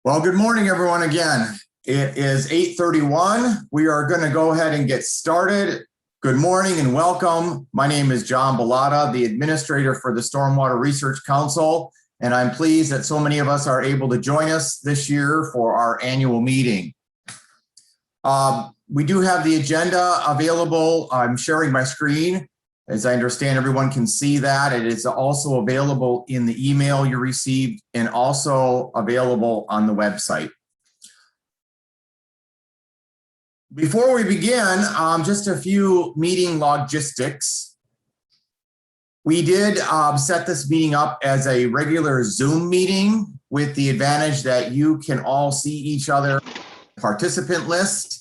Well, good morning, everyone. Again, it is 8:31. We are going to go ahead and get started. Good morning and welcome. My name is John Bellata, the administrator for the Stormwater Research Council, and I'm pleased that so many of us are able to join us this year for our annual meeting. We do have the agenda available. I'm sharing my screen. As I understand, everyone can see that. It is also available in the email you received and also available on the website. Before we begin, just a few meeting logistics. We did set this meeting up as a regular Zoom meeting with the advantage that you can all see each other participant list.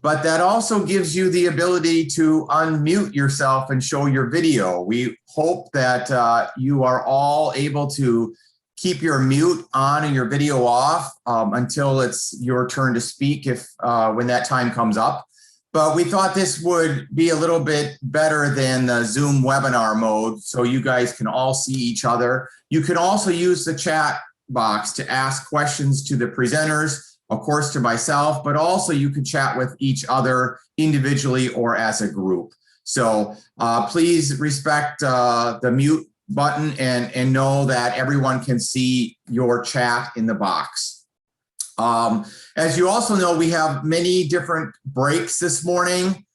But that also gives you the ability to unmute yourself and show your video. We hope that you are all able to keep your mute on and your video off until it's your turn to speak when that time comes up. But we thought this would be a little bit better than the Zoom webinar mode, so you guys can all see each other. You can also use the chat box to ask questions to the presenters, of course, to myself, but also you can chat with each other individually or as a group. So please respect the mute button and know that everyone can see your chat in the box. As you also know, we have many different breaks this morning.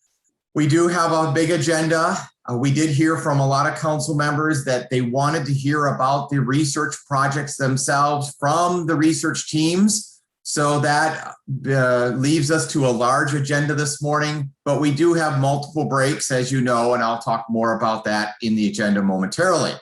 We do have a big agenda. We did hear from a lot of council members that they wanted to hear about the research projects themselves from the research teams. So that leaves us to a large agenda this morning, but we do have multiple breaks, as you know, and I'll talk more about that in the agenda momentarily.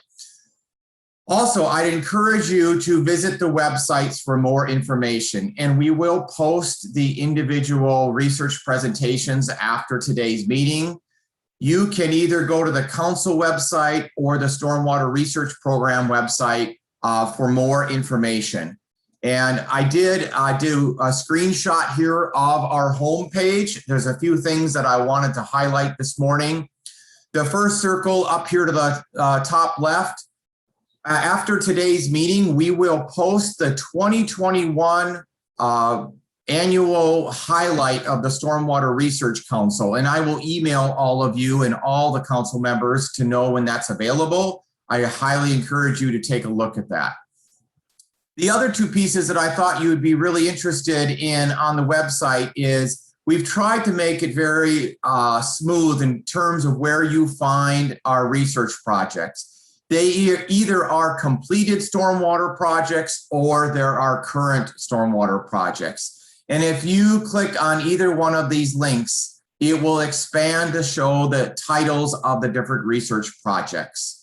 Also, I'd encourage you to visit the websites for more information, and we will post the individual research presentations after today's meeting. You can either go to the council website or the Stormwater Research Program website for more information. And I did do a screenshot here of our homepage. There's a few things that I wanted to highlight this morning. The first circle up here to the top left, after today's meeting, we will post the 2021 annual highlight of the Stormwater Research Council. And I will email all of you and all the council members to know when that's available. I highly encourage you to take a look at that. The other two pieces that I thought you would be really interested in on the website is we've tried to make it very smooth in terms of where you find our research projects. They either are completed stormwater projects or there are current stormwater projects. And if you click on either one of these links, it will expand to show the titles of the different research projects.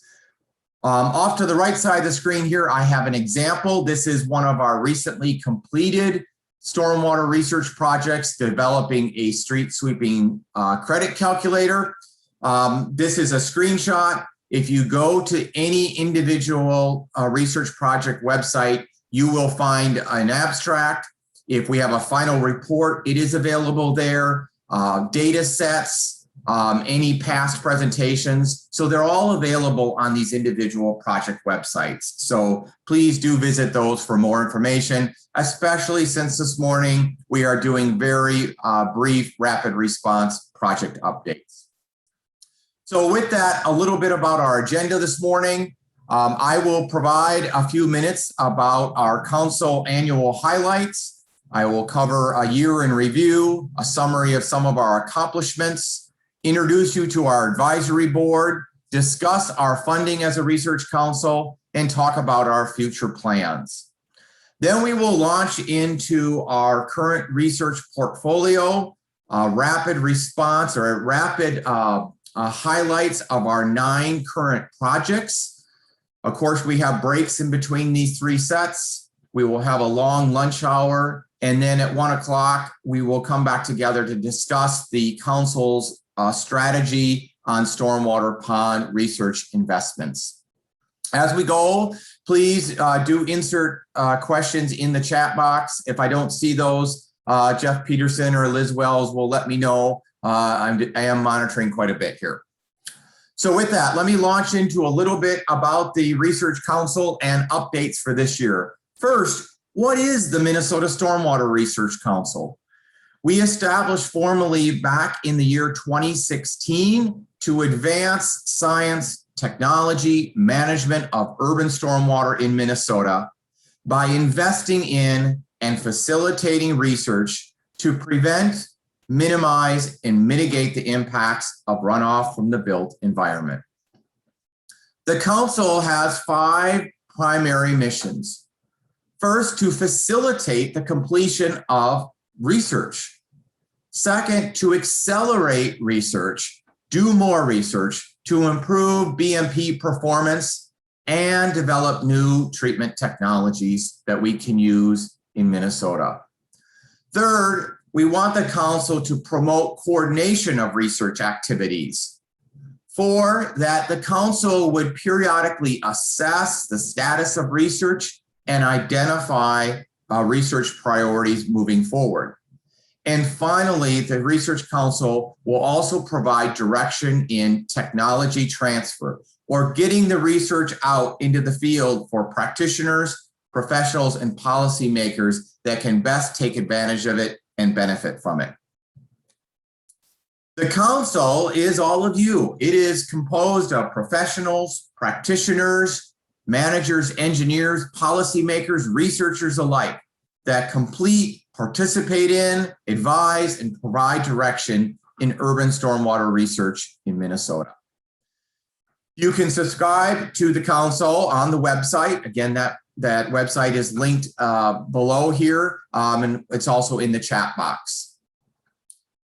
Off to the right side of the screen here, I have an example. This is one of our recently completed stormwater research projects developing a street sweeping credit calculator. This is a screenshot. If you go to any individual research project website, you will find an abstract. If we have a final report, it is available there. Data sets, any past presentations. So they're all available on these individual project websites. So please do visit those for more information, especially since this morning we are doing very brief rapid response project updates. So with that, a little bit about our agenda this morning. I will provide a few minutes about our council annual highlights. I will cover a year in review, a summary of some of our accomplishments, introduce you to our advisory board, discuss our funding as a research council, and talk about our future plans. Then we will launch into our current research portfolio, rapid response or rapid highlights of our 9 current projects. Of course, we have breaks in between these 3 sets. We will have a long lunch hour, and then at 1 o'clock, we will come back together to discuss the council's strategy on stormwater pond research investments. As we go, please do insert questions in the chat box. If I don't see those, Jeff Peterson or Liz Wells will let me know. I am monitoring quite a bit here. So with that, let me launch into a little bit about the Research Council and updates for this year. First, What is the Minnesota Stormwater Research Council? We established formally back in the year 2016 to advance science, technology, management of urban stormwater in Minnesota by investing in and facilitating research to prevent, minimize, and mitigate the impacts of runoff from the built environment. The council has 5 primary missions. First, to facilitate the completion of research. Second, to accelerate research, do more research to improve BMP performance and develop new treatment technologies that we can use in Minnesota. Third, we want the council to promote coordination of research activities. 4, that the council would periodically assess the status of research and identify research priorities moving forward. And finally, the Research Council will also provide direction in technology transfer, or getting the research out into the field for practitioners, professionals, and policymakers that can best take advantage of it and benefit from it. The council is all of you. It is composed of professionals, practitioners, managers, engineers, policymakers, researchers alike that complete, participate in, advise, and provide direction in urban stormwater research in Minnesota. You can subscribe to the council on the website. Again, that website is linked below here, and it's also in the chat box.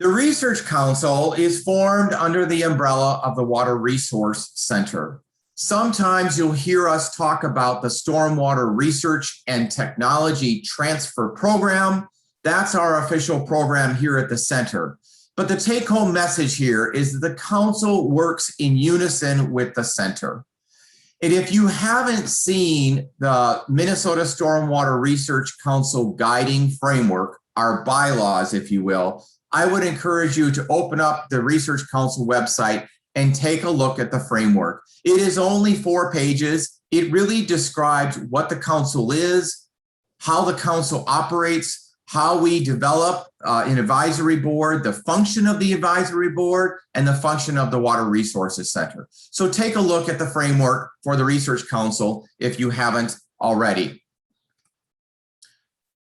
The Research Council is formed under the umbrella of the Water Resource Center. Sometimes you'll hear us talk about the Stormwater Research and Technology Transfer Program. That's our official program here at the center. But the take-home message here is that the council works in unison with the center. And if you haven't seen the Minnesota Stormwater Research Council guiding framework, our bylaws, if you will, I would encourage you to open up the Research Council website and take a look at the framework. It is only 4 pages. It really describes what the council is, how the council operates, how we develop an advisory board, the function of the advisory board, and the function of the Water Resources Center. So take a look at the framework for the Research Council if you haven't already.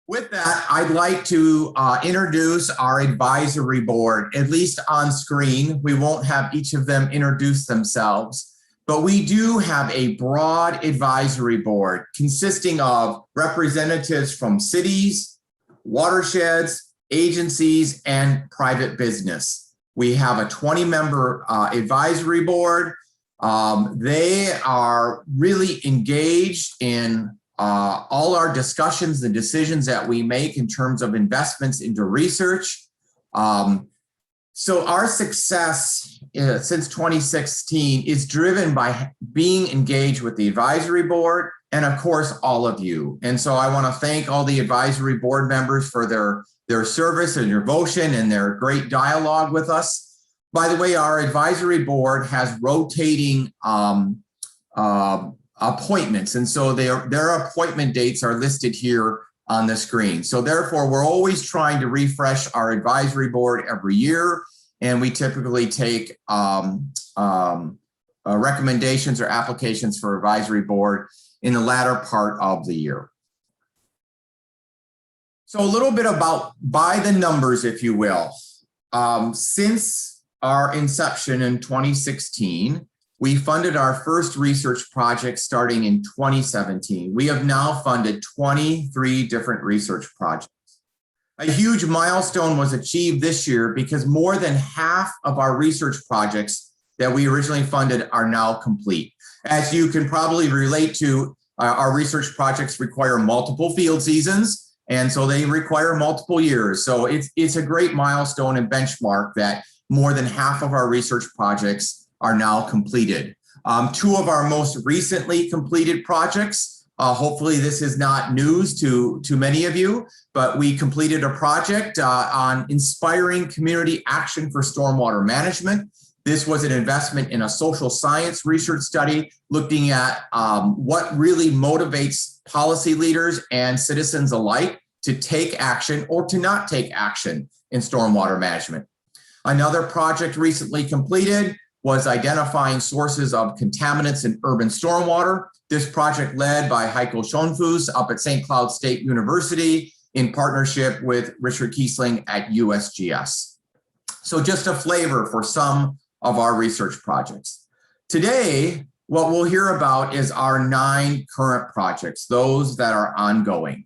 With that, I'd like to introduce our advisory board, at least on screen. We won't have each of them introduce themselves, but we do have a broad advisory board consisting of representatives from cities, watersheds, agencies, and private business. We have a 20-member advisory board. They are really engaged in all our discussions and decisions that we make in terms of investments into research. So our success since 2016 is driven by being engaged with the advisory board and, of course, all of you. And so I want to thank all the advisory board members for their service and devotion and their great dialogue with us. By the way, our advisory board has rotating appointments. And so their appointment dates are listed here on the screen. So therefore, we're always trying to refresh our advisory board every year. And we typically take recommendations or applications for advisory board in the latter part of the year. So a little bit about by the numbers, if you will. Since our inception in 2016, we funded our first research project starting in 2017. We have now funded 23 different research projects. A huge milestone was achieved this year because more than half of our research projects that we originally funded are now complete. As you can probably relate to, our research projects require multiple field seasons, and so they require multiple years. So it's a great milestone and benchmark that more than half of our research projects are now completed. 2 of our most recently completed projects, hopefully this is not news to many of you, but we completed a project on inspiring community action for stormwater management. This was an investment in a social science research study looking at what really motivates policy leaders and citizens alike to take action or to not take action in stormwater management. Another project recently completed was identifying sources of contaminants in urban stormwater. This project led by Heiko Schonfuss up at St. Cloud State University in partnership with Richard Kiesling at USGS. So just a flavor for some of our research projects. Today, what we'll hear about is our 9 current projects, those that are ongoing.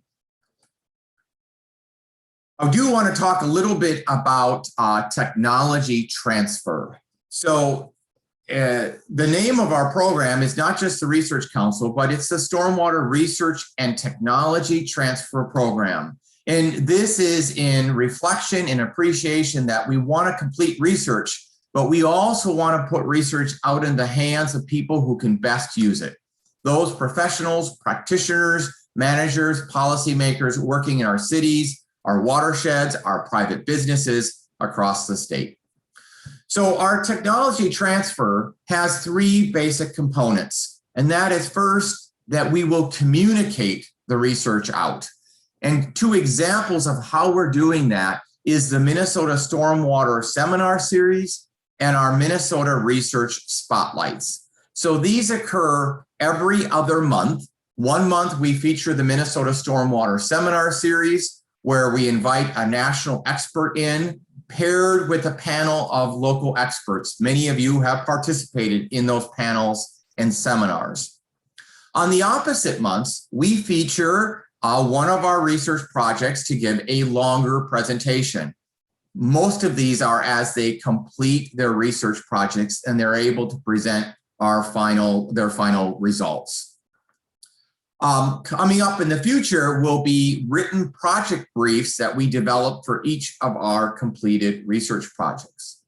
I do want to talk a little bit about technology transfer. So the name of our program is not just the Research Council, but it's the Stormwater Research and Technology Transfer Program. And this is in reflection and appreciation that we want to complete research, but we also want to put research out in the hands of people who can best use it. Those professionals, practitioners, managers, policymakers working in our cities, our watersheds, our private businesses across the state. So our technology transfer has 3 basic components, and that is first, that we will communicate the research out. And 2 examples of how we're doing that is the Minnesota Stormwater Seminar Series and our Minnesota Research Spotlights. So these occur every other month. One month we feature the Minnesota Stormwater Seminar Series, where we invite a national expert in, paired with a panel of local experts. Many of you have participated in those panels and seminars. On the opposite months, we feature one of our research projects to give a longer presentation. Most of these are as they complete their research projects and they're able to present their final results. Coming up in the future will be written project briefs that we develop for each of our completed research projects.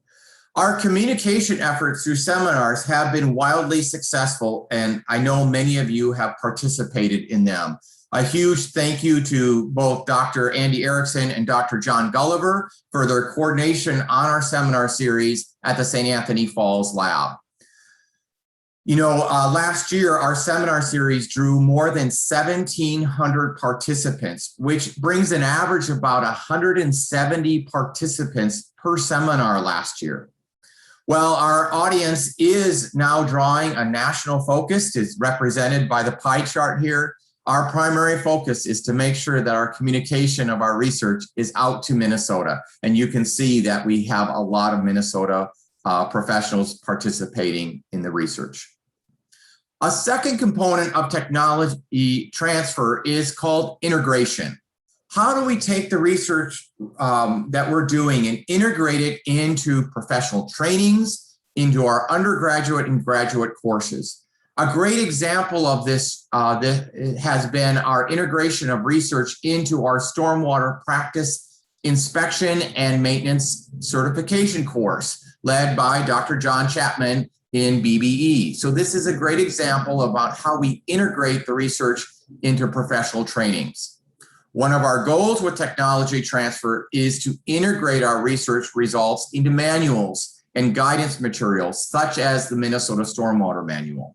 Our communication efforts through seminars have been wildly successful, and I know many of you have participated in them. A huge thank you to both Dr. Andy Erickson and Dr. John Gulliver for their coordination on our seminar series at the St. Anthony Falls Lab. You know, last year, our seminar series drew more than 1,700 participants, which brings an average of about 170 participants per seminar last year. Well, our audience is now drawing a national focus, is represented by the pie chart here. Our primary focus is to make sure that our communication of our research is out to Minnesota. And you can see that we have a lot of Minnesota professionals participating in the research. A second component of technology transfer is called integration. How do we take the research that we're doing and integrate it into professional trainings, into our undergraduate and graduate courses? A great example of this has been our integration of research into our stormwater practice inspection and maintenance certification course led by Dr. John Chapman in BBE. So this is a great example about how we integrate the research into professional trainings. One of our goals with technology transfer is to integrate our research results into manuals and guidance materials, such as the Minnesota Stormwater Manual.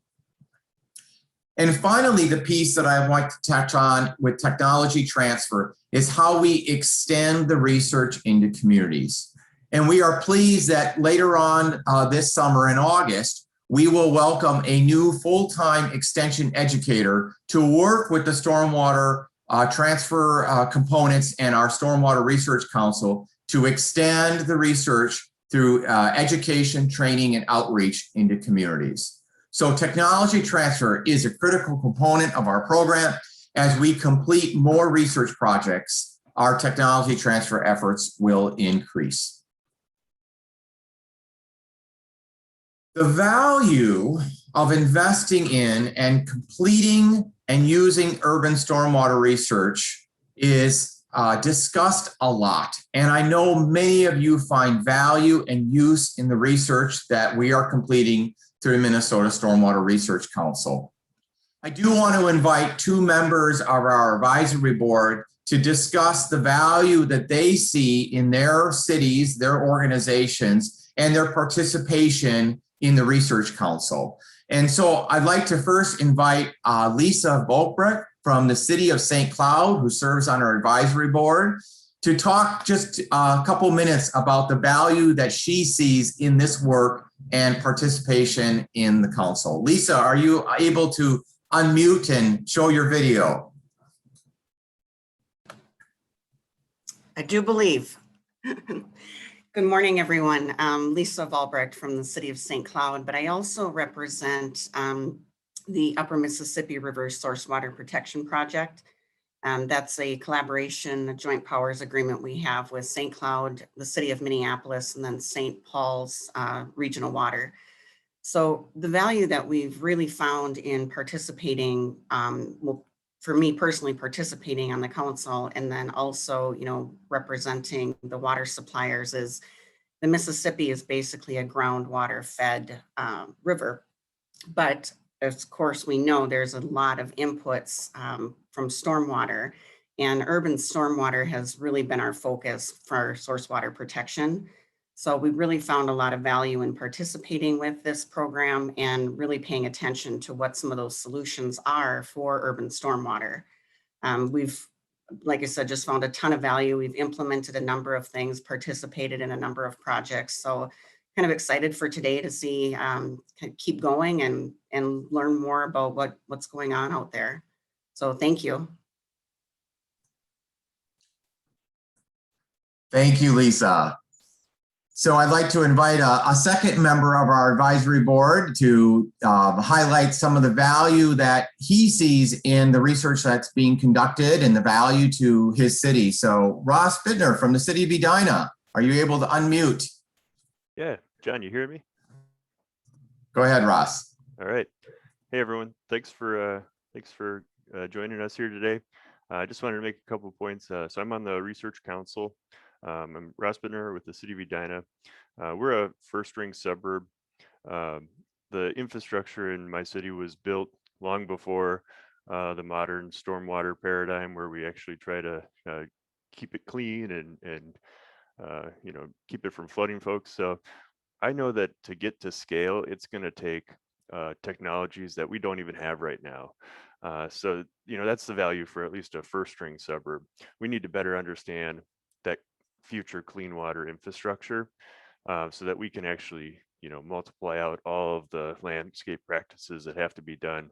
And finally, the piece that I want to touch on with technology transfer is how we extend the research into communities. And we are pleased that later on this summer in August, we will welcome a new full-time extension educator to work with the stormwater transfer components and our Stormwater Research Council to extend the research through education, training, and outreach into communities. So technology transfer is a critical component of our program. As we complete more research projects, our technology transfer efforts will increase. The value of investing in and completing and using urban stormwater research is discussed a lot. And I know many of you find value and use in the research that we are completing through Minnesota Stormwater Research Council. I do want to invite 2 members of our advisory board to discuss the value that they see in their cities, their organizations, and their participation in the Research Council. And so I'd like to first invite Lisa Volkbrecht from the city of St. Cloud, who serves on our advisory board, to talk just a couple minutes about the value that she sees in this work and participation in the council. Lisa, are you able to unmute and show your video? I do believe. Good morning, everyone. Lisa Valbrecht from the city of St. Cloud, but I also represent the Upper Mississippi River Source Water Protection Project. That's a collaboration, a joint powers agreement we have with St. Cloud, the city of Minneapolis, and then St. Paul's Regional Water. So the value that we've really found in participating, well, for me personally, participating on the council, and then also, representing the water suppliers, is the Mississippi is basically a groundwater fed river. But of course, we know there's a lot of inputs from stormwater, and urban stormwater has really been our focus for source water protection. So we really found a lot of value in participating with this program and really paying attention to what some of those solutions are for urban stormwater. We've, like I said, just found a ton of value. We've implemented a number of things, participated in a number of projects. So kind of excited for today to see, keep going and learn more about what's going on out there. So thank you. Thank you, Lisa. So I'd like to invite a second member of our advisory board to highlight some of the value that he sees in the research that's being conducted and the value to his city. So Ross Bittner from the city of Edina, are you able to unmute? Yeah, John, you hear me? Go ahead, Ross. All right. Hey, everyone. Thanks for joining us here today. I just wanted to make a couple of points. So I'm on the Research Council. I'm Ross Bittner with the city of Edina. We're a first-ring suburb. The infrastructure in my city was built long before the modern stormwater paradigm, where we actually try to keep it clean and keep it from flooding folks. So I know that to get to scale, it's going to take technologies that we don't even have right now. So that's the value for at least a first-ring suburb. We need to better understand that future clean water infrastructure so that we can actually multiply out all of the landscape practices that have to be done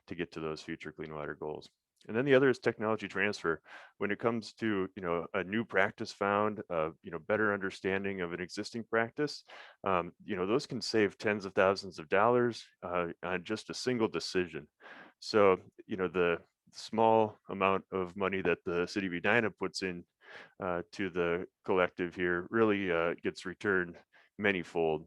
to get to those future clean water goals. And then the other is technology transfer. When it comes to a new practice found, better understanding of an existing practice, those can save tens of thousands of dollars on just a single decision. So the small amount of money that the city of Edina puts in to the collective here really gets returned manyfold.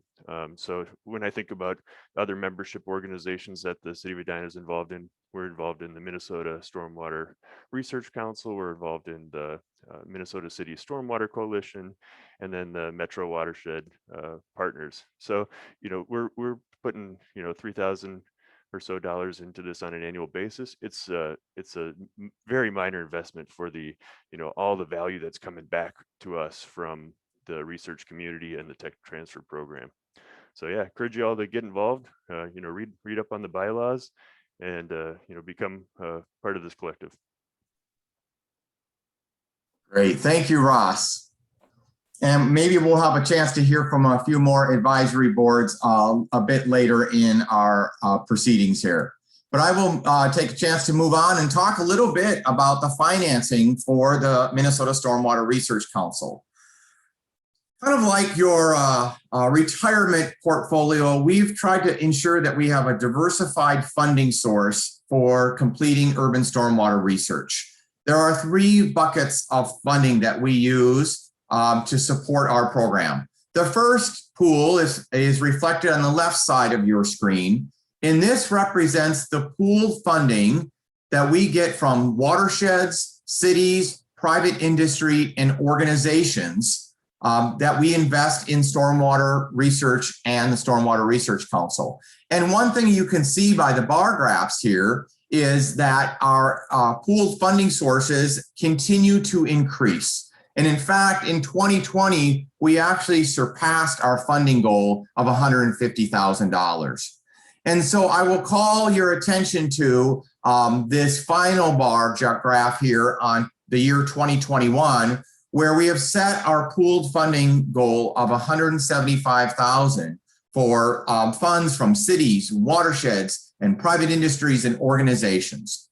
So when I think about other membership organizations that the city of Edina is involved in, we're involved in the Minnesota Stormwater Research Council, we're involved in the Minnesota City Stormwater Coalition, and then the Metro Watershed Partners. So we're putting $3,000 or so into this on an annual basis. It's a very minor investment for the all the value that's coming back to us from the research community and the tech transfer program. So yeah, encourage you all to get involved. Read up on the bylaws, and become part of this collective. Great, thank you, Ross. And maybe we'll have a chance to hear from a few more advisory boards a bit later in our proceedings here. But I will take a chance to move on and talk a little bit about the financing for the Minnesota Stormwater Research Council. Kind of like your retirement portfolio, we've tried to ensure that we have a diversified funding source for completing urban stormwater research. There are 3 buckets of funding that we use to support our program. The first pool is reflected on the left side of your screen, and this represents the pooled funding that we get from watersheds, cities, private industry, and organizations that we invest in stormwater research and the Stormwater Research Council. And one thing you can see by the bar graphs here is that our pooled funding sources continue to increase. And in fact, in 2020, we actually surpassed our funding goal of $150,000. And so I will call your attention to this final bar graph here on the year 2021, where we have set our pooled funding goal of $175,000 for funds from cities, watersheds, and private industries and organizations.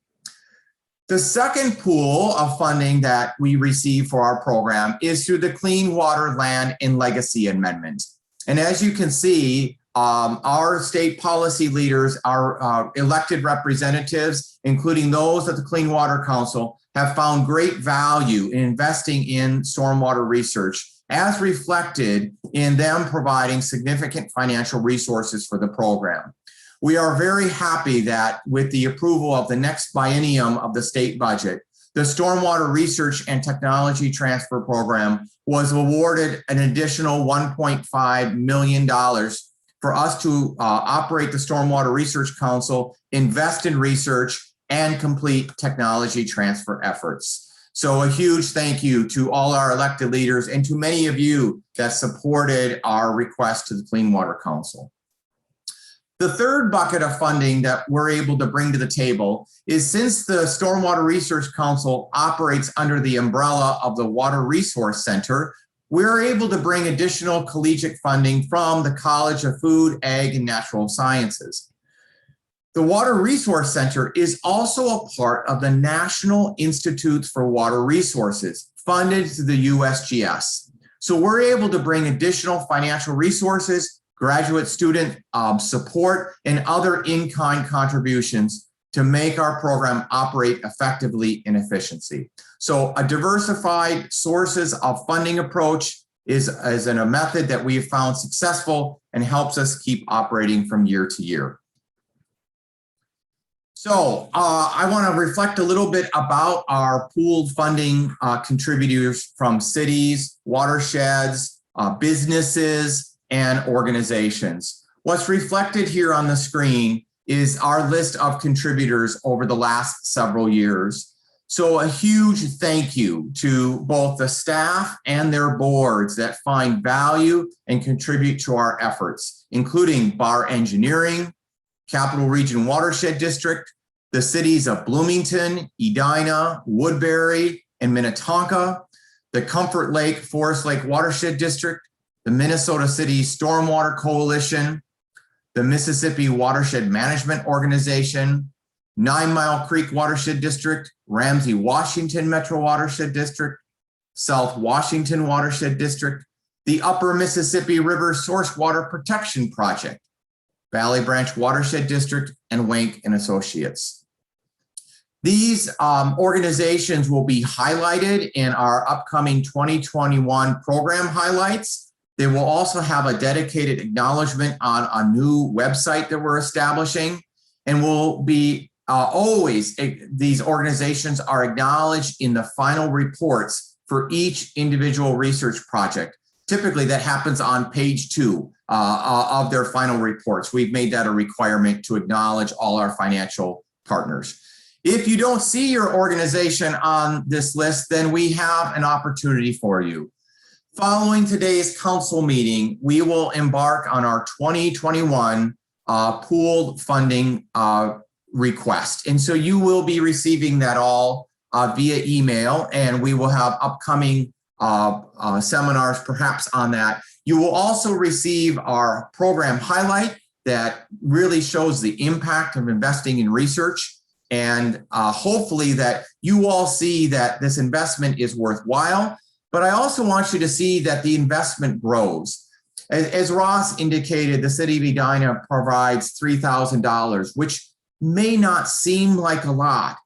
The second pool of funding that we receive for our program is through the Clean Water, Land, and Legacy Amendment. And as you can see, our state policy leaders, our elected representatives, including those at the Clean Water Council, have found great value in investing in stormwater research, as reflected in them providing significant financial resources for the program. We are very happy that with the approval of the next biennium of the state budget, the Stormwater Research and Technology Transfer Program was awarded an additional $1.5 million for us to operate the Stormwater Research Council, invest in research, and complete technology transfer efforts. So a huge thank you to all our elected leaders and to many of you that supported our request to the Clean Water Council. The third bucket of funding that we're able to bring to the table is, since the Stormwater Research Council operates under the umbrella of the Water Resource Center, we're able to bring additional collegiate funding from the College of Food, Ag, and Natural Sciences. The Water Resource Center is also a part of the National Institutes for Water Resources, funded through the USGS. So we're able to bring additional financial resources, graduate student support, and other in-kind contributions to make our program operate effectively in efficiency. So a diversified sources of funding approach is a method that we have found successful and helps us keep operating from year to year. So I want to reflect a little bit about our pooled funding contributors from cities, watersheds, businesses, and organizations. What's reflected here on the screen is our list of contributors over the last several years. So a huge thank you to both the staff and their boards that find value and contribute to our efforts, including Bar Engineering, Capital Region Watershed District, the cities of Bloomington, Edina, Woodbury, and Minnetonka, the Comfort Lake Forest Lake Watershed District, the Minnesota City Stormwater Coalition, the Mississippi Watershed Management Organization, 9 Mile Creek Watershed District, Ramsey Washington Metro Watershed District, South Washington Watershed District, the Upper Mississippi River Source Water Protection Project, Valley Branch Watershed District, and Wank and Associates. These organizations will be highlighted in our upcoming 2021 program highlights. They will also have a dedicated acknowledgement on a new website that we're establishing, and will be these organizations are acknowledged in the final reports for each individual research project. Typically that happens on page 2 of their final reports. We've made that a requirement to acknowledge all our financial partners. If you don't see your organization on this list, then we have an opportunity for you. Following today's council meeting, we will embark on our 2021 pooled funding request. And so you will be receiving that all via email, and we will have upcoming seminars perhaps on that. You will also receive our program highlight that really shows the impact of investing in research, and hopefully that you all see that this investment is worthwhile. But I also want you to see that the investment grows. As Ross indicated, the city of Edina provides $3,000, which may not seem like a lot,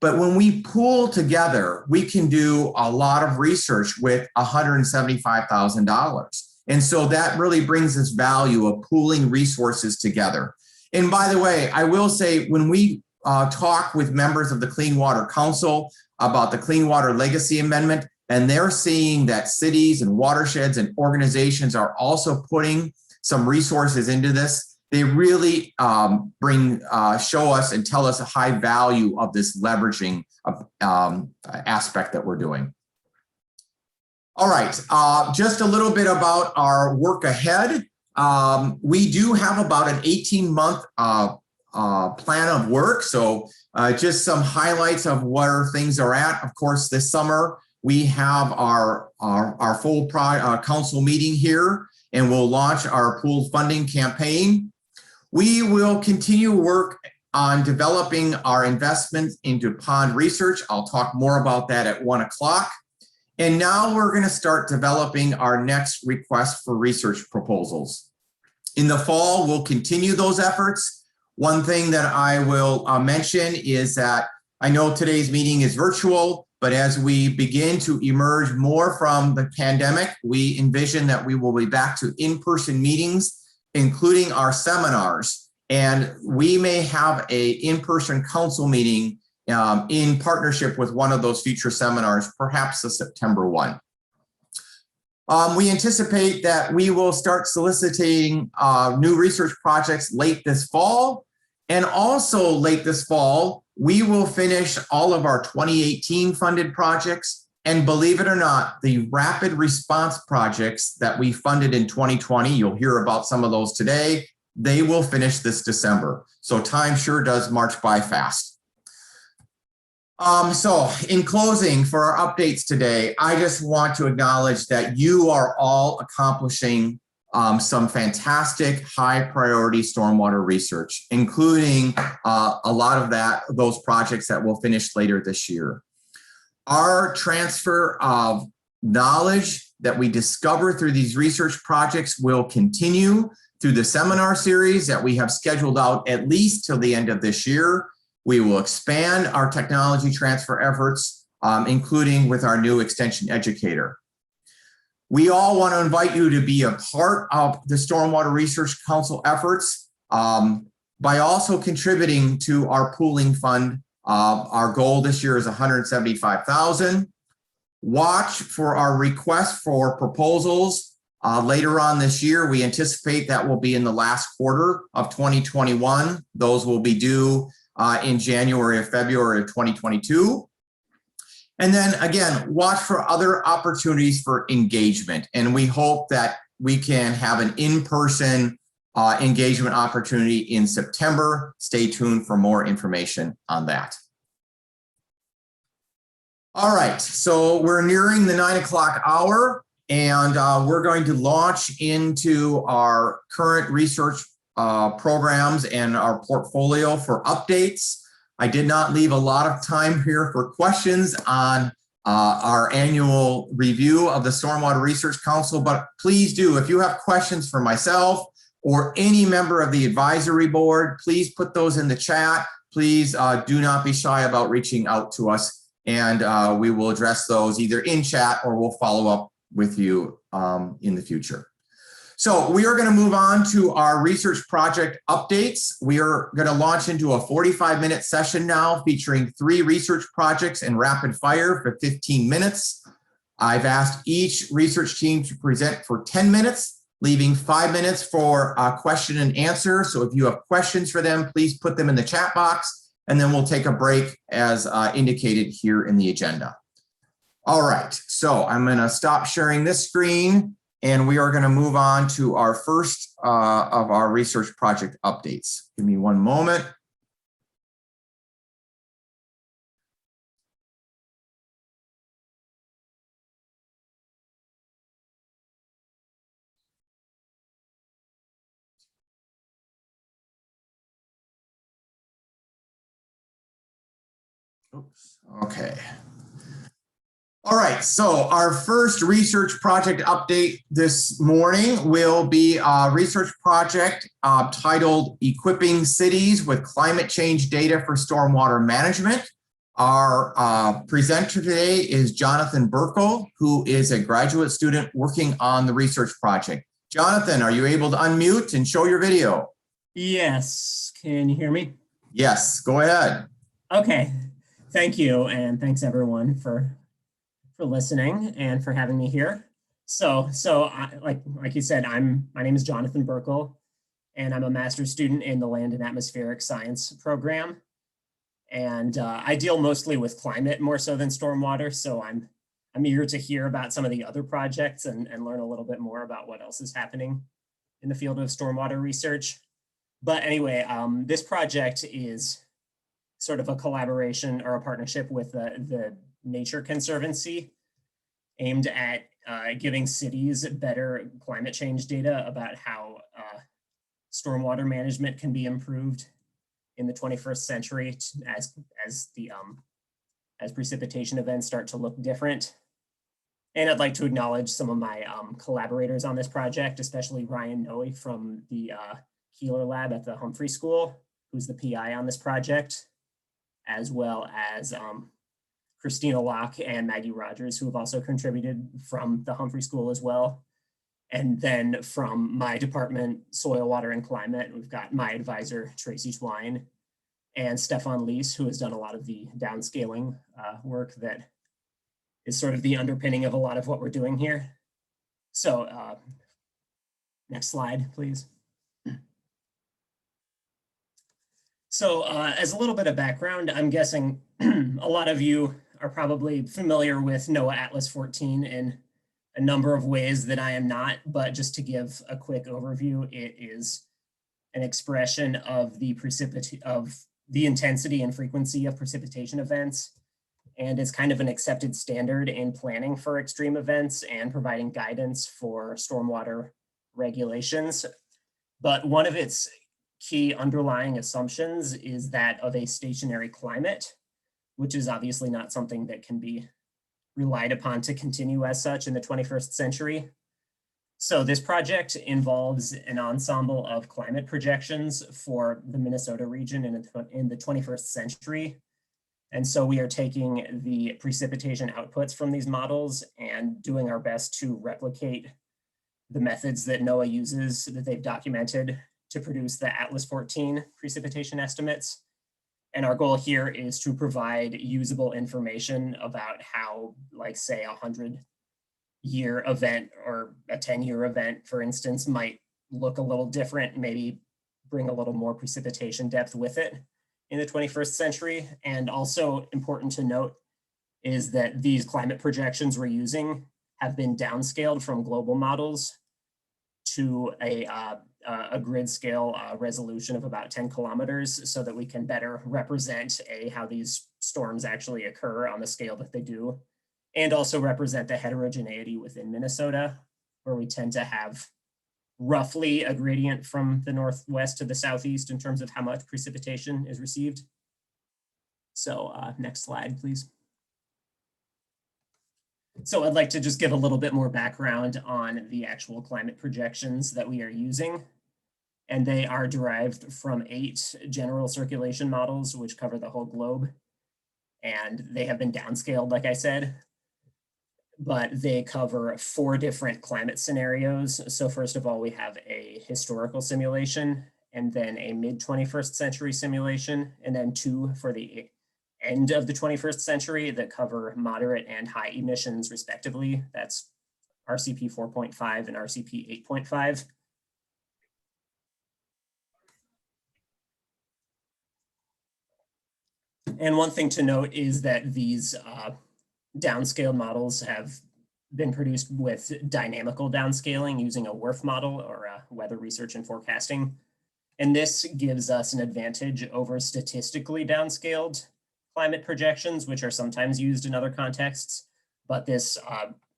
but when we pool together, we can do a lot of research with $175,000. And so that really brings us value of pooling resources together. And by the way, I will say, when we talk with members of the Clean Water Council about the Clean Water Legacy Amendment, and they're seeing that cities and watersheds and organizations are also putting some resources into this, they really show us and tell us a high value of this leveraging aspect that we're doing. All right, just a little bit about our work ahead. We do have about an 18-month plan of work. So just some highlights of where things are at. Of course, this summer we have our full council meeting here, and we'll launch our pooled funding campaign. We will continue work on developing our investments into pond research. I'll talk more about that at 1 o'clock. And now we're going to start developing our next request for research proposals. In the fall, we'll continue those efforts. One thing that I will mention is that I know today's meeting is virtual, but as we begin to emerge more from the pandemic, we envision that we will be back to in-person meetings, including our seminars. And we may have an in-person council meeting in partnership with one of those future seminars, perhaps the September one. We anticipate that we will start soliciting new research projects late this fall. And also late this fall, we will finish all of our 2018 funded projects. And believe it or not, the rapid response projects that we funded in 2020, you'll hear about some of those today, they will finish this December. So time sure does march by fast. So in closing, for our updates today, I just want to acknowledge that you are all accomplishing some fantastic high priority stormwater research, including a lot of those projects that will finish later this year. Our transfer of knowledge that we discover through these research projects will continue through the seminar series that we have scheduled out at least till the end of this year. We will expand our technology transfer efforts, including with our new extension educator. We all want to invite you to be a part of the Stormwater Research Council efforts by also contributing to our pooling fund. Our goal this year is $175,000. Watch for our request for proposals later on this year. We anticipate that will be in the last quarter of 2021. Those will be due in January or February of 2022. And then again, watch for other opportunities for engagement. And we hope that we can have an in-person engagement opportunity in September. Stay tuned for more information on that. All right, so we're nearing the 9 o'clock hour, and we're going to launch into our current research programs and our portfolio for updates. I did not leave a lot of time here for questions on our annual review of the Stormwater Research Council, but please do, if you have questions for myself or any member of the advisory board, please put those in the chat. Please do not be shy about reaching out to us, and we will address those either in chat or we'll follow up with you in the future. So we are going to move on to our research project updates. We are going to launch into a 45-minute session now featuring 3 research projects in rapid fire for 15 minutes. I've asked each research team to present for 10 minutes, leaving 5 minutes for a question and answer. So if you have questions for them, please put them in the chat box, and then we'll take a break as indicated here in the agenda. All right, so I'm going to stop sharing this screen, and we are going to move on to our first of our research project updates. Give me one moment. Oops, okay. All right, so our first research project update this morning will be a research project titled Equipping Cities with Climate Change Data for Stormwater Management. Our presenter today is Jonathan Burkle, who is a graduate student working on the research project. Jonathan, are you able to unmute and show your video? Yes, can you hear me? Yes, go ahead. Okay, thank you, and thanks everyone for listening and for having me here. So like you said, my name is Jonathan Burkle, and I'm a master's student in the Land and Atmospheric Science program. And I deal mostly with climate more so than stormwater. So I'm eager to hear about some of the other projects and learn a little bit more about what else is happening in the field of stormwater research. But anyway, this project is sort of a collaboration or a partnership with the Nature Conservancy aimed at giving cities better climate change data about how stormwater management can be improved in the 21st century as precipitation events start to look different. And I'd like to acknowledge some of my collaborators on this project, especially Ryan Noe from the Keeler Lab at the Humphrey School, who's the PI on this project, as well as Christina Locke and Maggie Rogers, who have also contributed from the Humphrey School as well. And then from my department, Soil, Water, and Climate, we've got my advisor, Tracy Twine, and Stefan Lees, who has done a lot of the downscaling work that is sort of the underpinning of a lot of what we're doing here. So next slide, please. So as a little bit of background, I'm guessing a lot of you are probably familiar with NOAA Atlas 14 in a number of ways that I am not, but just to give a quick overview, it is an expression of the intensity and frequency of precipitation events. And it's kind of an accepted standard in planning for extreme events and providing guidance for stormwater regulations. But one of its key underlying assumptions is that of a stationary climate, which is obviously not something that can be relied upon to continue as such in the 21st century. So this project involves an ensemble of climate projections for the Minnesota region in the 21st century. And so we are taking the precipitation outputs from these models and doing our best to replicate the methods that NOAA uses that they've documented to produce the Atlas 14 precipitation estimates. And our goal here is to provide usable information about how, like, say, a 100-year event or a 10-year event, for instance, might look a little different, maybe bring a little more precipitation depth with it in the 21st century. And also important to note is that these climate projections we're using have been downscaled from global models to a grid scale resolution of about 10 kilometers so that we can better represent how these storms actually occur on the scale that they do, and also represent the heterogeneity within Minnesota, where we tend to have roughly a gradient from the northwest to the southeast in terms of how much precipitation is received. So next slide, please. So I'd like to just give a little bit more background on the actual climate projections that we are using. And they are derived from 8 general circulation models, which cover the whole globe. And they have been downscaled, like I said, but they cover 4 different climate scenarios. So first of all, we have a historical simulation, and then a mid-21st century simulation, and then 2 for the end of the 21st century that cover moderate and high emissions respectively. That's RCP 4.5 and RCP 8.5. And one thing to note is that these downscaled models have been produced with dynamical downscaling using a WRF model, or a weather research and forecasting. And this gives us an advantage over statistically downscaled climate projections, which are sometimes used in other contexts, but this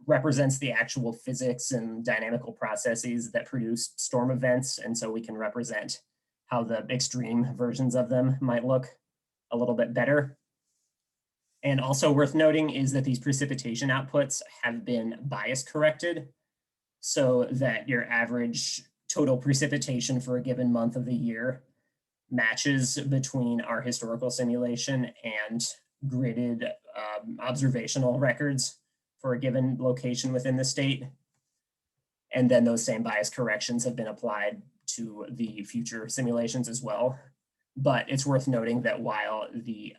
represents the actual physics and dynamical processes that produce storm events. And so we can represent how the extreme versions of them might look a little bit better. And also worth noting is that these precipitation outputs have been bias corrected so that your average total precipitation for a given month of the year matches between our historical simulation and gridded observational records for a given location within the state. And then those same bias corrections have been applied to the future simulations as well. But it's worth noting that while the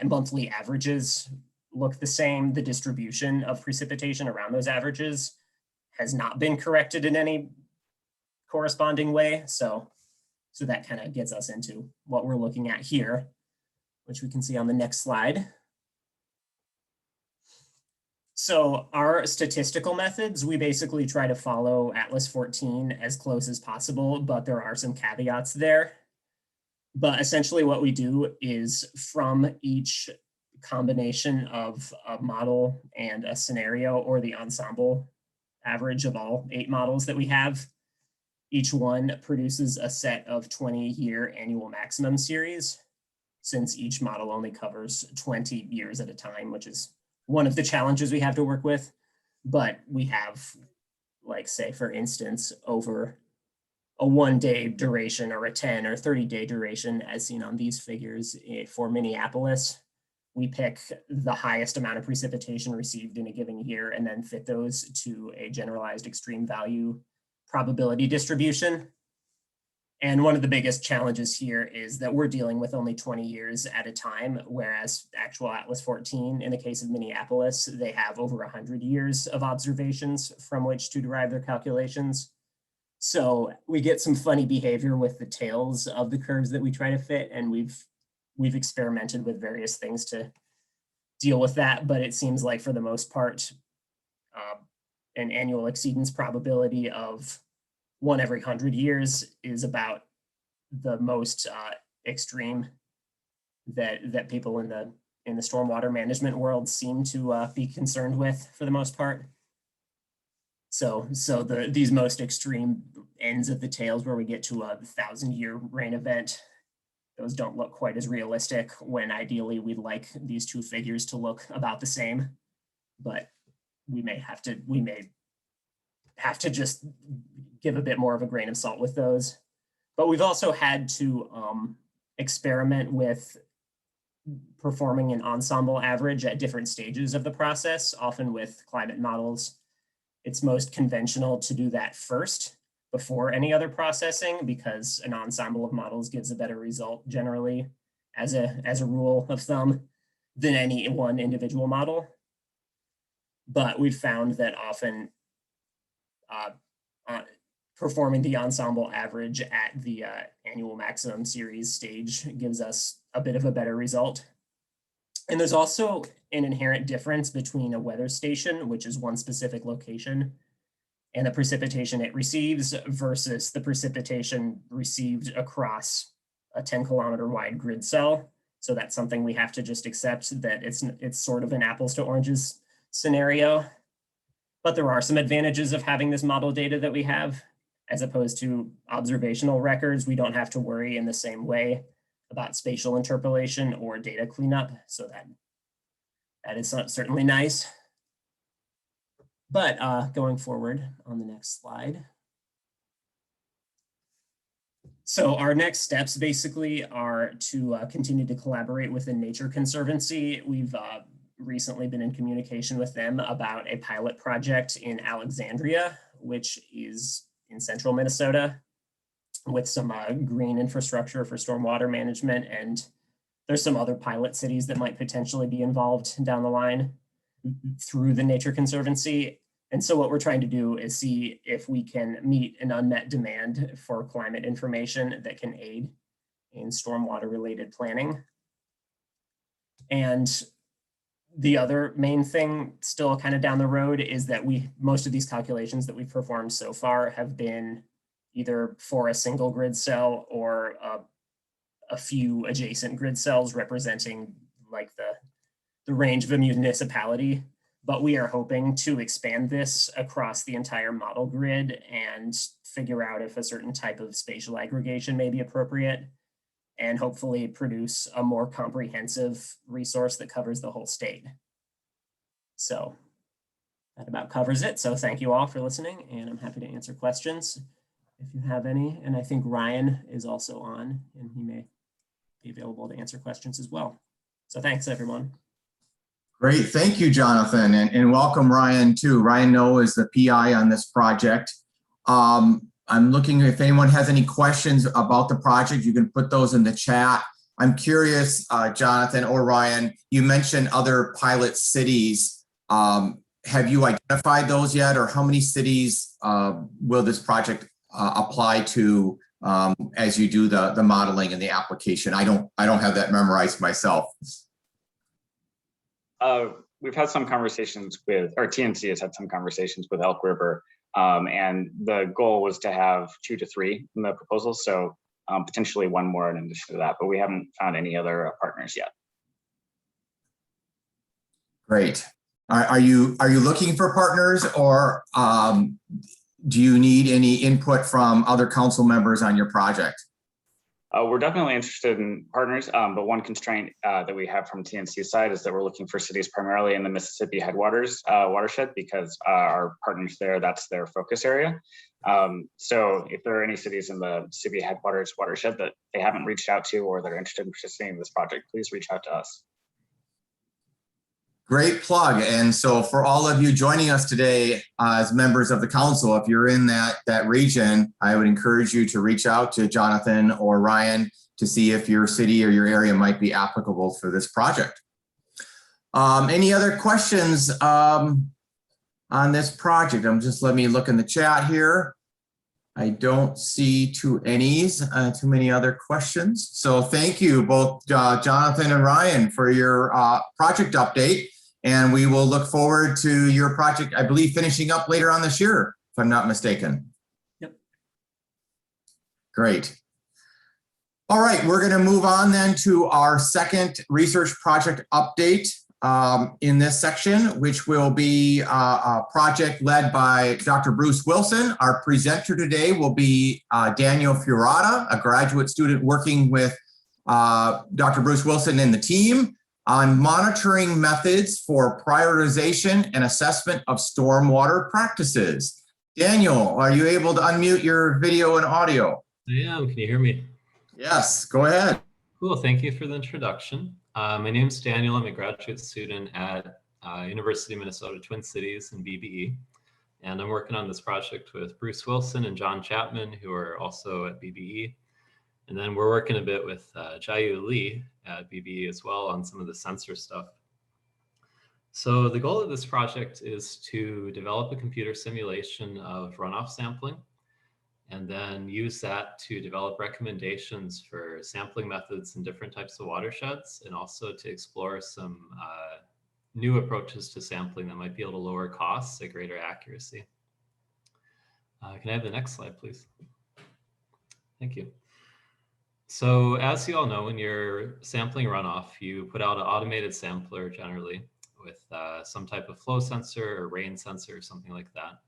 monthly averages look the same, the distribution of precipitation around those averages has not been corrected in any corresponding way. So that kind of gets us into what we're looking at here, which we can see on the next slide. So our statistical methods, we basically try to follow Atlas 14 as close as possible, but there are some caveats there. But essentially what we do is from each combination of a model and a scenario, or the ensemble average of all 8 models that we have, each one produces a set of 20-year annual maximum series, since each model only covers 20 years at a time, which is one of the challenges we have to work with. But we have, like, say, for instance, over a 1-day duration or a 10 or 30-day duration, as seen on these figures for Minneapolis. We pick the highest amount of precipitation received in a given year and then fit those to a generalized extreme value probability distribution. And one of the biggest challenges here is that we're dealing with only 20 years at a time, whereas actual Atlas 14, in the case of Minneapolis, they have over 100 years of observations from which to derive their calculations. So we get some funny behavior with the tails of the curves that we try to fit, and we've experimented with various things to deal with that, but it seems like for the most part, an annual exceedance probability of 1 every 100 years is about the most extreme that people in the stormwater management world seem to be concerned with for the most part. So these most extreme ends of the tails, where we get to a 1,000-year rain event, those don't look quite as realistic, when ideally we'd like these two figures to look about the same. But we may have to just give a bit more of a grain of salt with those. But we've also had to experiment with performing an ensemble average at different stages of the process. Often with climate models, it's most conventional to do that first before any other processing, because an ensemble of models gives a better result generally, as a rule of thumb, than any one individual model. But we've found that often performing the ensemble average at the annual maximum series stage gives us a bit of a better result. And there's also an inherent difference between a weather station, which is one specific location, and the precipitation it receives versus the precipitation received across a 10-kilometer wide grid cell. So that's something we have to just accept, that it's sort of an apples to oranges scenario. But there are some advantages of having this model data that we have, as opposed to observational records. We don't have to worry in the same way about spatial interpolation or data cleanup. So that is certainly nice. But going forward on the next slide. So our next steps basically are to continue to collaborate with the Nature Conservancy. We've recently been in communication with them about a pilot project in Alexandria, which is in central Minnesota, with some green infrastructure for stormwater management. And there's some other pilot cities that might potentially be involved down the line through the Nature Conservancy. And so what we're trying to do is see if we can meet an unmet demand for climate information that can aid in stormwater related planning. And the other main thing still kind of down the road is that most of these calculations that we've performed so far have been either for a single grid cell or a few adjacent grid cells representing like the range of a municipality. But we are hoping to expand this across the entire model grid and figure out if a certain type of spatial aggregation may be appropriate, and hopefully produce a more comprehensive resource that covers the whole state. So that about covers it. So thank you all for listening, and I'm happy to answer questions if you have any. And I think Ryan is also on, and he may be available to answer questions as well. So thanks, everyone. Great, thank you, Jonathan, and welcome Ryan too. Ryan Noe is the PI on this project. I'm looking if anyone has any questions about the project, you can put those in the chat. I'm curious, Jonathan or Ryan, you mentioned other pilot cities. Have you identified those yet, or how many cities will this project apply to as you do the modeling and the application? I don't have that memorized myself. we've had some conversations with, or TNC has had some conversations with Elk River, and the goal was to have 2 to 3 in the proposal. So potentially one more in addition to that, but we haven't found any other partners yet. Great. Are you looking for partners, or do you need any input from other council members on your project? We're definitely interested in partners, but one constraint that we have from TNC's side is that we're looking for cities primarily in the Mississippi headwaters watershed, because our partners there, that's their focus area. So if there are any cities in the Mississippi headwaters watershed that they haven't reached out to, or they're interested in participating in this project, please reach out to us. Great plug. And so for all of you joining us today as members of the council, if you're in that region, I would encourage you to reach out to Jonathan or Ryan to see if your city or your area might be applicable for this project. Any other questions on this project? Let me look in the chat here. I don't see too many other questions. So thank you both Jonathan and Ryan for your project update. And we will look forward to your project, I believe, finishing up later on this year, if I'm not mistaken. Yep. Great. All right, we're going to move on then to our second research project update in this section, which will be a project led by Dr. Bruce Wilson. Our presenter today will be Daniel Furata, a graduate student working with Dr. Bruce Wilson and the team on monitoring methods for prioritization and assessment of stormwater practices. Daniel, are you able to unmute your video and audio? I am. Can you hear me? Yes, go ahead. Cool. Thank you for the introduction. My name is Daniel. I'm a graduate student at University of Minnesota Twin Cities in BBE. And I'm working on this project with Bruce Wilson and John Chapman, who are also at BBE. And then we're working a bit with Jayu Lee at BBE as well on some of the sensor stuff. So the goal of this project is to develop a computer simulation of runoff sampling, and then use that to develop recommendations for sampling methods in different types of watersheds, and also to explore some new approaches to sampling that might be able to lower costs at greater accuracy. Can I have the next slide, please? Thank you. So as you all know, when you're sampling runoff, you put out an automated sampler generally with some type of flow sensor or rain sensor or something like that.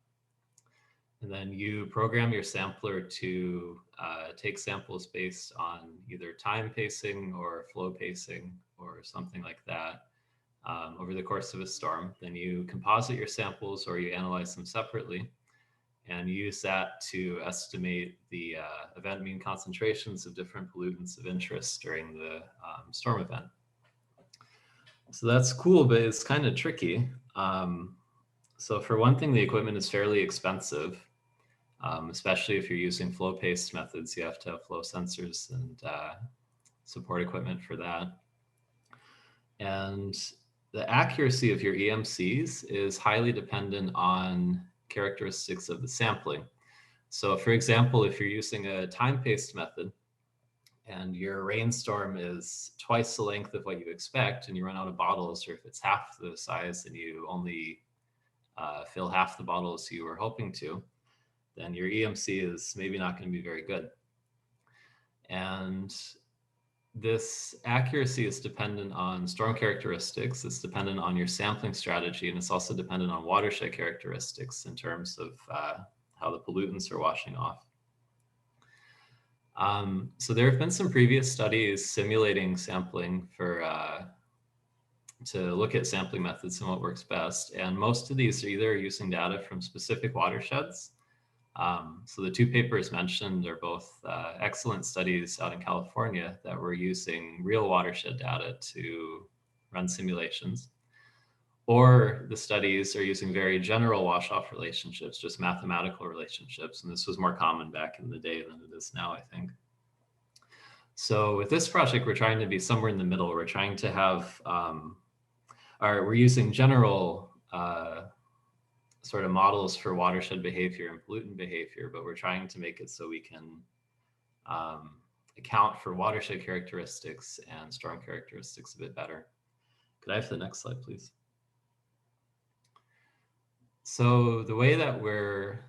And then you program your sampler to take samples based on either time pacing or flow pacing or something like that over the course of a storm. Then you composite your samples or you analyze them separately, and use that to estimate the event mean concentrations of different pollutants of interest during the storm event. So that's cool, but it's kind of tricky. So for one thing, the equipment is fairly expensive, especially if you're using flow-paced methods. You have to have flow sensors and support equipment for that. And the accuracy of your EMCs is highly dependent on characteristics of the sampling. So for example, if you're using a time-paced method and your rainstorm is twice the length of what you expect and you run out of bottles, or if it's half the size and you only fill half the bottles you were hoping to, then your EMC is maybe not going to be very good. And this accuracy is dependent on storm characteristics, it's dependent on your sampling strategy, and it's also dependent on watershed characteristics in terms of how the pollutants are washing off. So there have been some previous studies simulating sampling for to look at sampling methods and what works best. And most of these are either using data from specific watersheds. So the two papers mentioned are both excellent studies out in California that were using real watershed data to run simulations. Or the studies are using very general wash-off relationships, just mathematical relationships. And this was more common back in the day than it is now, I think. So with this project, we're trying to be somewhere in the middle. We're trying to have, we're using general sort of models for watershed behavior and pollutant behavior, but we're trying to make it so we can account for watershed characteristics and storm characteristics a bit better. Could I have the next slide, please? So the way that we're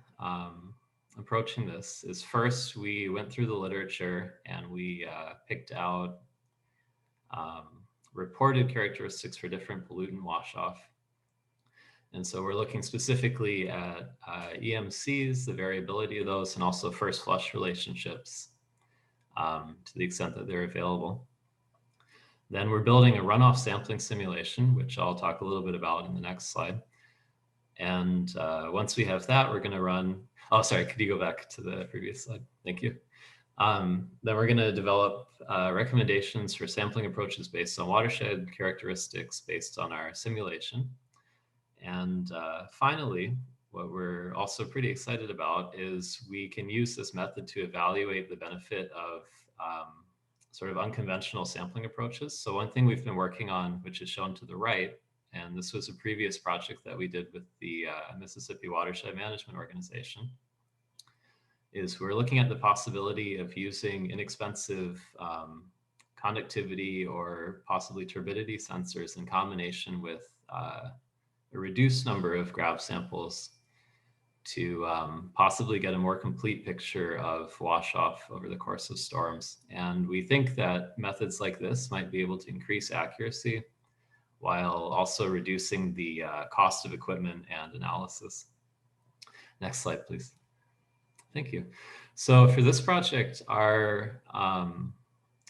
approaching this is, first we went through the literature and we picked out reported characteristics for different pollutant wash-off. And so we're looking specifically at EMCs, the variability of those, and also first flush relationships to the extent that they're available. Then we're building a runoff sampling simulation, which I'll talk a little bit about in the next slide. And once we have that, we're going to run, oh, sorry, could you go back to the previous slide? Thank you. Then we're going to develop recommendations for sampling approaches based on watershed characteristics based on our simulation. And finally, what we're also pretty excited about is we can use this method to evaluate the benefit of sort of unconventional sampling approaches. So one thing we've been working on, which is shown to the right, and this was a previous project that we did with the Mississippi Watershed Management Organization, is we're looking at the possibility of using inexpensive conductivity or possibly turbidity sensors in combination with a reduced number of grab samples to possibly get a more complete picture of wash off over the course of storms. And we think that methods like this might be able to increase accuracy while also reducing the cost of equipment and analysis. Next slide, please. Thank you. So for this project, our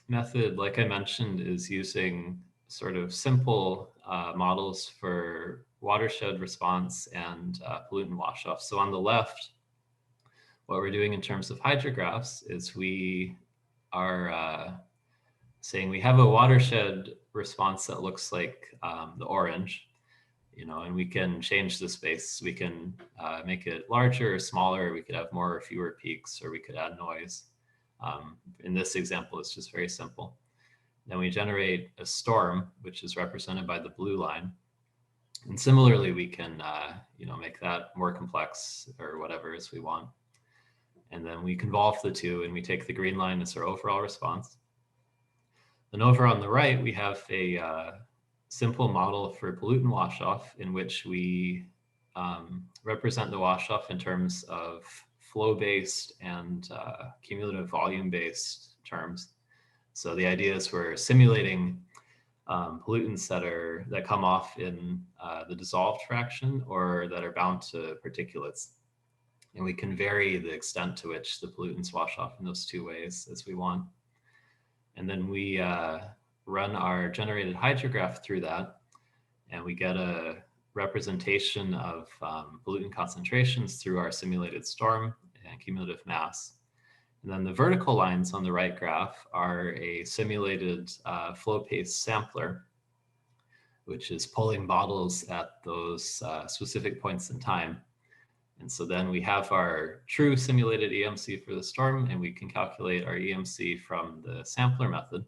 method, like I mentioned, is using sort of simple models for watershed response and pollutant wash-off. So on the left, what we're doing in terms of hydrographs is we are saying we have a watershed response that looks like the orange, and we can change the space. We can make it larger or smaller. We could have more or fewer peaks, or we could add noise. In this example, it's just very simple. Then we generate a storm, which is represented by the blue line. And similarly, we can, make that more complex or whatever as we want. And then we convolve the two and we take the green line as our overall response. Then over on the right, we have a simple model for pollutant wash-off in which we represent the wash-off in terms of flow-based and cumulative volume-based terms. So the idea is we're simulating pollutants that come off in the dissolved fraction or that are bound to particulates. And we can vary the extent to which the pollutants wash off in those two ways as we want. And then we run our generated hydrograph through that, and we get a representation of pollutant concentrations through our simulated storm and cumulative mass. And then the vertical lines on the right graph are a simulated flow pace sampler, which is pulling bottles at those specific points in time. And so then we have our true simulated EMC for the storm, and we can calculate our EMC from the sampler method.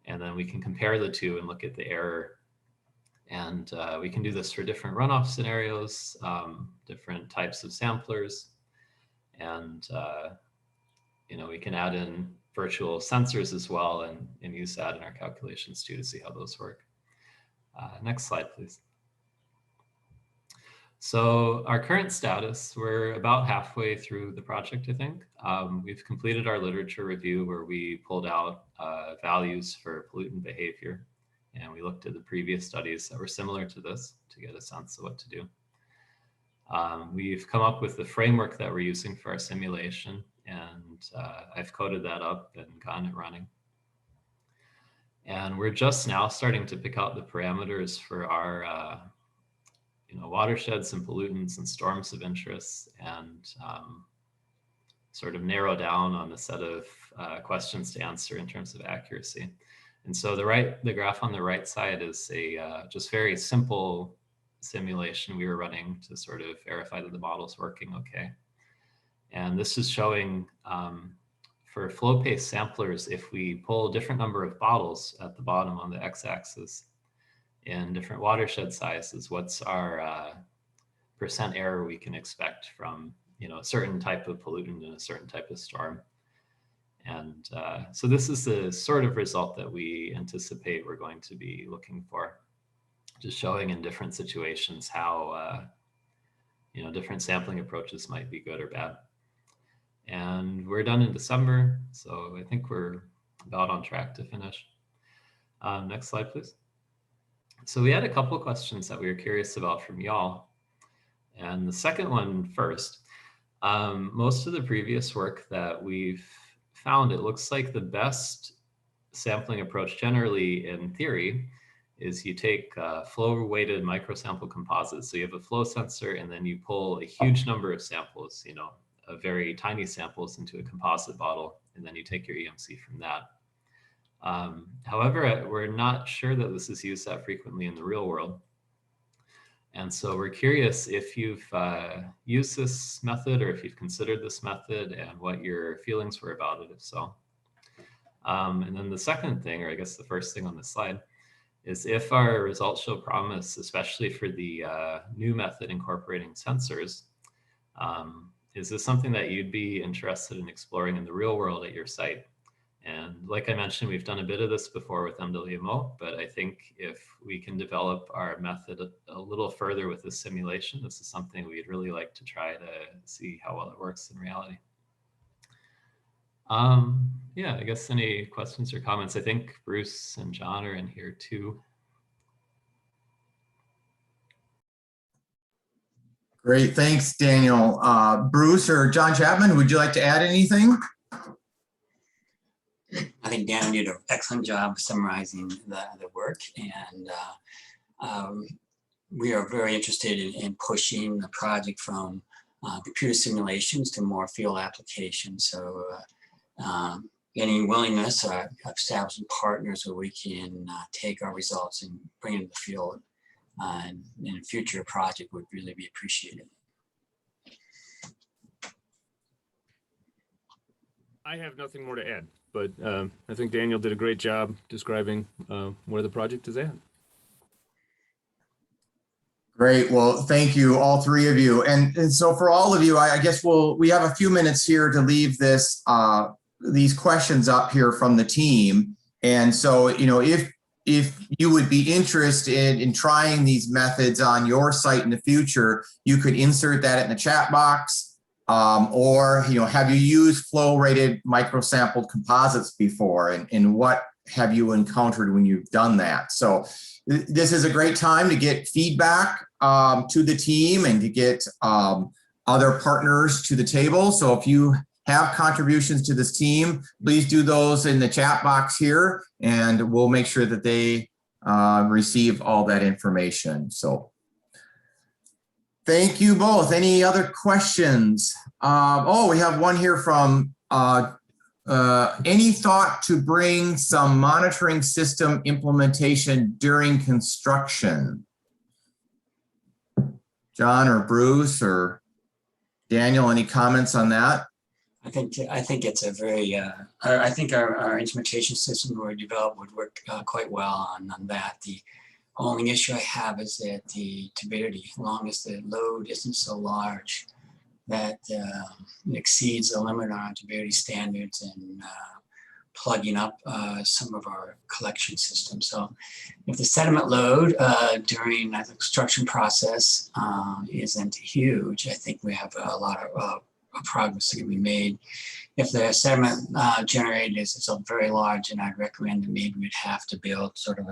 And then we can compare the two and look at the error. And we can do this for different runoff scenarios, different types of samplers. And we can add in virtual sensors as well and use that in our calculations too to see how those work. Next slide, please. So our current status, we're about halfway through the project, I think. We've completed our literature review where we pulled out values for pollutant behavior, and we looked at the previous studies that were similar to this to get a sense of what to do. We've come up with the framework that we're using for our simulation, and I've coded that up and gotten it running. And we're just now starting to pick out the parameters for our watersheds and pollutants and storms of interest, and sort of narrow down on the set of questions to answer in terms of accuracy. And so the graph on the right side is a just very simple simulation we were running to sort of verify that the model's working okay. And this is showing for flow pace samplers, if we pull a different number of bottles at the bottom on the x-axis in different watershed sizes, what's our percent error we can expect from a certain type of pollutant in a certain type of storm. And so this is the sort of result that we anticipate we're going to be looking for, just showing in different situations how different sampling approaches might be good or bad. And we're done in December, so I think we're about on track to finish. Next slide, please. So we had a couple of questions that we were curious about from y'all. And the second one first. Most of the previous work that we've found, it looks like the best sampling approach generally in theory is you take flow-weighted microsample composites. So you have a flow sensor and then you pull a huge number of samples, very tiny samples into a composite bottle, and then you take your EMC from that. However, we're not sure that this is used that frequently in the real world. And so we're curious if you've used this method or if you've considered this method and what your feelings were about it, if so. And then the second thing, or I guess the first thing on this slide, is if our results show promise, especially for the new method incorporating sensors, is this something that you'd be interested in exploring in the real world at your site? And like I mentioned, we've done a bit of this before with MWMO, but I think if we can develop our method a little further with this simulation, this is something we'd really like to try to see how well it works in reality. Yeah, I guess any questions or comments? I think Bruce and John are in here too. Great, thanks, Daniel. Bruce or John Chapman, would you like to add anything? I think Dan did an excellent job summarizing the work, and we are very interested in pushing the project from computer simulations to more field applications. So any willingness of establishing partners where we can take our results and bring it to the field in a future project would really be appreciated. I have nothing more to add, but I think Daniel did a great job describing where the project is at. Great. Well, thank you, all three of you. And so for all of you, I guess we have a few minutes here to leave this these questions up here from the team. And so, if you would be interested in trying these methods on your site in the future, you could insert that in the chat box. Or, have you used flow-rated microsampled composites before, and what have you encountered when you've done that? So this is a great time to get feedback to the team and to get other partners to the table. So if you have contributions to this team, please do those in the chat box here, and we'll make sure that they receive all that information. So thank you both. Any other questions? Oh, we have one here from any thought to bring some monitoring system implementation during construction? John or Bruce or Daniel, any comments on that? I think it's a very, I think our instrumentation system we developed would work quite well on that. The only issue I have is that the turbidity, as long as the load isn't so large that it exceeds the limit on turbidity standards and plugging up some of our collection systems. So if the sediment load during the construction process isn't huge, I think we have a lot of progress that can be made. If the sediment generated is very large, and I'd recommend that maybe we'd have to build sort of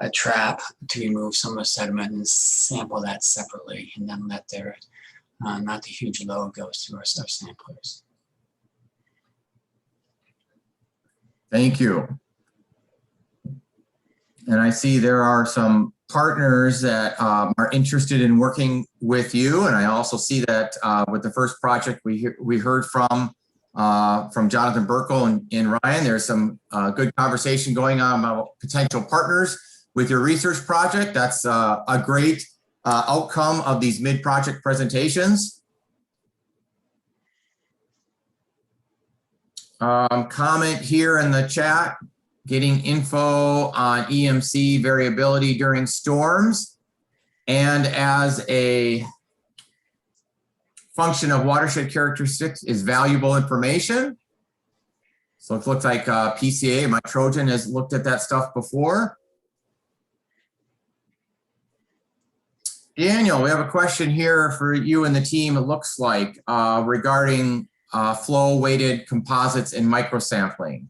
a trap to remove some of the sediment and sample that separately, and then let their not the huge load goes through our samplers. Thank you. And I see there are some partners that are interested in working with you. And I also see that with the first project we heard from Jonathan Burkle and Ryan, there's some good conversation going on about potential partners with your research project. That's a great outcome of these mid-project presentations. Comment here in the chat, getting info on EMC variability during storms, and as a function of watershed characteristics is valuable information. So it looks like PCA, my Trojan, has looked at that stuff before. Daniel, we have a question here for you and the team, it looks like, regarding flow weighted composites and microsampling.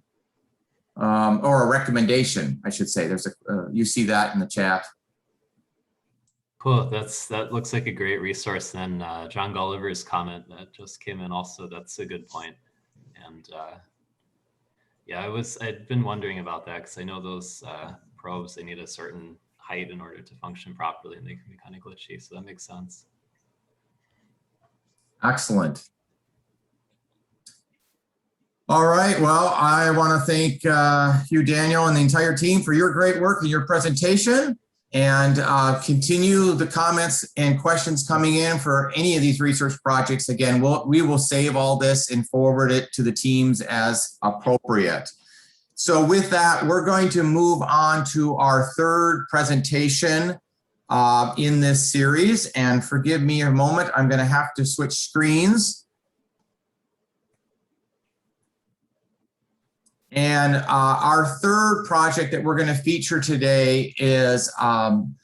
Or a recommendation, I should say. There's you see that in the chat. Cool. That looks like a great resource. Then John Gulliver's comment that just came in also, that's a good point. And yeah, I'd been wondering about that because I know those probes, they need a certain height in order to function properly and they can be kind of glitchy. So that makes sense. Excellent. All right, well, I want to thank you, Daniel, and the entire team for your great work and your presentation, and continue the comments and questions coming in for any of these research projects. Again, we will save all this and forward it to the teams as appropriate. So with that, we're going to move on to our third presentation in this series, and forgive me a moment, I'm going to have to switch screens. And our third project that we're going to feature today is an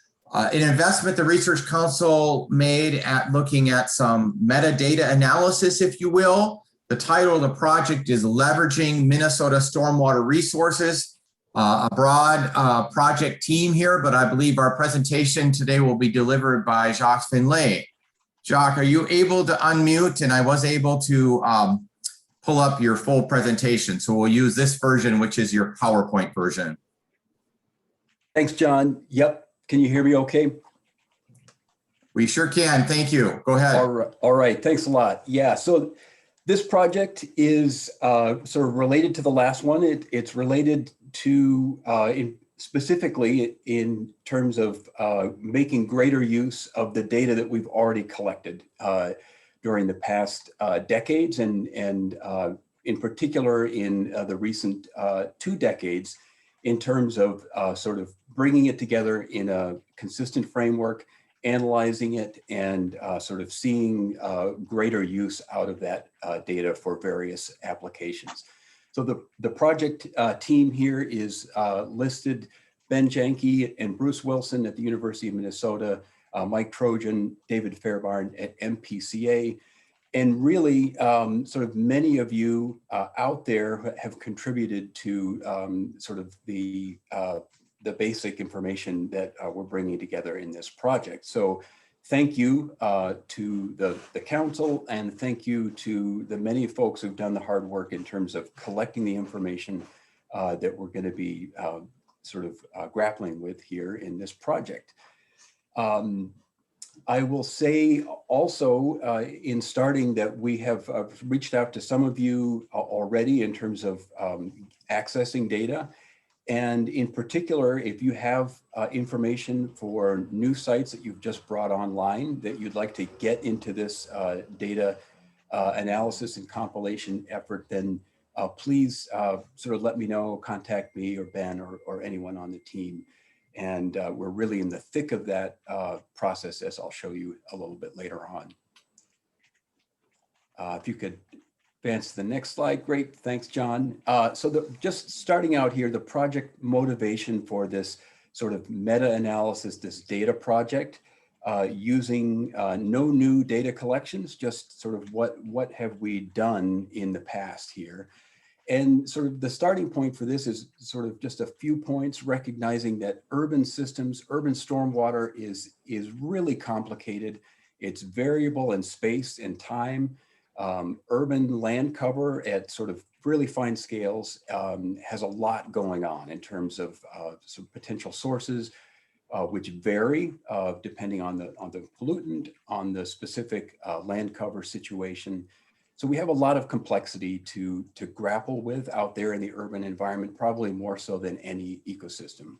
investment the Research Council made at looking at some metadata analysis, if you will. The title of the project is Leveraging Minnesota Stormwater Resources, a broad project team here, but I believe our presentation today will be delivered by Jacques Finlay. Jacques, are you able to unmute? And I was able to pull up your full presentation. So we'll use this version, which is your PowerPoint version. Thanks, John. Yep. Can you hear me okay? We sure can. Thank you. Go ahead. All right. Thanks a lot. Yeah. So this project is sort of related to the last one. It's related to specifically in terms of making greater use of the data that we've already collected during the past decades, and in particular in the recent 2 decades, in terms of sort of bringing it together in a consistent framework, analyzing it, and sort of seeing greater use out of that data for various applications. So the project team here is listed: Ben Janke and Bruce Wilson at the University of Minnesota, Mike Trojan, David Fairbairn at MPCA, and really sort of many of you out there have contributed to sort of the basic information that we're bringing together in this project. So thank you to the council, and thank you to the many folks who've done the hard work in terms of collecting the information that we're going to be sort of grappling with here in this project. I will say also in starting that we have reached out to some of you already in terms of accessing data. And in particular, if you have information for new sites that you've just brought online that you'd like to get into this data analysis and compilation effort, then please sort of let me know, contact me or Ben or anyone on the team. And we're really in the thick of that process, as I'll show you a little bit later on. If you could advance to the next slide. Great, thanks, John. So just starting out here, the project motivation for this sort of meta-analysis, this data project, using no new data collections, just sort of what have we done in the past here. And sort of the starting point for this is sort of just a few points, recognizing that urban systems, urban stormwater is really complicated. It's variable in space and time. Urban land cover at sort of really fine scales has a lot going on in terms of some potential sources, which vary depending on the pollutant, on the specific land cover situation. So we have a lot of complexity to grapple with out there in the urban environment, probably more so than any ecosystem.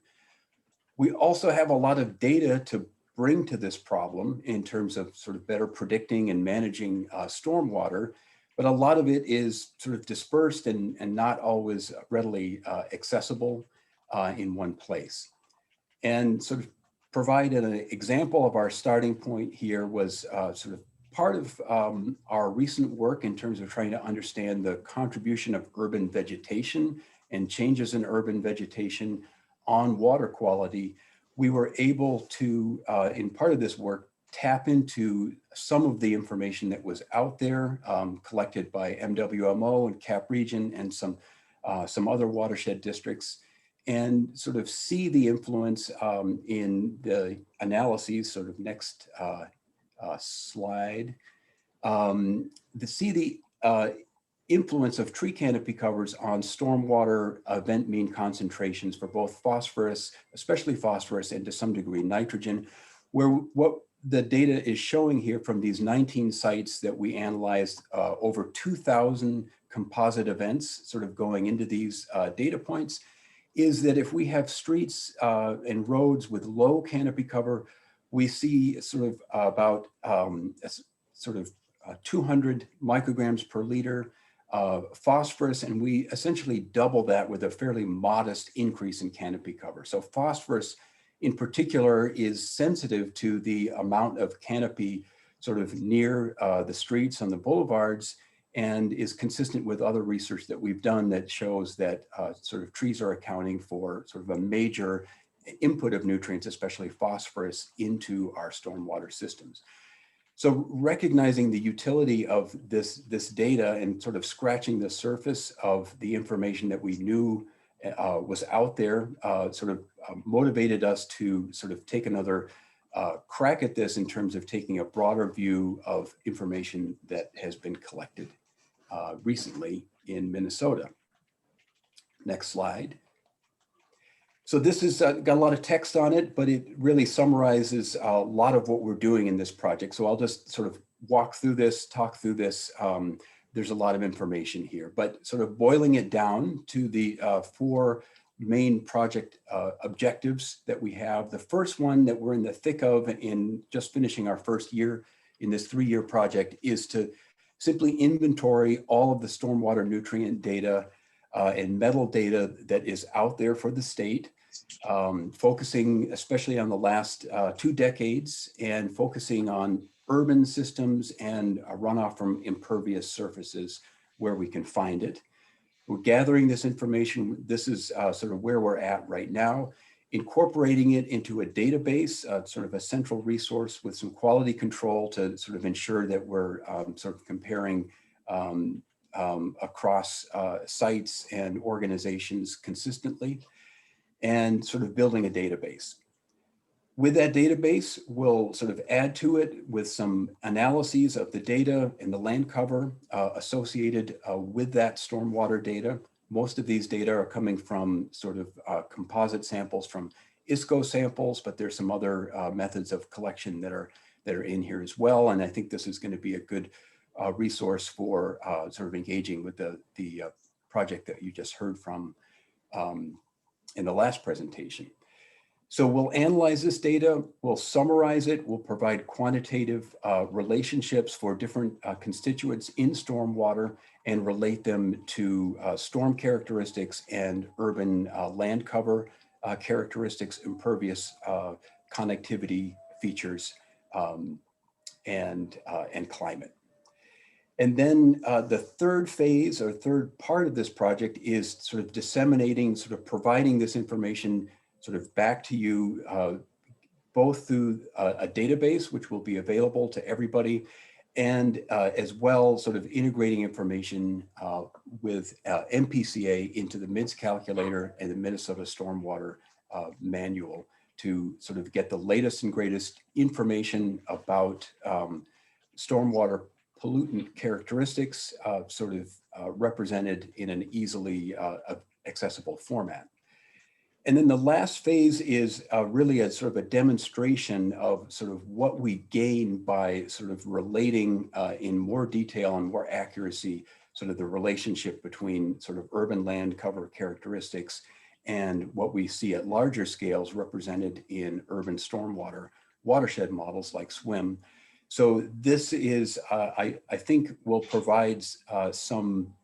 We also have a lot of data to bring to this problem in terms of sort of better predicting and managing stormwater, but a lot of it is sort of dispersed and not always readily accessible in one place. And sort of provide an example of our starting point here was sort of part of our recent work in terms of trying to understand the contribution of urban vegetation and changes in urban vegetation on water quality. We were able to, in part of this work, tap into some of the information that was out there collected by MWMO and CAP region and some other watershed districts, and sort of see the influence in the analyses. Sort of next slide. See the influence of tree canopy covers on stormwater event mean concentrations for both phosphorus, especially phosphorus, and to some degree nitrogen, where what the data is showing here from these 19 sites that we analyzed, over 2,000 composite events sort of going into these data points, is that if we have streets and roads with low canopy cover, we see sort of about 200 micrograms per liter phosphorus, and we essentially double that with a fairly modest increase in canopy cover. So phosphorus in particular is sensitive to the amount of canopy sort of near the streets on the boulevards, and is consistent with other research that we've done that shows that sort of trees are accounting for sort of a major input of nutrients, especially phosphorus, into our stormwater systems. So recognizing the utility of this data and sort of scratching the surface of the information that we knew was out there, motivated us to sort of take another crack at this in terms of taking a broader view of information that has been collected recently in Minnesota. Next slide. So this has got a lot of text on it, but it really summarizes a lot of what we're doing in this project. So I'll just sort of walk through this, talk through this. There's a lot of information here, but sort of boiling it down to the 4 main project objectives that we have. The first one that we're in the thick of in just finishing our first year in this 3-year project is to simply inventory all of the stormwater nutrient data and metal data that is out there for the state, focusing especially on the last 2 decades and focusing on urban systems and a runoff from impervious surfaces where we can find it. We're gathering this information. This is sort of where we're at right now, incorporating it into a database, sort of a central resource with some quality control to sort of ensure that we're sort of comparing across sites and organizations consistently, and sort of building a database. With that database, we'll sort of add to it with some analyses of the data and the land cover associated with that stormwater data. Most of these data are coming from sort of composite samples from ISCO samples, but there's some other methods of collection that are in here as well. And I think this is going to be a good resource for sort of engaging with the project that you just heard from in the last presentation. So we'll analyze this data, we'll summarize it, we'll provide quantitative relationships for different constituents in stormwater and relate them to storm characteristics and urban land cover characteristics, impervious connectivity features, and climate. And then the third phase or third part of this project is sort of disseminating, sort of providing this information sort of back to you, both through a database, which will be available to everybody, and as well sort of integrating information with MPCA into the MIDS calculator and the Minnesota Stormwater Manual to sort of get the latest and greatest information about stormwater pollutant characteristics sort of represented in an easily accessible format. And then the last phase is really a sort of a demonstration of sort of what we gain by sort of relating in more detail and more accuracy sort of the relationship between sort of urban land cover characteristics and what we see at larger scales represented in urban stormwater watershed models like SWIM. So this is, I think, will provide some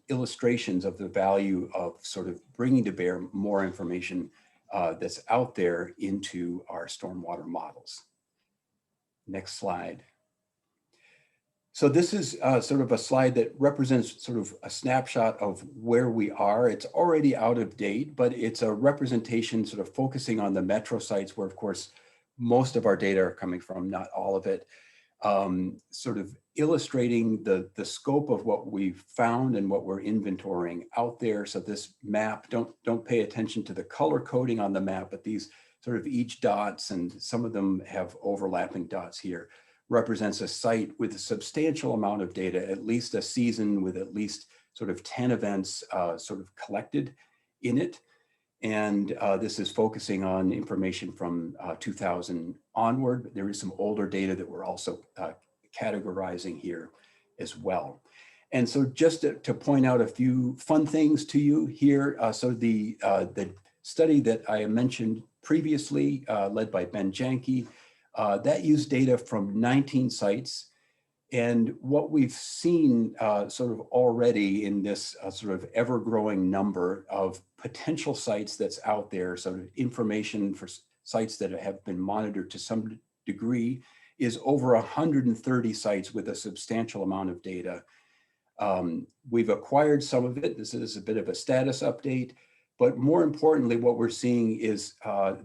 illustrations of the value of sort of bringing to bear more information that's out there into our stormwater models. Next slide. So this is sort of a slide that represents sort of a snapshot of where we are. It's already out of date, but it's a representation sort of focusing on the metro sites where, of course, most of our data are coming from, not all of it, sort of illustrating the scope of what we've found and what we're inventorying out there. So this map, don't pay attention to the color coding on the map, but these sort of each dots, and some of them have overlapping dots here, represents a site with a substantial amount of data, at least a season with at least sort of 10 events sort of collected in it. And this is focusing on information from 2000 onward. There is some older data that we're also categorizing here as well. And so just to point out a few fun things to you here. So the study that I mentioned previously, led by Ben Janke, that used data from 19 sites. And what we've seen sort of already in this sort of ever-growing number of potential sites that's out there, sort of information for sites that have been monitored to some degree, is over 130 sites with a substantial amount of data. We've acquired some of it. This is a bit of a status update, but more importantly, what we're seeing is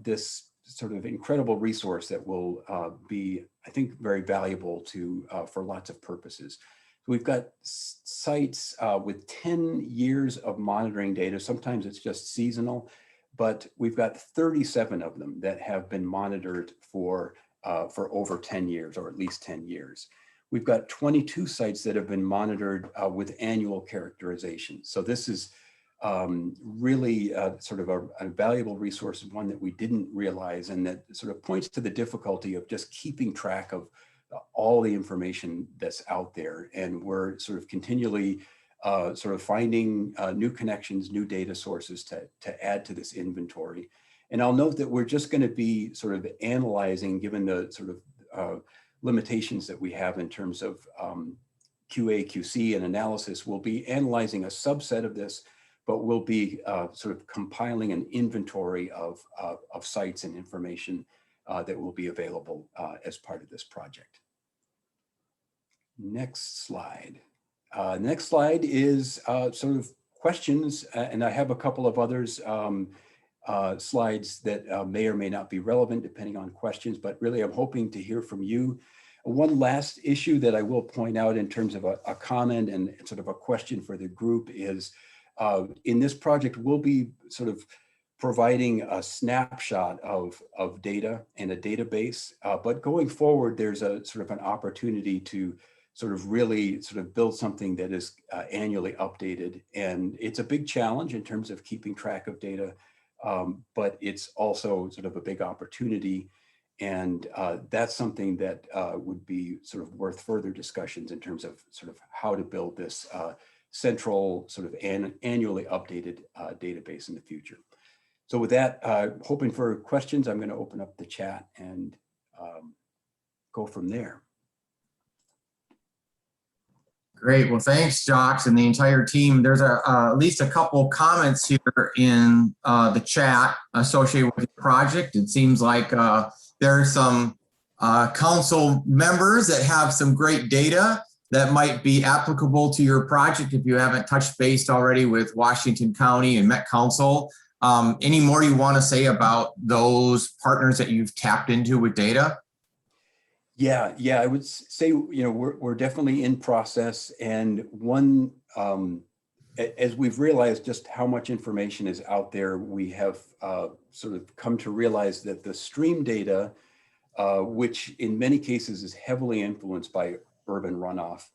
this sort of incredible resource that will be, I think, very valuable to for lots of purposes. We've got sites with 10 years of monitoring data. Sometimes it's just seasonal, but we've got 37 of them that have been monitored for over 10 years, or at least 10 years. We've got 22 sites that have been monitored with annual characterization. So this is really sort of a valuable resource, one that we didn't realize, and that sort of points to the difficulty of just keeping track of all the information that's out there. And we're sort of continually sort of finding new connections, new data sources to add to this inventory. And I'll note that we're just going to be sort of analyzing, given the sort of limitations that we have in terms of QA, QC, and analysis, we'll be analyzing a subset of this, but we'll be sort of compiling an inventory of sites and information that will be available as part of this project. Next slide. Next slide is sort of questions, and I have a couple of others slides that may or may not be relevant depending on questions, but really I'm hoping to hear from you. One last issue that I will point out in terms of a comment and sort of a question for the group is, in this project, we'll be sort of providing a snapshot of data and a database, but going forward, there's a sort of an opportunity to sort of really sort of build something that is annually updated. And it's a big challenge in terms of keeping track of data, but it's also sort of a big opportunity. And that's something that would be sort of worth further discussions in terms of sort of how to build this central sort of annually updated database in the future. So with that, hoping for questions, I'm going to open up the chat and go from there. Great. Well, thanks, Jocks, and the entire team. There's at least a couple comments here in the chat associated with the project. It seems like there are some council members that have some great data that might be applicable to your project if you haven't touched base already with Washington County and Met Council. Any more you want to say about those partners that you've tapped into with data? Yeah, I would say, we're definitely in process, and one, as we've realized just how much information is out there, we have sort of come to realize that the stream data, which in many cases is heavily influenced by urban runoff,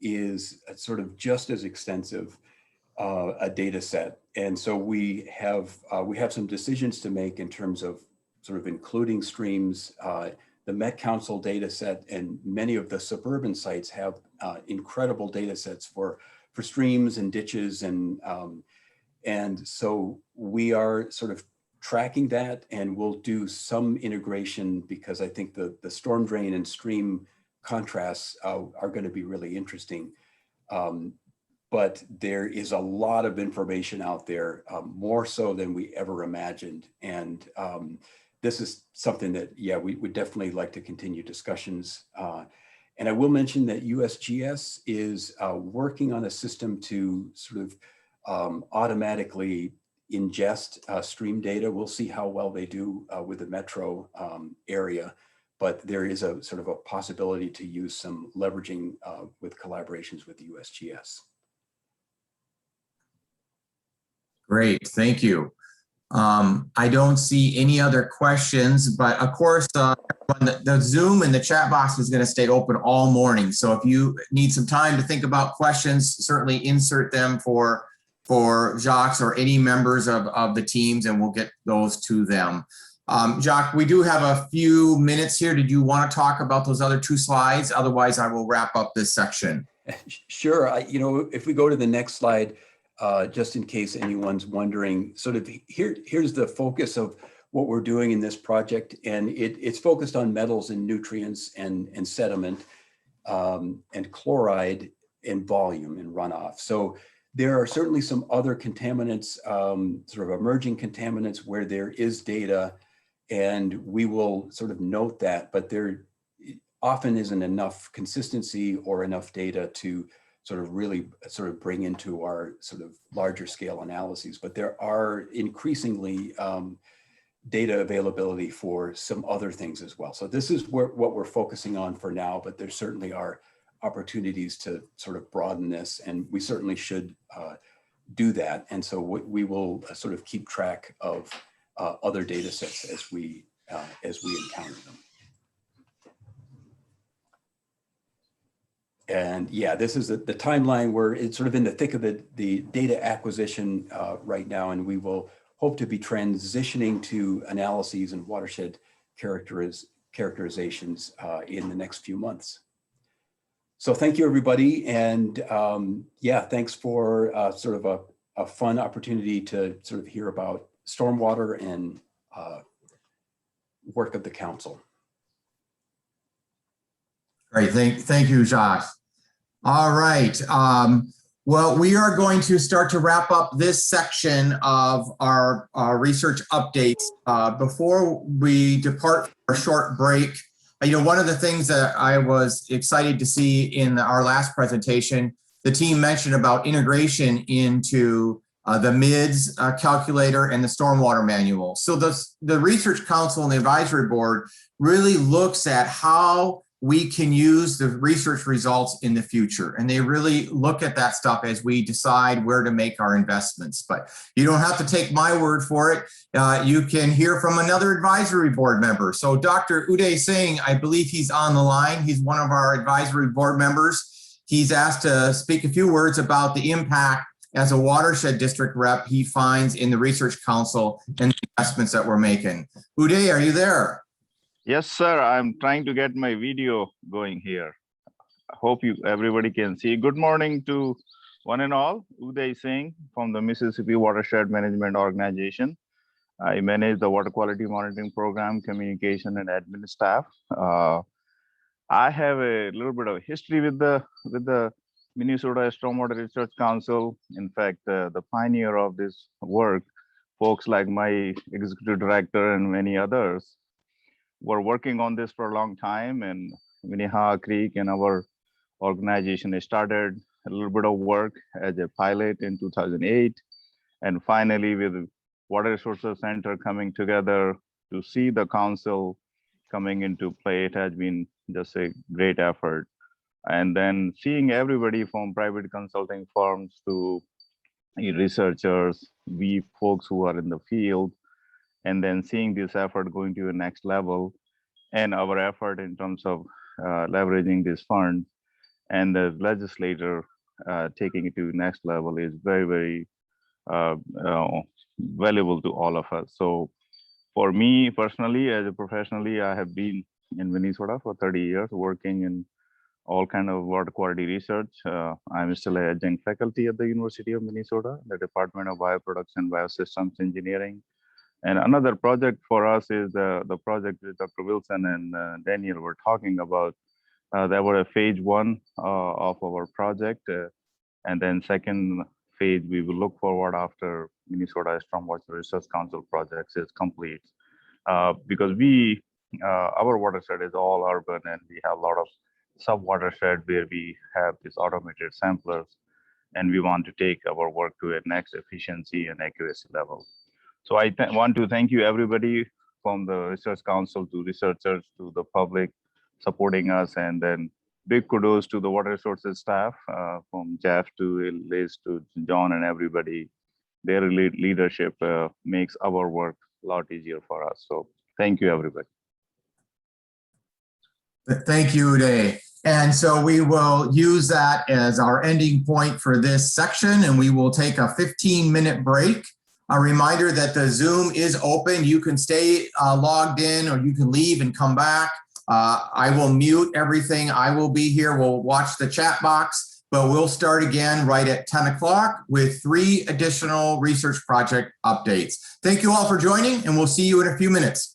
is sort of just as extensive a data set. And so we have some decisions to make in terms of sort of including streams. The Met Council data set and many of the suburban sites have incredible data sets for streams and ditches. And so we are sort of tracking that, and we'll do some integration because I think the storm drain and stream contrasts are going to be really interesting. But there is a lot of information out there, more so than we ever imagined. And this is something that, we would definitely like to continue discussions. And I will mention that USGS is working on a system to sort of automatically ingest stream data. We'll see how well they do with the metro area, but there is a sort of a possibility to use some leveraging with collaborations with the USGS. Great, thank you. I don't see any other questions, but of course, the Zoom and the chat box is going to stay open all morning. So if you need some time to think about questions, certainly insert them for Jacques or any members of the teams, and we'll get those to them. Jacques, we do have a few minutes here. Did you want to talk about those other 2 slides? Otherwise, I will wrap up this section. Sure. You know, if we go to the next slide, just in case anyone's wondering, sort of here's the focus of what we're doing in this project. And it's focused on metals and nutrients and sediment and chloride and volume and runoff. So there are certainly some other contaminants, sort of emerging contaminants where there is data, and we will sort of note that, but there often isn't enough consistency or enough data to sort of really sort of bring into our sort of larger scale analyses. But there are increasingly data availability for some other things as well. So this is what we're focusing on for now, but there certainly are opportunities to sort of broaden this, and we certainly should do that. And so we will sort of keep track of other data sets as we encounter them. And yeah, this is the timeline where it's sort of in the thick of the data acquisition right now, and we will hope to be transitioning to analyses and watershed characterizations in the next few months. So thank you, everybody. And yeah, thanks for sort of a fun opportunity to sort of hear about stormwater and work of the council. Great, thank you, Jacques. All right, well, we are going to start to wrap up this section of our research updates. Before we depart for a short break, you know, one of the things that I was excited to see in our last presentation, the team mentioned about integration into the MIDS calculator and the stormwater manual. So the Research Council and the Advisory Board really looks at how we can use the research results in the future. And they really look at that stuff as we decide where to make our investments. But you don't have to take my word for it. You can hear from another advisory board member. So Dr. Uday Singh, I believe he's on the line. He's one of our advisory board members. He's asked to speak a few words about the impact as a watershed district rep he finds in the Research Council and the investments that we're making. Uday, are you there? Yes, sir. I'm trying to get my video going here. I hope everybody can see. Good morning to one and all. Uday Singh from the Mississippi Watershed Management Organization. I manage the water quality monitoring program, communication, and admin staff. I have a little bit of history with the Minnesota Stormwater Research Council. In fact, the pioneer of this work, folks like my executive director and many others, were working on this for a long time, and Minnehaha Creek and our organization started a little bit of work as a pilot in 2008. And finally, with Water Resources Center coming together to see the council coming into play, it has been just a great effort. And then seeing everybody from private consulting firms to researchers, we folks who are in the field, and then seeing this effort going to the next level, and our effort in terms of leveraging this fund and the legislator taking it to the next level is very, very valuable to all of us. So for me personally, as a professionally, I have been in Minnesota for 30 years working in all kind of water quality research. I'm still an adjunct faculty at the University of Minnesota, the Department of Bioproducts and Biosystems Engineering. And another project for us is the project that Dr. Wilson and Daniel were talking about. That was a phase 1 of our project. And then second phase, we will look forward after Minnesota Stormwater Research Council projects is complete. Because our watershed is all urban, and we have a lot of sub-watershed where we have these automated samplers. and we want to take our work to a next efficiency and accuracy level. So I want to thank you everybody from the Research Council to researchers to the public supporting us, and then big kudos to the water resources staff from Jeff to Liz to John and everybody. Their leadership makes our work a lot easier for us. So thank you, everybody. Thank you, Uday. And so we will use that as our ending point for this section, and we will take a 15-minute break. A reminder that the Zoom is open. You can stay logged in, or you can leave and come back. I will mute everything. I will be here. We'll watch the chat box, but we'll start again right at 10 o'clock with 3 additional research project updates. Thank you all for joining, and we'll see you in a few minutes.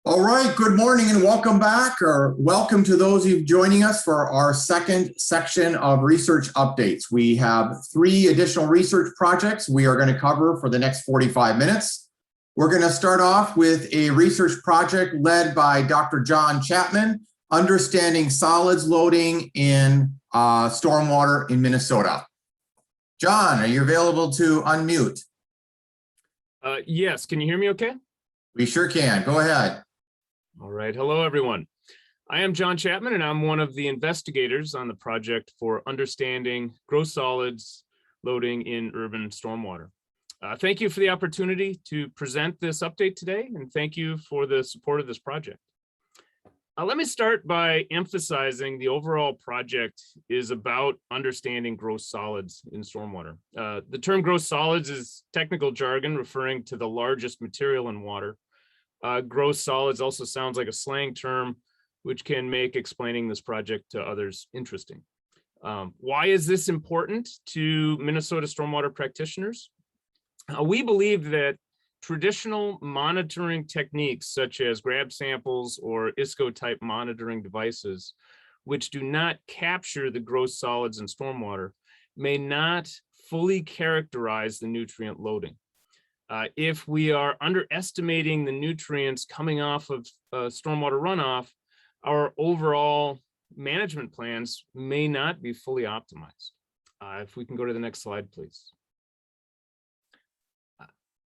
All right, good morning and welcome back, or welcome to those of you joining us for our second section of research updates. We have 3 additional research projects we are going to cover for the next 45 minutes. We're going to start off with a research project led by Dr. John Chapman, Understanding Solids Loading in Stormwater in Minnesota. John, are you available to unmute? Yes, can you hear me okay? We sure can. Go ahead. All right, hello everyone. I am John Chapman and I'm one of the investigators on the project for understanding gross solids loading in urban stormwater. Thank you for the opportunity to present this update today, and thank you for the support of this project. Let me start by emphasizing the overall project is about understanding gross solids in stormwater. The term gross solids is technical jargon referring to the largest material in water. Gross solids also sounds like a slang term, which can make explaining this project to others interesting. Why is this important to Minnesota stormwater practitioners? We believe that traditional monitoring techniques such as grab samples or ISCO type monitoring devices, which do not capture the gross solids in stormwater, may not fully characterize the nutrient loading. If we are underestimating the nutrients coming off of stormwater runoff, our overall management plans may not be fully optimized. If we can go to the next slide, please.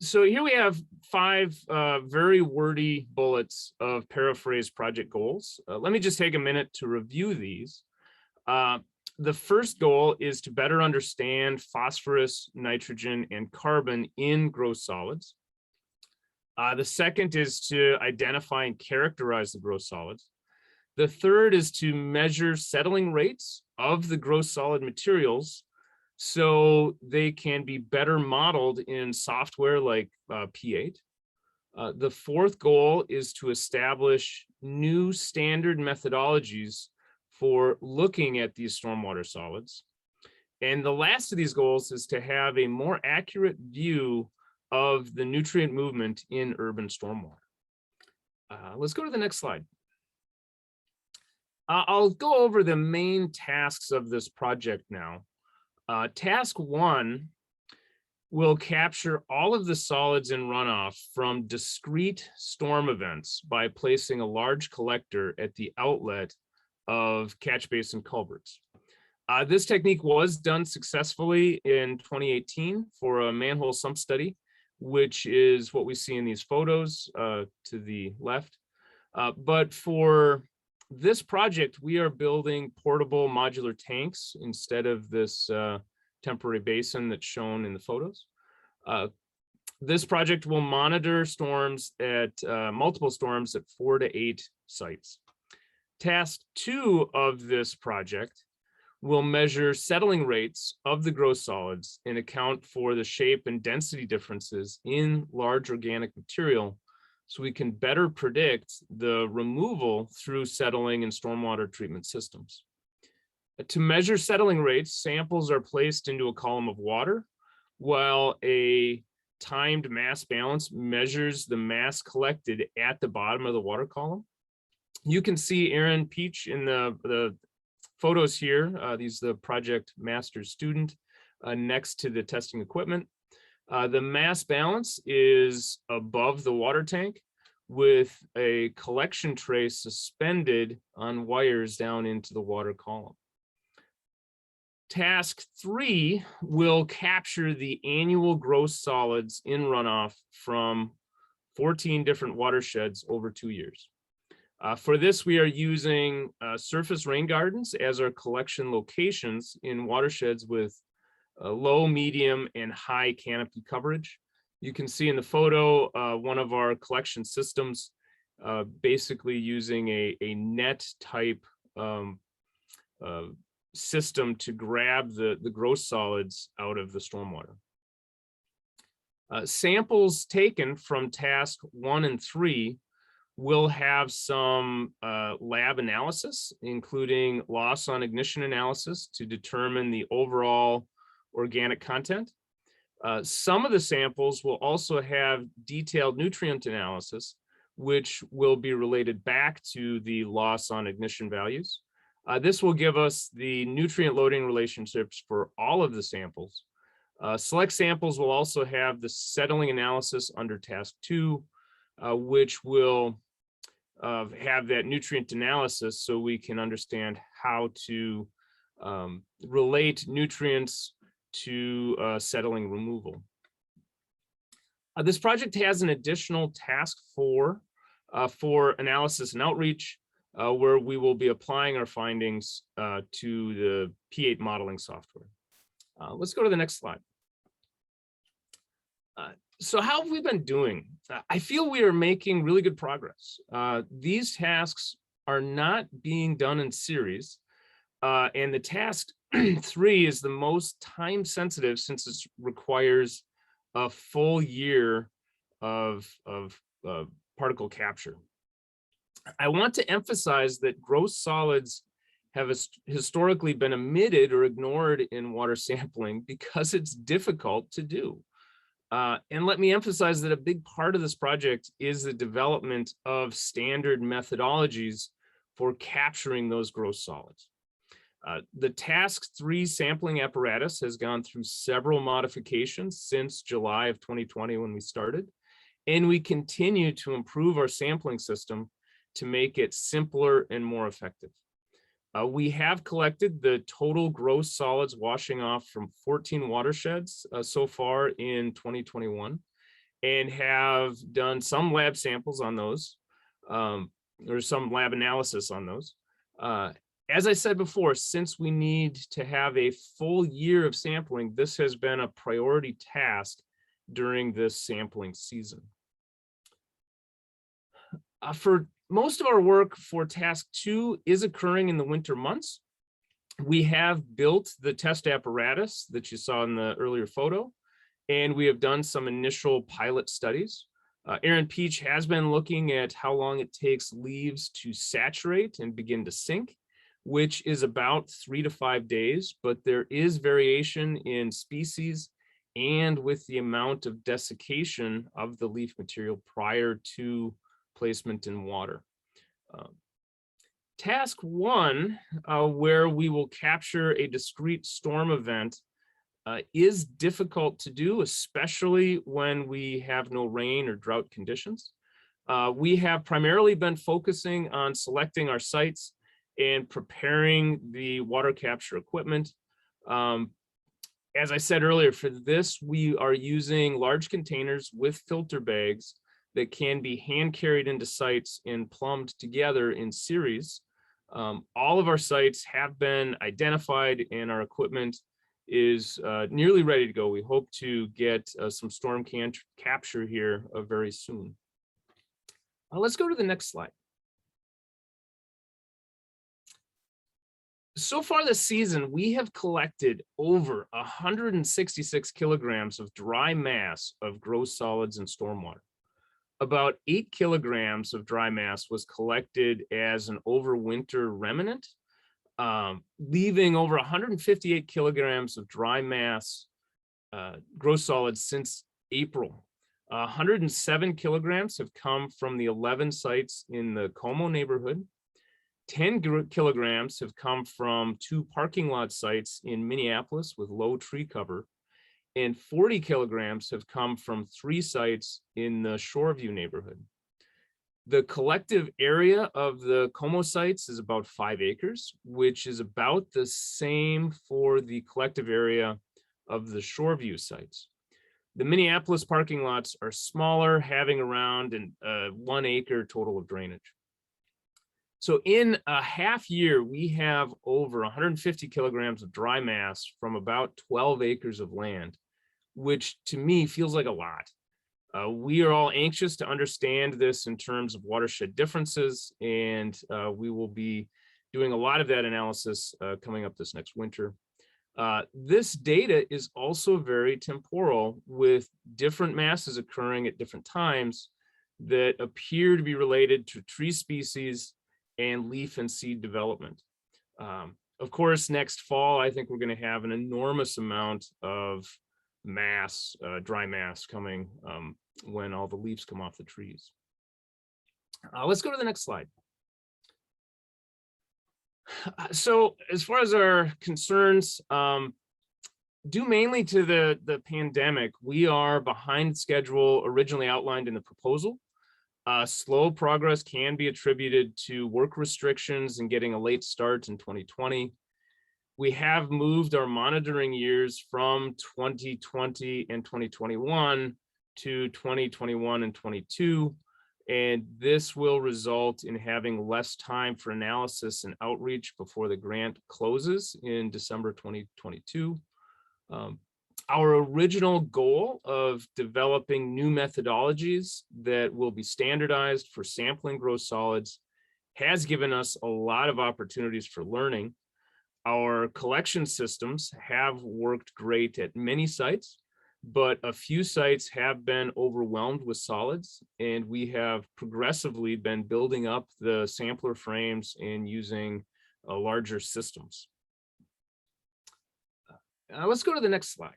So here we have 5 very wordy bullets of paraphrased project goals. Let me just take a minute to review these. The first goal is to better understand phosphorus, nitrogen, and carbon in gross solids. The second is to identify and characterize the gross solids. The third is to measure settling rates of the gross solid materials so they can be better modeled in software like P8. The fourth goal is to establish new standard methodologies for looking at these stormwater solids. And the last of these goals is to have a more accurate view of the nutrient movement in urban stormwater. Let's go to the next slide. I'll go over the main tasks of this project now. Task 1 will capture all of the solids in runoff from discrete storm events by placing a large collector at the outlet of catch basin culverts. This technique was done successfully in 2018 for a manhole sump study, which is what we see in these photos to the left. But for this project, we are building portable modular tanks instead of this temporary basin that's shown in the photos. This project will monitor storms at multiple storms at 4 to 8 sites. Task 2 of this project will measure settling rates of the gross solids and account for the shape and density differences in large organic material so we can better predict the removal through settling and stormwater treatment systems. To measure settling rates, samples are placed into a column of water, while a timed mass balance measures the mass collected at the bottom of the water column. You can see Aaron Peach in the photos here. He's the project master student next to the testing equipment. The mass balance is above the water tank with a collection tray suspended on wires down into the water column. Task 3 will capture the annual gross solids in runoff from 14 different watersheds over 2 years. For this, we are using surface rain gardens as our collection locations in watersheds with low, medium, and high canopy coverage. You can see in the photo one of our collection systems basically using a net type system to grab the gross solids out of the stormwater. Samples taken from task 1 and 3 will have some lab analysis, including loss on ignition analysis to determine the overall organic content. Some of the samples will also have detailed nutrient analysis, which will be related back to the loss on ignition values. This will give us the nutrient loading relationships for all of the samples. Select samples will also have the settling analysis under task 2, which will have that nutrient analysis so we can understand how to relate nutrients to settling removal. This project has an additional task 4 for analysis and outreach, where we will be applying our findings to the P8 modeling software. Let's go to the next slide. So how have we been doing? I feel we are making really good progress. These tasks are not being done in series, and the task 3 is the most time sensitive since it requires a full year of particle capture. I want to emphasize that gross solids have historically been omitted or ignored in water sampling because it's difficult to do. And let me emphasize that a big part of this project is the development of standard methodologies for capturing those gross solids. The task 3 sampling apparatus has gone through several modifications since July of 2020 when we started, and we continue to improve our sampling system to make it simpler and more effective. We have collected the total gross solids washing off from 14 watersheds so far in 2021, and have done some lab samples on those, or some lab analysis on those. As I said before, since we need to have a full year of sampling, this has been a priority task during this sampling season. For most of our work for task 2 is occurring in the winter months. We have built the test apparatus that you saw in the earlier photo, and we have done some initial pilot studies. Aaron Peach has been looking at how long it takes leaves to saturate and begin to sink, which is about 3 to 5 days, but there is variation in species and with the amount of desiccation of the leaf material prior to placement in water. Task 1, where we will capture a discrete storm event, is difficult to do, especially when we have no rain or drought conditions. We have primarily been focusing on selecting our sites and preparing the water capture equipment. As I said earlier, for this, we are using large containers with filter bags that can be hand carried into sites and plumbed together in series. All of our sites have been identified and our equipment is nearly ready to go. We hope to get some storm capture here very soon. Let's go to the next slide. So far this season, we have collected over 166 kilograms of dry mass of gross solids in stormwater. About 8 kilograms of dry mass was collected as an overwinter remnant, leaving over 158 kilograms of dry mass gross solids since April. 107 kilograms have come from the 11 sites in the Como neighborhood. 10 kilograms have come from 2 parking lot sites in Minneapolis with low tree cover, and 40 kilograms have come from 3 sites in the Shoreview neighborhood. The collective area of the Como sites is about 5 acres, which is about the same for the collective area of the Shoreview sites. The Minneapolis parking lots are smaller, having around 1 acre total of drainage. So in a half year, we have over 150 kilograms of dry mass from about 12 acres of land, which to me feels like a lot. We are all anxious to understand this in terms of watershed differences, and we will be doing a lot of that analysis coming up this next winter. This data is also very temporal, with different masses occurring at different times that appear to be related to tree species and leaf and seed development. Of course, next fall, I think we're going to have an enormous amount of mass, dry mass coming when all the leaves come off the trees. Let's go to the next slide. So as far as our concerns, due mainly to the pandemic, we are behind schedule originally outlined in the proposal. Slow progress can be attributed to work restrictions and getting a late start in 2020. We have moved our monitoring years from 2020 and 2021 to 2021 and 22. And this will result in having less time for analysis and outreach before the grant closes in December 2022. Our original goal of developing new methodologies that will be standardized for sampling gross solids has given us a lot of opportunities for learning. Our collection systems have worked great at many sites, but a few sites have been overwhelmed with solids, and we have progressively been building up the sampler frames and using larger systems. Let's go to the next slide.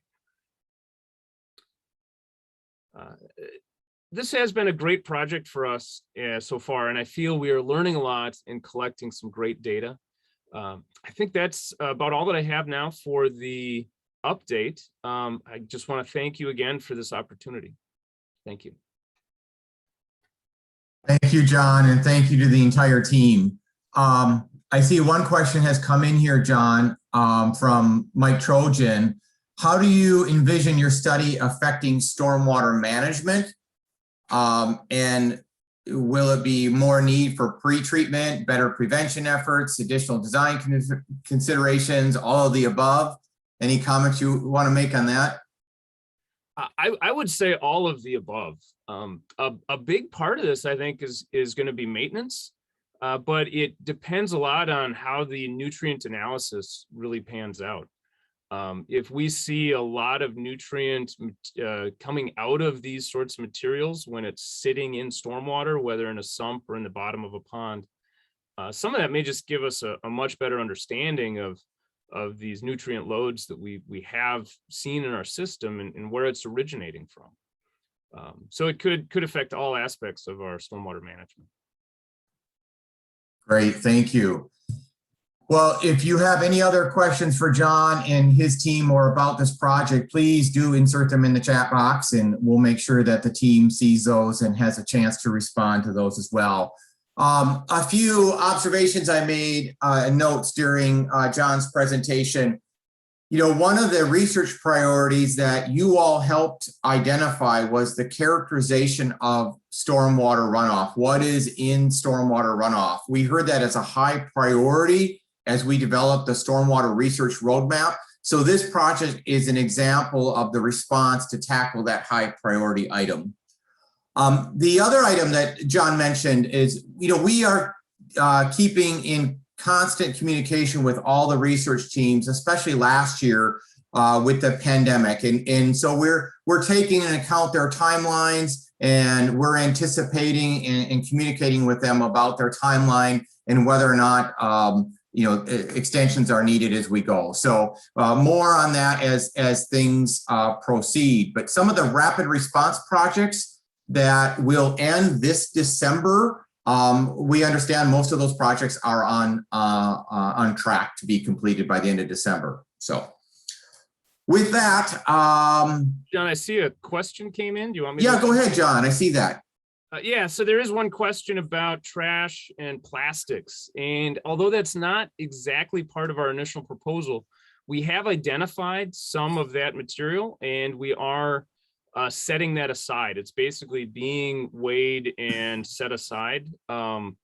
This has been a great project for us so far, and I feel we are learning a lot and collecting some great data. I think that's about all that I have now for the update. I just want to thank you again for this opportunity. Thank you. Thank you, John, and thank you to the entire team. I see one question has come in here, John, from Mike Trojan. How do you envision your study affecting stormwater management? And will it be more need for pre-treatment, better prevention efforts, additional design considerations, all of the above? Any comments you want to make on that? I would say all of the above. A big part of this, I think, is going to be maintenance, but it depends a lot on how the nutrient analysis really pans out. If we see a lot of nutrient coming out of these sorts of materials when it's sitting in stormwater, whether in a sump or in the bottom of a pond, some of that may just give us a much better understanding of these nutrient loads that we have seen in our system and where it's originating from. So it could affect all aspects of our stormwater management. Great, thank you. Well, if you have any other questions for John and his team or about this project, please do insert them in the chat box, and we'll make sure that the team sees those and has a chance to respond to those as well. A few observations I made notes during John's presentation. You know, one of the research priorities that you all helped identify was the characterization of stormwater runoff. What is in stormwater runoff? We heard that as a high priority as we develop the stormwater research roadmap. So this project is an example of the response to tackle that high priority item. The other item that John mentioned is, you know, we are keeping in constant communication with all the research teams, especially last year with the pandemic. And so we're taking into account their timelines, and we're anticipating and communicating with them about their timeline and whether or not you know, extensions are needed as we go. So more on that as things proceed. But some of the rapid response projects that will end this December, we understand most of those projects are on track to be completed by the end of December. So with that, John, I see a question came in. Do you want me yeah, to? go ahead, John. I see that. Yeah, so there is one question about trash and plastics. And although that's not exactly part of our initial proposal, we have identified some of that material, and we are setting that aside. It's basically being weighed and set aside. And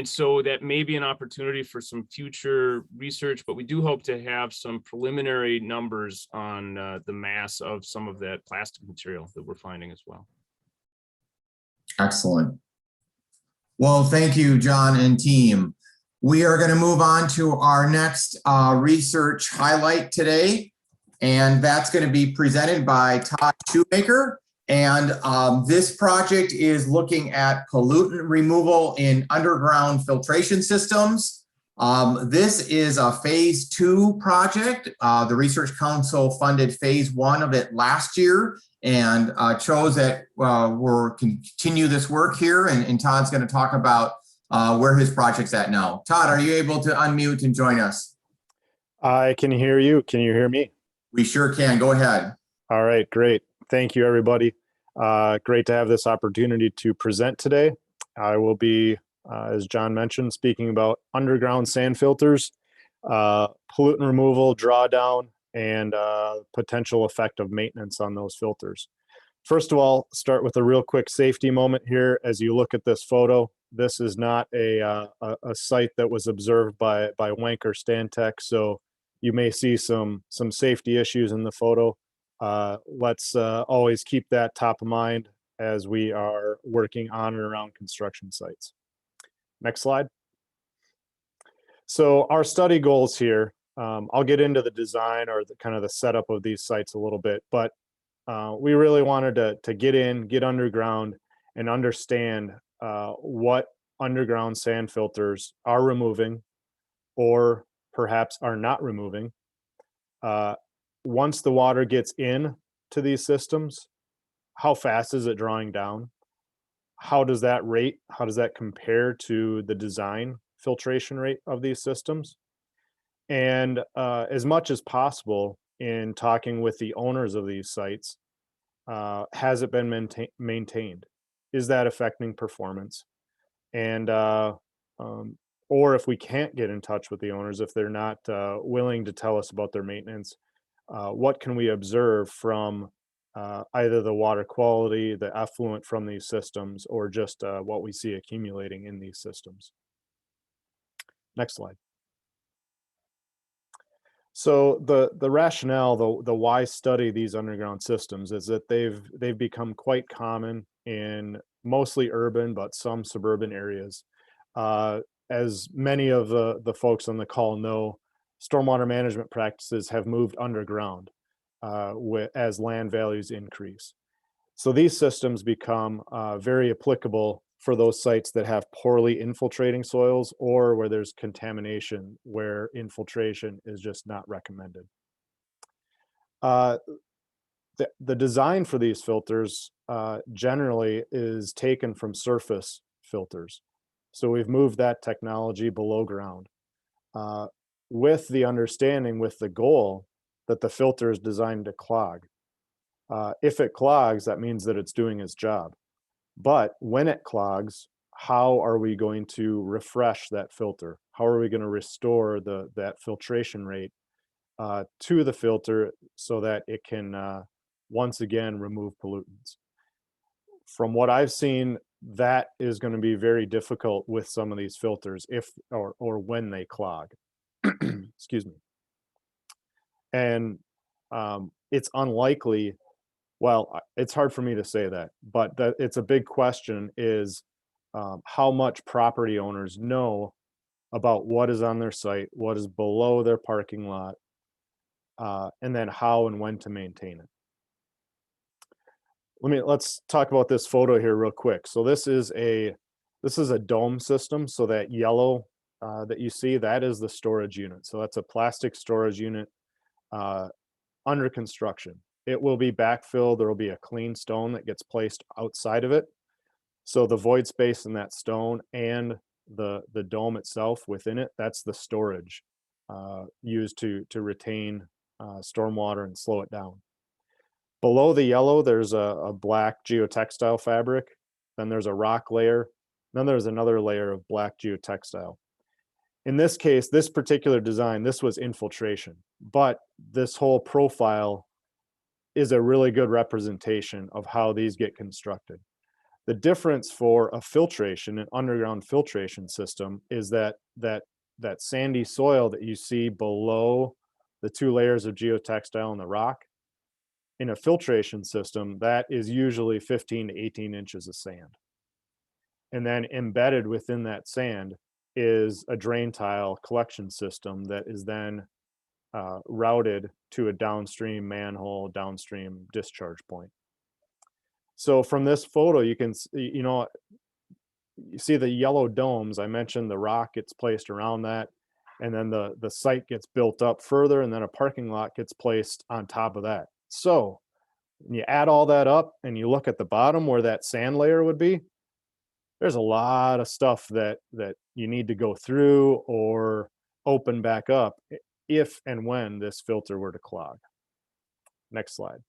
so that may be an opportunity for some future research, but we do hope to have some preliminary numbers on the mass of some of that plastic material that we're finding as well. Excellent. Well, thank you, John and team. We are going to move on to our next research highlight today, and that's going to be presented by Todd Shoemaker. And this project is looking at pollutant removal in underground filtration systems. This is a phase 2 project. The Research Council funded phase 1 of it last year and chose that we'll continue this work here. And Todd's going to talk about where his project's at now. Todd, are you able to unmute and join us? I can hear you. Can you hear me? We sure can. Go ahead. All right, great. Thank you, everybody. Great to have this opportunity to present today. I will be, as John mentioned, speaking about underground sand filters, pollutant removal, drawdown, and potential effect of maintenance on those filters. First of all, start with a real quick safety moment here. As you look at this photo, this is not a site that was observed by Wank or Stantec, so you may see some safety issues in the photo. Let's always keep that top of mind as we are working on and around construction sites. Next slide. So our study goals here, I'll get into the design or the kind of the setup of these sites a little bit, but we really wanted to get underground and understand what underground sand filters are removing or perhaps are not removing. Once the water gets in to these systems, how fast is it drawing down? How does that rate, how does that compare to the design filtration rate of these systems? And as much as possible in talking with the owners of these sites, has it been maintained? Is that affecting performance? And or if we can't get in touch with the owners, if they're not willing to tell us about their maintenance, what can we observe from either the water quality, the effluent from these systems, or just what we see accumulating in these systems? Next slide. So the rationale, the why study these underground systems is that they've become quite common in mostly urban, but some suburban areas. As many of the folks on the call know, stormwater management practices have moved underground as land values increase. So these systems become very applicable for those sites that have poorly infiltrating soils or where there's contamination, where infiltration is just not recommended. The design for these filters generally is taken from surface filters. So we've moved that technology below ground with the understanding, with the goal that the filter is designed to clog. If it clogs, that means that it's doing its job. But when it clogs, how are we going to refresh that filter? How are we going to restore that filtration rate to the filter so that it can once again remove pollutants? From what I've seen, that is going to be very difficult with some of these filters if or when they clog. Excuse me. And it's unlikely. Well, it's hard for me to say that, but it's a big question is how much property owners know about what is on their site, what is below their parking lot, and then how and when to maintain it. Let's talk about this photo here real quick. So this is a dome system. So that yellow that you see, that is the storage unit. So that's a plastic storage unit under construction. It will be backfilled. There will be a clean stone that gets placed outside of it. So the void space in that stone and the dome itself within it, that's the storage used to retain stormwater and slow it down. Below the yellow, there's a black geotextile fabric. Then there's a rock layer. Then there's another layer of black geotextile. In this case, this particular design, this was infiltration, but this whole profile is a really good representation of how these get constructed. The difference for a filtration, an underground filtration system, is that sandy soil that you see below the 2 layers of geotextile and the rock. In a filtration system, that is usually 15 to 18 inches of sand. And then embedded within that sand is a drain tile collection system that is then routed to a downstream manhole, downstream discharge point. So from this photo, you can, you see the yellow domes. I mentioned the rock gets placed around that. And then the site gets built up further, and then a parking lot gets placed on top of that. So when you add all that up and you look at the bottom where that sand layer would be, there's a lot of stuff that you need to go through or open back up if and when this filter were to clog. Next slide.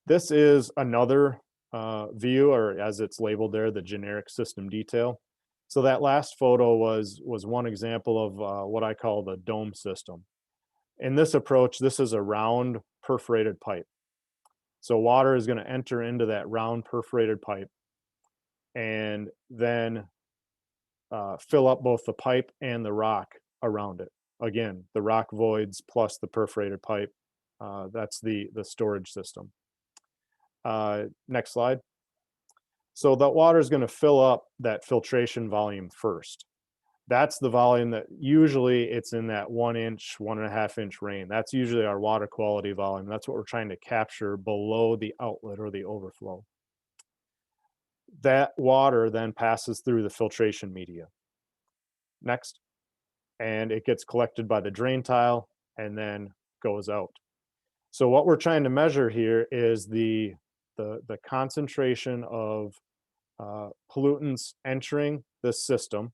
This is another view, or as it's labeled there, the generic system detail. So that last photo was one example of what I call the dome system. In this approach, this is a round perforated pipe. So water is going to enter into that round perforated pipe and then fill up both the pipe and the rock around it. Again, the rock voids plus the perforated pipe. That's the storage system. Next slide. So that water is going to fill up that filtration volume first. That's the volume that usually it's in that 1 inch, 1.5 inch range. That's usually our water quality volume. That's what we're trying to capture below the outlet or the overflow. That water then passes through the filtration media. Next. And it gets collected by the drain tile and then goes out. So what we're trying to measure here is the concentration of pollutants entering the system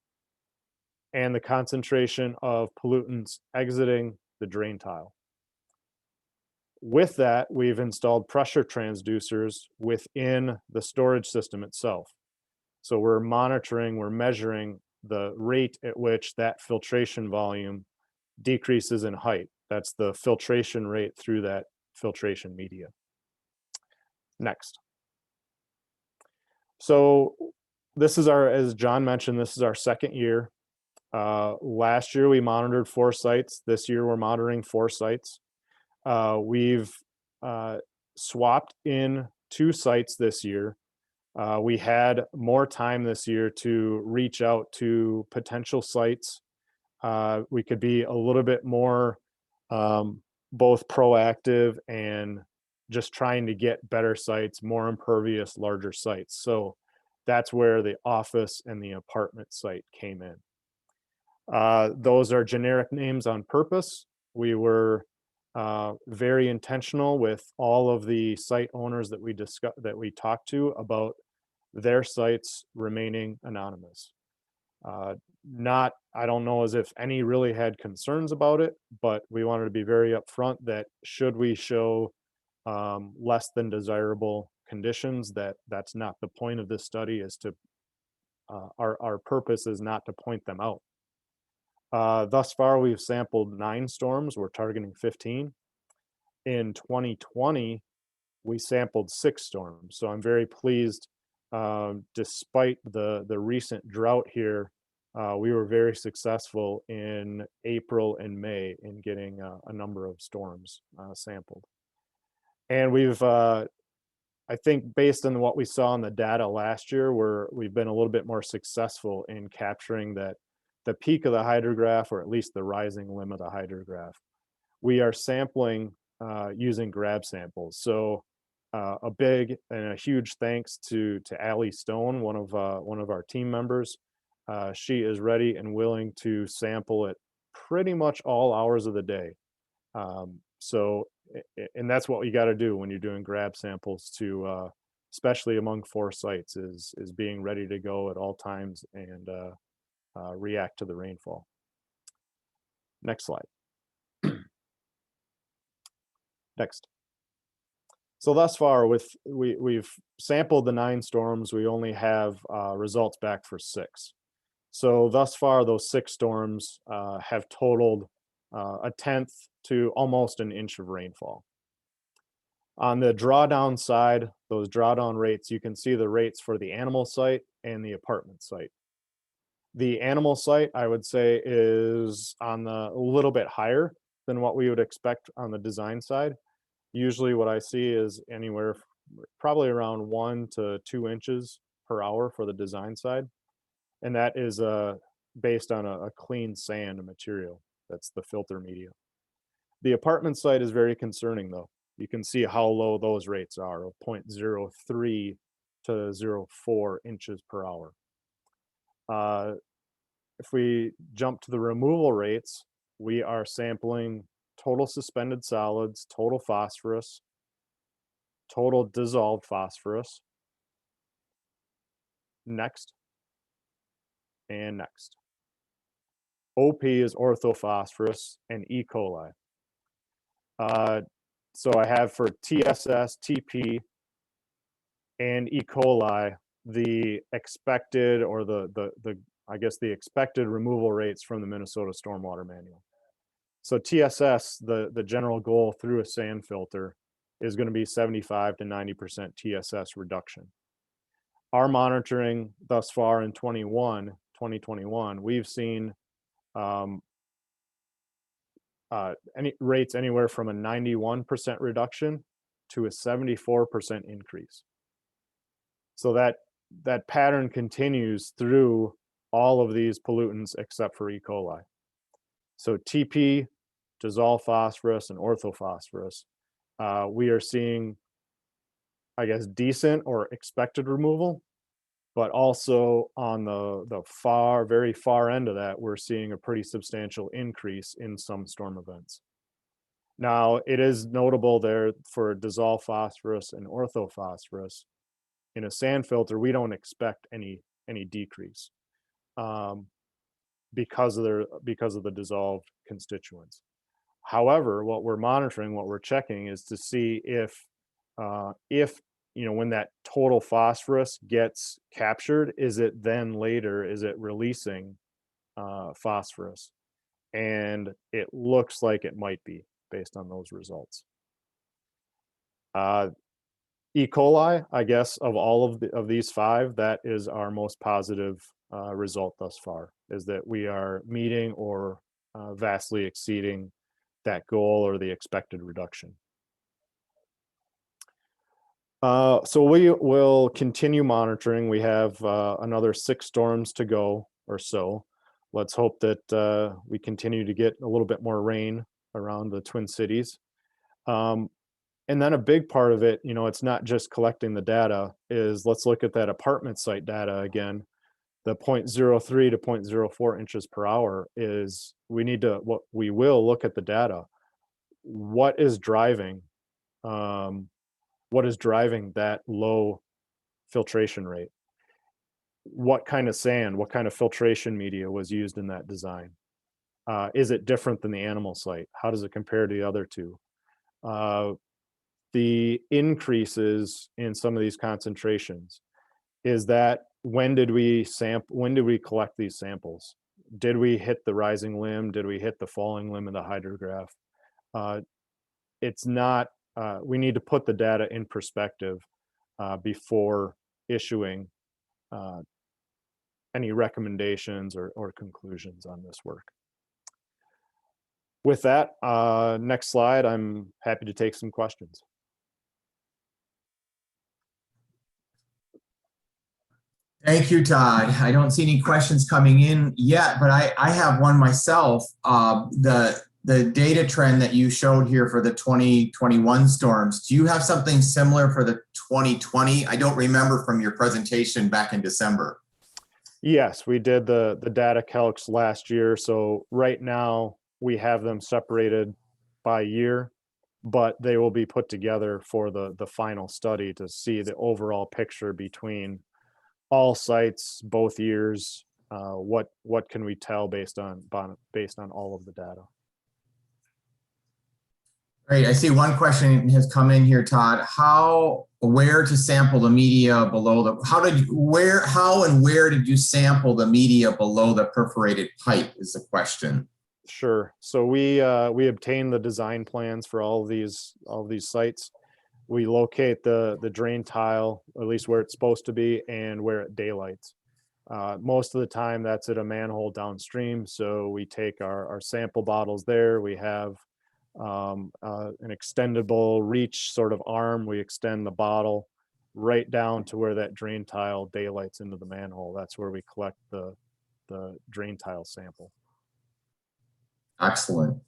and the concentration of pollutants exiting the drain tile. With that, we've installed pressure transducers within the storage system itself. So we're monitoring, we're measuring the rate at which that filtration volume decreases in height. That's the filtration rate through that filtration media. Next. So this is our, as John mentioned, this is our second year. Last year we monitored 4 sites. This year we're monitoring 4 sites. We've swapped in 2 sites this year. We had more time this year to reach out to potential sites. We could be a little bit more both proactive and just trying to get better sites, more impervious, larger sites. So that's where the office and the apartment site came in. Those are generic names on purpose. We were very intentional with all of the site owners that we talked to about their sites remaining anonymous. I don't know as if any really had concerns about it, but we wanted to be very upfront that should we show less than desirable conditions, that's not the point of this study, is to our purpose is not to point them out. Thus far, we've sampled 9 storms. We're targeting 15. In 2020, we sampled 6 storms. So I'm very pleased. Despite the recent drought here, we were very successful in April and May in getting a number of storms sampled. And we've, I think based on what we saw in the data last year, we've been a little bit more successful in capturing that the peak of the hydrograph, or at least the rising limb of the hydrograph. We are sampling using grab samples. So a big and a huge thanks to Allie Stone, one of our team members. She is ready and willing to sample at pretty much all hours of the day. And that's what you got to do when you're doing grab samples, to especially among 4 sites, is being ready to go at all times and react to the rainfall. Next slide. Next. So thus far, we've sampled the 9 storms. We only have results back for 6. So thus far, those 6 storms have totaled 1/10 to almost an inch of rainfall. On the drawdown side, those drawdown rates, you can see the rates for the animal site and the apartment site. The animal site, I would say, is on a little bit higher than what we would expect on the design side. Usually what I see is anywhere probably around 1 to 2 inches per hour for the design side. And that is based on a clean sand material. That's the filter media. The apartment site is very concerning though. You can see how low those rates are, of 0.03 to 0.04 inches per hour. if we jump to the removal rates, we are sampling total suspended solids, total phosphorus, total dissolved phosphorus. Next. And next. OP is orthophosphorus and E. coli. So I have for TSS, TP, and E. coli, the expected, or I guess the expected removal rates from the Minnesota Stormwater Manual. So TSS, the general goal through a sand filter, is going to be 75 to 90% TSS reduction. Our monitoring thus far in 2021, we've seen any rates anywhere from a 91% reduction to a 74% increase. So that pattern continues through all of these pollutants except for E. coli. So TP, dissolved phosphorus, and orthophosphorus, we are seeing, I guess, decent or expected removal, but also on the very far end of that, we're seeing a pretty substantial increase in some storm events. Now, it is notable there for dissolved phosphorus and orthophosphorus, in a sand filter, we don't expect any decrease because of the dissolved constituents. However, what we're monitoring, what we're checking, is to see if when that total phosphorus gets captured, is it releasing phosphorus? And it looks like it might be, based on those results. E. coli, I guess, of all of these five, that is our most positive result thus far, is that we are meeting or vastly exceeding that goal or the expected reduction. So we will continue monitoring. We have another 6 storms to go or so. Let's hope that we continue to get a little bit more rain around the Twin Cities. And then a big part of it, it's not just collecting the data, is let's look at that apartment site data again. The 0.03 to 0.04 inches per hour is, we will look at the data. What is driving that low filtration rate? What kind of sand, what kind of filtration media was used in that design? Is it different than the animal site? How does it compare to the other two? The increases in some of these concentrations, is that when did we collect these samples? Did we hit the rising limb? Did we hit the falling limb of the hydrograph? It's not, we need to put the data in perspective before issuing any recommendations or conclusions on this work. With that, next slide, I'm happy to take some questions. Thank you, Todd. I don't see any questions coming in yet, but I have one myself. The data trend that you showed here for the 2021 storms, do you have something similar for the 2020? I don't remember from your presentation back in December. Yes, we did the data calcs last year. So right now we have them separated by year, but they will be put together for the final study to see the overall picture between all sites, both years. What can we tell based on all of the data? Great. I see one question has come in here, Todd. Where to sample the media below the, how and where did you sample the media below the perforated pipe is the question. Sure. So we obtain the design plans for all of these sites. We locate the drain tile, at least where it's supposed to be, and where it daylights. Most of the time that's at a manhole downstream. So we take our sample bottles there. We have an extendable reach sort of arm. We extend the bottle right down to where that drain tile daylights into the manhole. That's where we collect the drain tile sample. Excellent.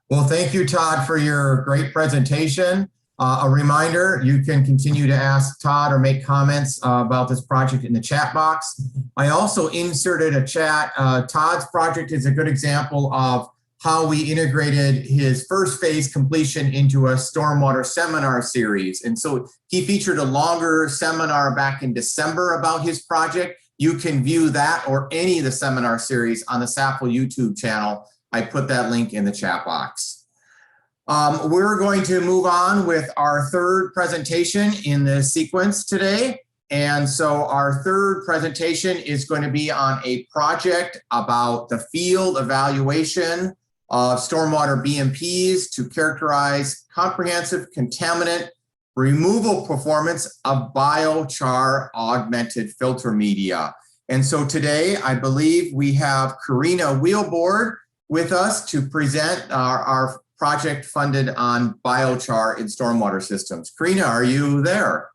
Well, thank you, Todd, for your great presentation. A reminder, you can continue to ask Todd or make comments about this project in the chat box. I also inserted a chat. Todd's project is a good example of how we integrated his first phase completion into a stormwater seminar series. And so he featured a longer seminar back in December about his project. You can view that or any of the seminar series on the SAFL YouTube channel. I put that link in the chat box. We're going to move on with our third presentation in the sequence today. And so our third presentation is going to be on a project about the field evaluation of stormwater BMPs to characterize comprehensive contaminant removal performance of biochar augmented filter media. And so today, I believe we have Karina Wheelboard with us to present our project funded on biochar in stormwater systems. Karina, are you there?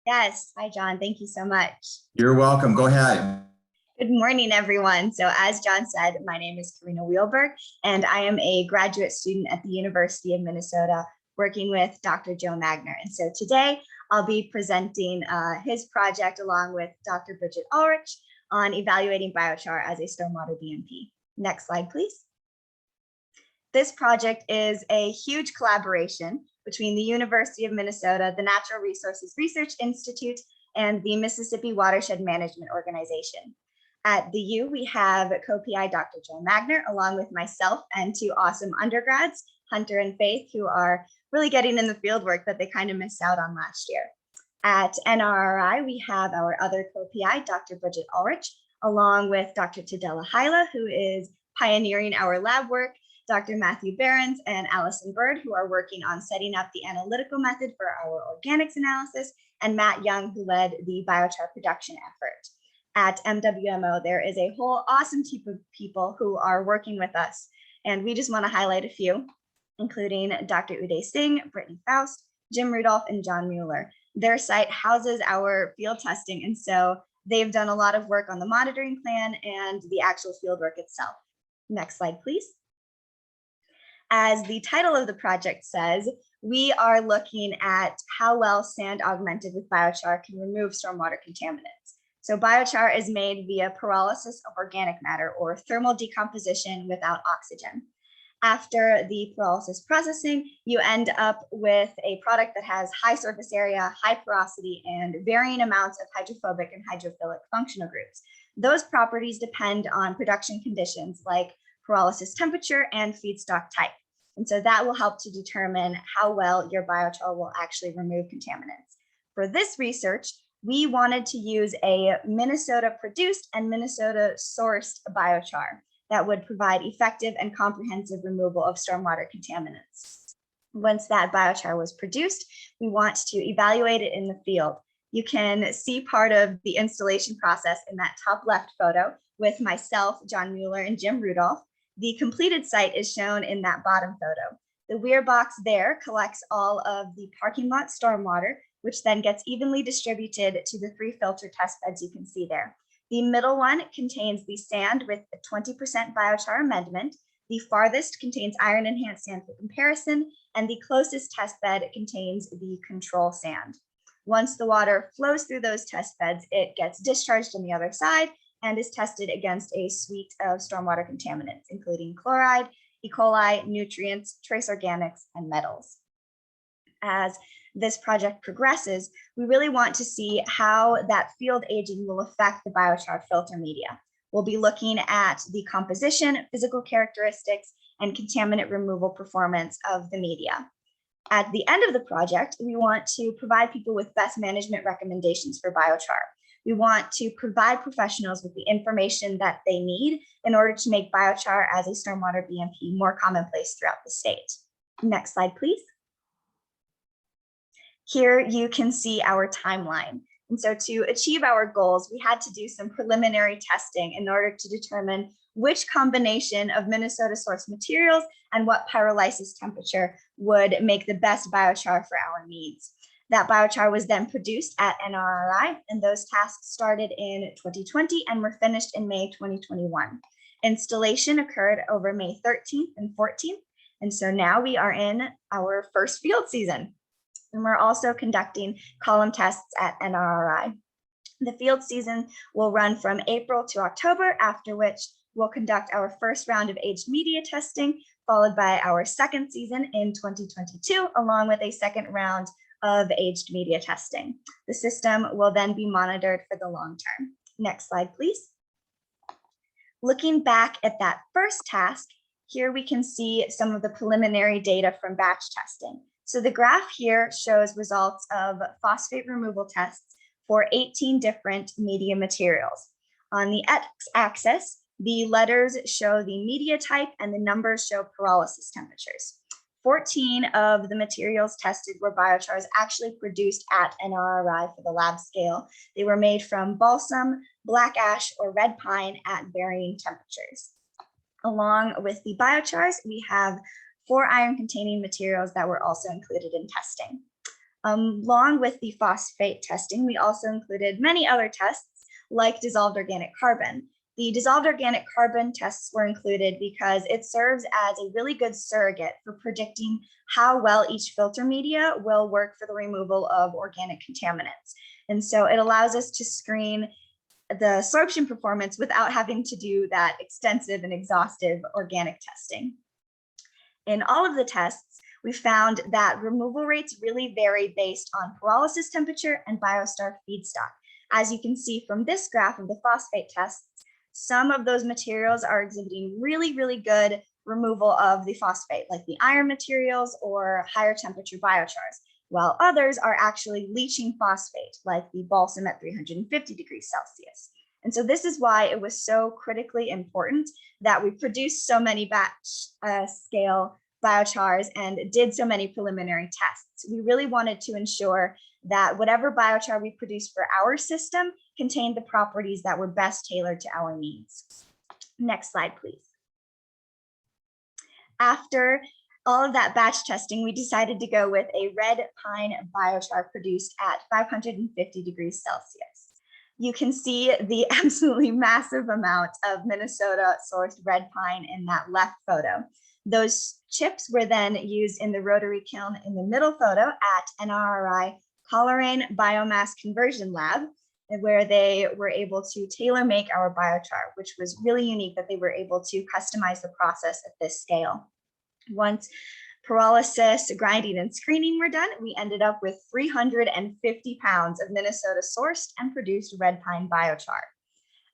Yes. Hi, John. Thank you so much. You're welcome. Go ahead. Good morning, everyone. So as John said, my name is Karina Wheelberg, and I am a graduate student at the University of Minnesota working with Dr. Joe Magner. And so today I'll be presenting his project along with Dr. Bridget Ulrich on evaluating biochar as a stormwater BMP. Next slide, please. This project is a huge collaboration between the University of Minnesota, the Natural Resources Research Institute, and the Mississippi Watershed Management Organization. At the U, we have co-PI Dr. Joe Magner, along with myself and two awesome undergrads, Hunter and Faith, who are really getting in the field work that they kind of missed out on last year. At NRRI, we have our other co-PI, Dr. Bridget Ulrich, along with Dr. Tadela Hyla, who is pioneering our lab work, Dr. Matthew Behrens and Allison Bird, who are working on setting up the analytical method for our organics analysis, and Matt Young, who led the biochar production effort. At MWMO, there is a whole awesome team of people who are working with us, and we just want to highlight a few, including Dr. Uday Singh, Brittany Faust, Jim Rudolph, and John Mueller. Their site houses our field testing, and so they've done a lot of work on the monitoring plan and the actual field work itself. Next slide, please. As the title of the project says, we are looking at how well sand augmented with biochar can remove stormwater contaminants. So biochar is made via pyrolysis of organic matter or thermal decomposition without oxygen. After the pyrolysis processing, you end up with a product that has high surface area, high porosity, and varying amounts of hydrophobic and hydrophilic functional groups. Those properties depend on production conditions like pyrolysis temperature and feedstock type. And so that will help to determine how well your biochar will actually remove contaminants. For this research, we wanted to use a Minnesota produced and Minnesota sourced biochar that would provide effective and comprehensive removal of stormwater contaminants. Once that biochar was produced, we want to evaluate it in the field. You can see part of the installation process in that top left photo with myself, John Mueller, and Jim Rudolph. The completed site is shown in that bottom photo. The weir box there collects all of the parking lot stormwater, which then gets evenly distributed to the 3 filter test beds you can see there. The middle one contains the sand with a 20% biochar amendment. The farthest contains iron enhanced sand for comparison, and the closest test bed contains the control sand. Once the water flows through those test beds, it gets discharged on the other side and is tested against a suite of stormwater contaminants, including chloride, E. coli, nutrients, trace organics, and metals. As this project progresses, we really want to see how that field aging will affect the biochar filter media. We'll be looking at the composition, physical characteristics, and contaminant removal performance of the media. At the end of the project, we want to provide people with best management recommendations for biochar. We want to provide professionals with the information that they need in order to make biochar as a stormwater BMP more commonplace throughout the state. Next slide, please. Here you can see our timeline. And so to achieve our goals, we had to do some preliminary testing in order to determine which combination of Minnesota source materials and what pyrolysis temperature would make the best biochar for our needs. That biochar was then produced at NRRI, and those tasks started in 2020 and were finished in May 2021. Installation occurred over May 13th and 14th, and so now we are in our first field season. And we're also conducting column tests at NRRI. The field season will run from April to October, after which we'll conduct our first round of aged media testing, followed by our second season in 2022, along with a second round of aged media testing. The system will then be monitored for the long term. Next slide, please. Looking back at that first task, here we can see some of the preliminary data from batch testing. So the graph here shows results of phosphate removal tests for 18 different media materials. On the x-axis, the letters show the media type and the numbers show pyrolysis temperatures. 14 of the materials tested were biochars actually produced at NRRI for the lab scale. They were made from balsam, black ash, or red pine at varying temperatures. Along with the biochars, we have 4 iron-containing materials that were also included in testing. Along with the phosphate testing, we also included many other tests like dissolved organic carbon. The dissolved organic carbon tests were included because it serves as a really good surrogate for predicting how well each filter media will work for the removal of organic contaminants. And so it allows us to screen the sorption performance without having to do that extensive and exhaustive organic testing. In all of the tests, we found that removal rates really vary based on pyrolysis temperature and biostar feedstock. As you can see from this graph of the phosphate tests, some of those materials are exhibiting really, really good removal of the phosphate, like the iron materials or higher temperature biochars, while others are actually leaching phosphate, like the balsam at 350 degrees Celsius. And so this is why it was so critically important that we produced so many batch scale biochars and did so many preliminary tests. We really wanted to ensure that whatever biochar we produced for our system contained the properties that were best tailored to our needs. Next slide, please. After all of that batch testing, we decided to go with a red pine biochar produced at 550 degrees Celsius. You can see the absolutely massive amount of Minnesota sourced red pine in that left photo. Those chips were then used in the rotary kiln in the middle photo at NRRI Coleraine Biomass Conversion Lab, where they were able to tailor make our biochar, which was really unique that they were able to customize the process at this scale. Once pyrolysis, grinding, and screening were done, we ended up with 350 pounds of Minnesota sourced and produced red pine biochar.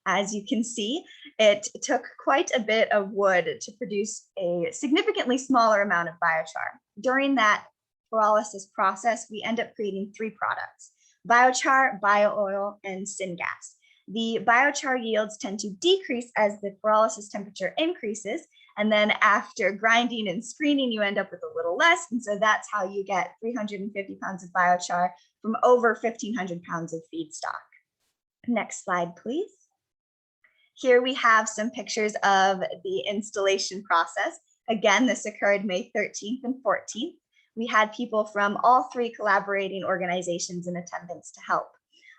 As you can see, it took quite a bit of wood to produce a significantly smaller amount of biochar. During that pyrolysis process, we end up creating 3 products: biochar, bio-oil, and syngas. The biochar yields tend to decrease as the pyrolysis temperature increases, and then after grinding and screening, you end up with a little less, and so that's how you get 350 pounds of biochar from over 1,500 pounds of feedstock. Next slide, please. Here we have some pictures of the installation process. Again, this occurred May 13th and 14th. We had people from all 3 collaborating organizations in attendance to help.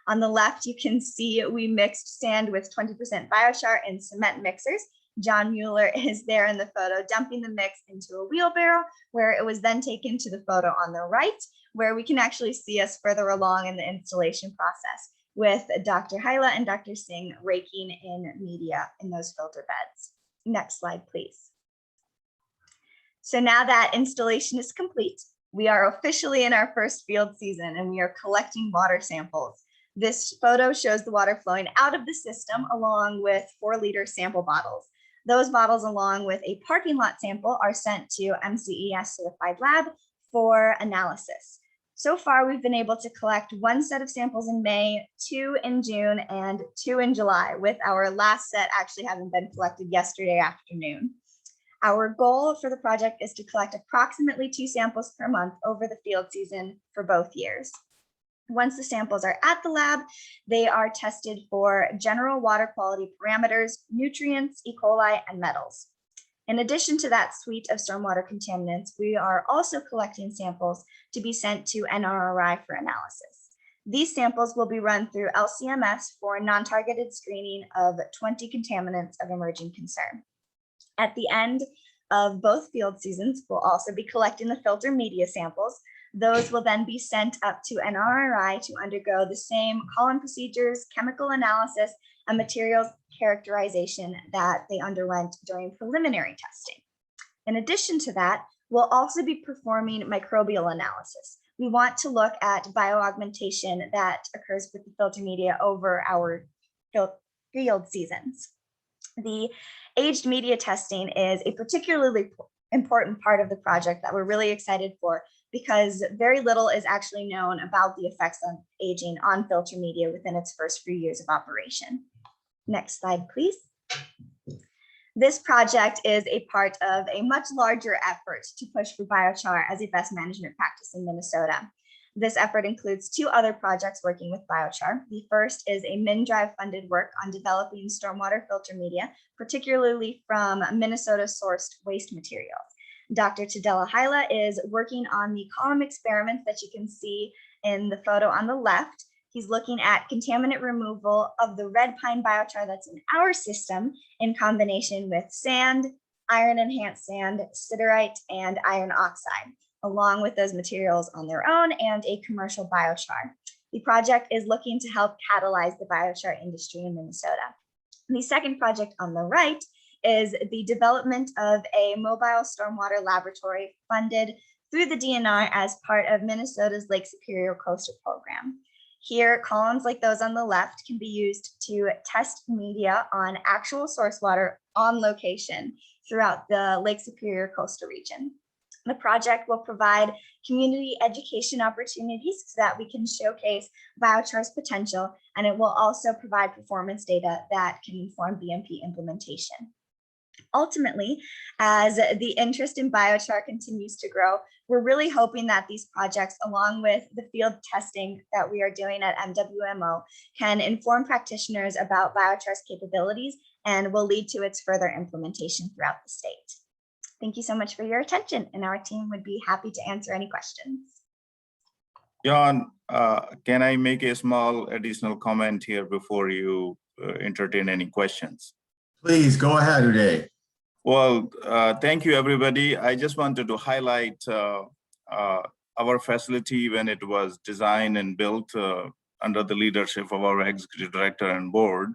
On the left, you can see we mixed sand with 20% biochar in cement mixers. John Mueller is there in the photo, dumping the mix into a wheelbarrow, where it was then taken to the photo on the right, where we can actually see us further along in the installation process, with Dr. Hyla and Dr. Singh raking in media in those filter beds. Next slide, please. So now that installation is complete, we are officially in our first field season and we are collecting water samples. This photo shows the water flowing out of the system along with 4-liter sample bottles. Those bottles, along with a parking lot sample, are sent to MCES certified lab for analysis. So far, we've been able to collect 1 set of samples in May, 2 in June, and 2 in July, with our last set actually having been collected yesterday afternoon. Our goal for the project is to collect approximately 2 samples per month over the field season for both years. Once the samples are at the lab, they are tested for general water quality parameters, nutrients, E. coli, and metals. In addition to that suite of stormwater contaminants, we are also collecting samples to be sent to NRRI for analysis. These samples will be run through LCMS for non-targeted screening of 20 contaminants of emerging concern. At the end of both field seasons, we'll also be collecting the filter media samples. Those will then be sent up to an RRI to undergo the same column procedures, chemical analysis, and materials characterization that they underwent during preliminary testing. In addition to that, we'll also be performing microbial analysis. We want to look at bioaugmentation that occurs with the filter media over our field seasons. The aged media testing is a particularly important part of the project that we're really excited for, because very little is actually known about the effects of aging on filter media within its first few years of operation. Next slide, please. This project is a part of a much larger effort to push for biochar as a best management practice in Minnesota. This effort includes 2 other projects working with biochar. The first is a MnDrive funded work on developing stormwater filter media, particularly from Minnesota sourced waste materials. Dr. Tadela Hyla is working on the column experiments that you can see in the photo on the left. He's looking at contaminant removal of the red pine biochar that's in our system in combination with sand, iron enhanced sand, siderite, and iron oxide, along with those materials on their own and a commercial biochar. The project is looking to help catalyze the biochar industry in Minnesota. The second project on the right is the development of a mobile stormwater laboratory funded through the DNR as part of Minnesota's Lake Superior Coastal Program. Here, columns like those on the left can be used to test media on actual source water on location throughout the Lake Superior coastal region. The project will provide community education opportunities so that we can showcase biochar's potential, and it will also provide performance data that can inform BMP implementation. Ultimately, as the interest in biochar continues to grow, we're really hoping that these projects, along with the field testing that we are doing at MWMO, can inform practitioners about biochar's capabilities and will lead to its further implementation throughout the state. Thank you so much for your attention, and our team would be happy to answer any questions. John, can I make a small additional comment here before you entertain any questions? Please go ahead, Uday. Well, thank you, everybody. I just wanted to highlight our facility when it was designed and built under the leadership of our executive director and board.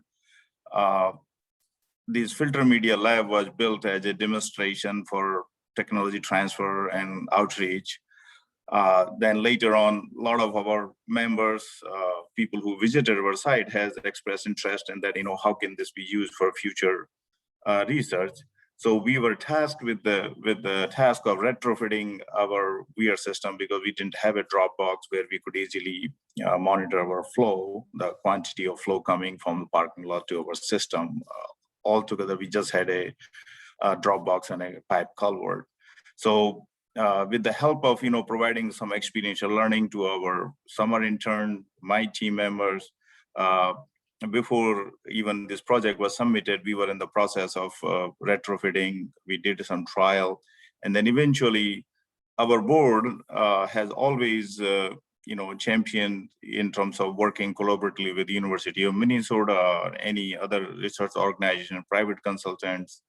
This filter media lab was built as a demonstration for technology transfer and outreach. Then later on, a lot of our members, people who visited our site, has expressed interest in that, how can this be used for future research? So we were tasked with the task of retrofitting our weir system, because we didn't have a drop box where we could easily monitor our flow, the quantity of flow coming from the parking lot to our system. Altogether, we just had a drop box and a pipe culvert. So with the help of providing some experiential learning to our summer intern, my team members, before even this project was submitted, we were in the process of retrofitting. We did some trial, and then eventually our board has always championed in terms of working collaboratively with the University of Minnesota or any other research organization, private consultants,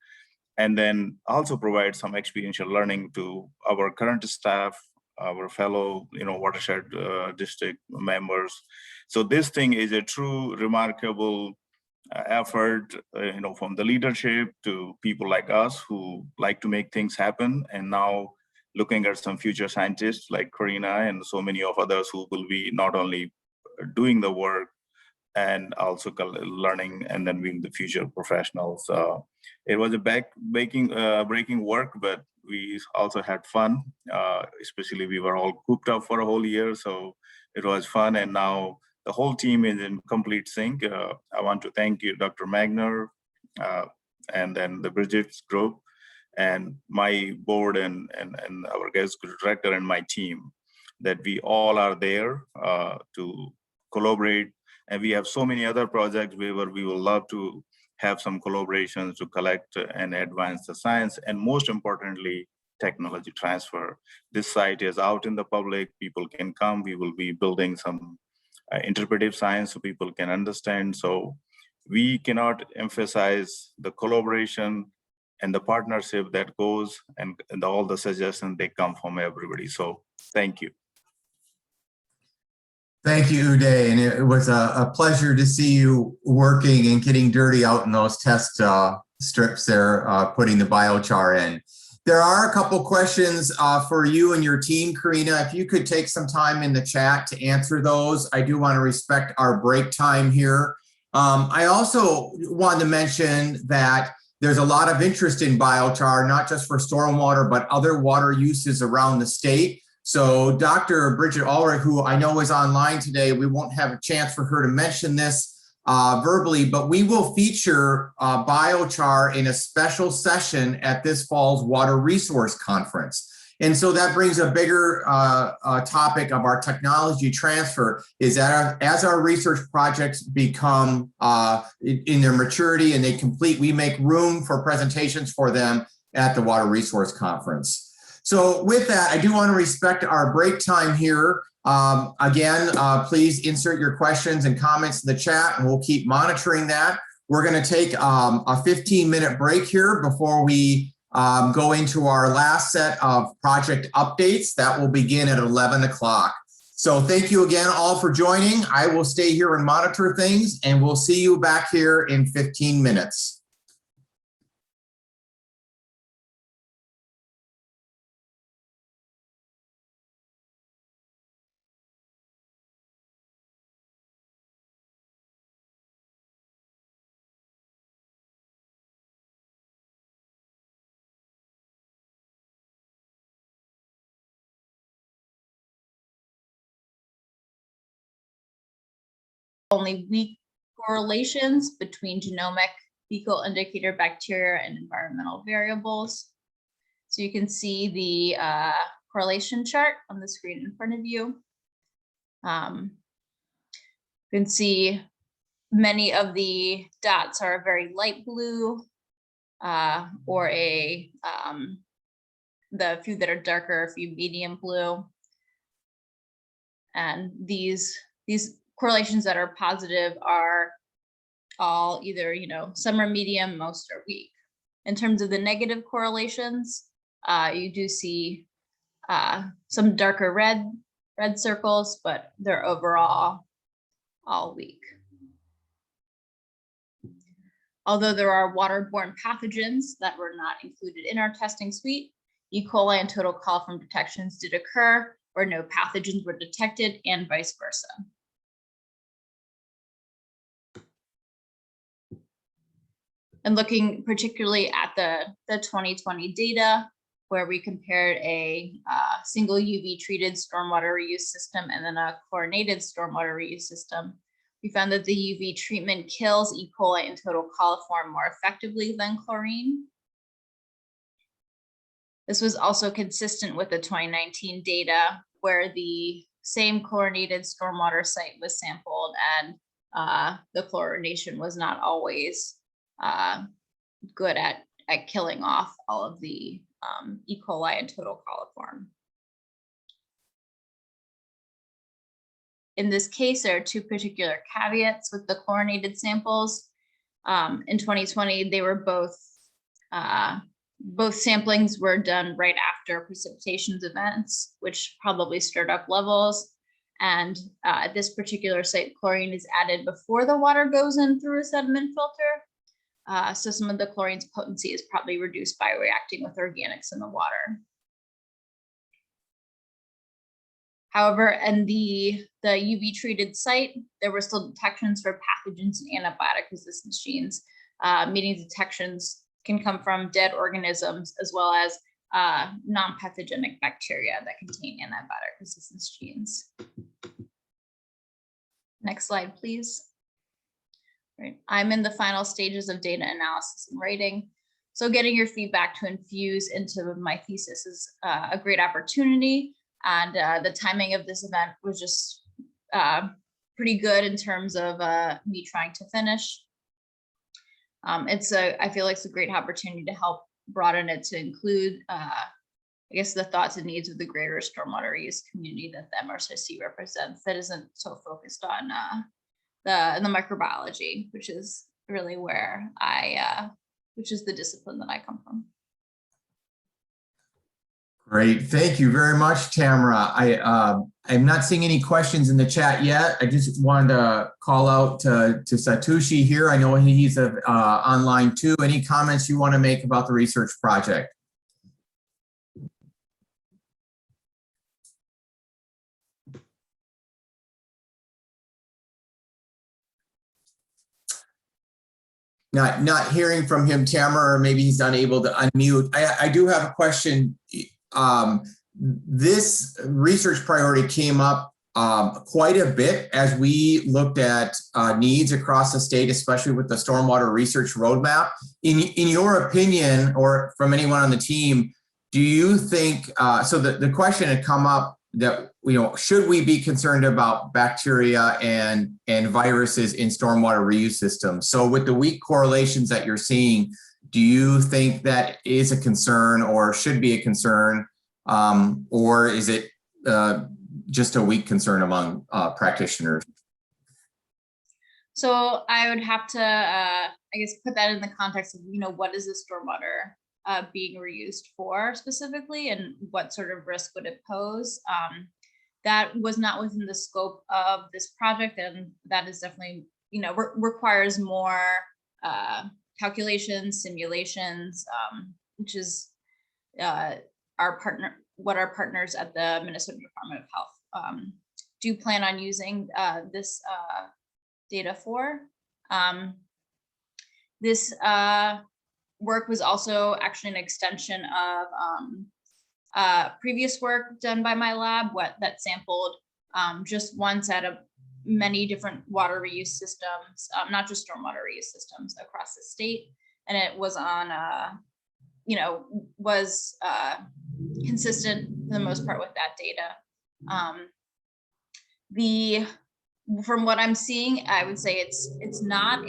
and then also provide some experiential learning to our current staff, our fellow watershed district members. So this thing is a true remarkable effort from the leadership to people like us who like to make things happen, and now looking at some future scientists like Karina and so many of others who will be not only doing the work and also learning and then being the future professionals. It was a breaking work, but we also had fun. Especially we were all cooped up for a whole year, so it was fun. And now the whole team is in complete sync. I want to thank you, Dr. Magner, and then the Bridget's group, and my board and our guest director and my team, that we all are there to collaborate. And we have so many other projects where we will love to have some collaborations to collect and advance the science, and most importantly, technology transfer. This site is out in the public, people can come. We will be building some interpretive science so people can understand. So we cannot emphasize the collaboration and the partnership that goes, and all the suggestions they come from everybody. So thank you. Thank you, Uday, and it was a pleasure to see you working and getting dirty out in those test strips there, putting the biochar in. There are a couple questions for you and your team, Karina. If you could take some time in the chat to answer those. I do want to respect our break time here. I also wanted to mention that there's a lot of interest in biochar, not just for stormwater, but other water uses around the state. So Dr. Bridget Ulrich, who I know is online today, we won't have a chance for her to mention this verbally, but we will feature biochar in a special session at this fall's Water Resource Conference. And so that brings a bigger topic of our technology transfer is that as our research projects become in their maturity and they complete, we make room for presentations for them at the Water Resource Conference. So with that, I do want to respect our break time here. Again, please insert your questions and comments in the chat and we'll keep monitoring that. We're going to take a 15-minute break here before we go into our last set of project updates. That will begin at 11 o'clock. So thank you again all for joining. I will stay here and monitor things and we'll see you back here in 15 minutes. Only weak correlations between genomic, fecal indicator bacteria, and environmental variables. So you can see the correlation chart on the screen in front of you. You can see many of the dots are very light blue or the few that are darker, a few medium blue. And these correlations that are positive are all either, some are medium, most are weak. In terms of the negative correlations, you do see some darker red circles, but they're overall all weak. Although there are waterborne pathogens that were not included in our testing suite, E. coli and total coliform detections did occur where no pathogens were detected and vice versa. And looking particularly at the 2020 data, where we compared a single UV treated stormwater reuse system and then a chlorinated stormwater reuse system, we found that the UV treatment kills E. coli and total coliform more effectively than chlorine. This was also consistent with the 2019 data, where the same chlorinated stormwater site was sampled and the chlorination was not always good at killing off all of the E. coli and total coliform. In this case, there are two particular caveats with the chlorinated samples. In 2020, they were both samplings were done right after precipitations events, which probably stirred up levels. And at this particular site, chlorine is added before the water goes in through a sediment filter. So some of the chlorine's potency is probably reduced by reacting with organics in the water. However, in the UV treated site, there were still detections for pathogens and antibiotic resistance genes, meaning detections can come from dead organisms as well as non-pathogenic bacteria that contain antibiotic resistance genes. Next slide, please. Right. I'm in the final stages of data analysis and writing. So getting your feedback to infuse into my thesis is a great opportunity. And the timing of this event was just pretty good in terms of me trying to finish. I feel like it's a great opportunity to help broaden it to include, I guess, the thoughts and needs of the greater stormwater reuse community that the MRCC represents, that isn't so focused on the microbiology, which is really where which is the discipline that I come from. Great. Thank you very much, Tamara. I'm not seeing any questions in the chat yet. I just wanted to call out to Satoshi here. I know he's online too. Any comments you want to make about the research project? Not hearing from him, Tamara, or maybe he's unable to unmute. I do have a question. This research priority came up quite a bit as we looked at needs across the state, especially with the stormwater research roadmap. In your opinion, or from anyone on the team, do you think, so the question had come up that, should we be concerned about bacteria and viruses in stormwater reuse systems? So with the weak correlations that you're seeing, do you think that is a concern or should be a concern? Or is it just a weak concern among practitioners? So I would have to, I guess, put that in the context of, what is the stormwater being reused for specifically, and what sort of risk would it pose? That was not within the scope of this project, and that is definitely, requires more calculations, simulations, which is what our partners at the Minnesota Department of Health do plan on using this data for. This work was also actually an extension of previous work done by my lab, that sampled just once at many different water reuse systems, not just stormwater reuse systems across the state. And it was on, was consistent for the most part with that data. From what I'm seeing, I would say it's not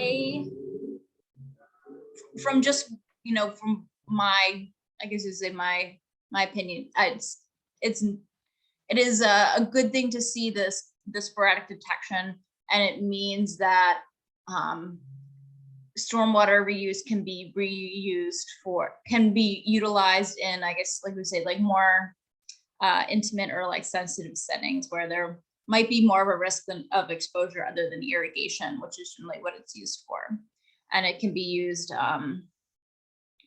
from just, from my, I guess you say my opinion, it is a good thing to see the sporadic detection, and it means that stormwater reuse can be utilized in, I guess, like we say, like more intimate or like sensitive settings where there might be more of a risk of exposure other than irrigation, which is generally what it's used for. And it can be used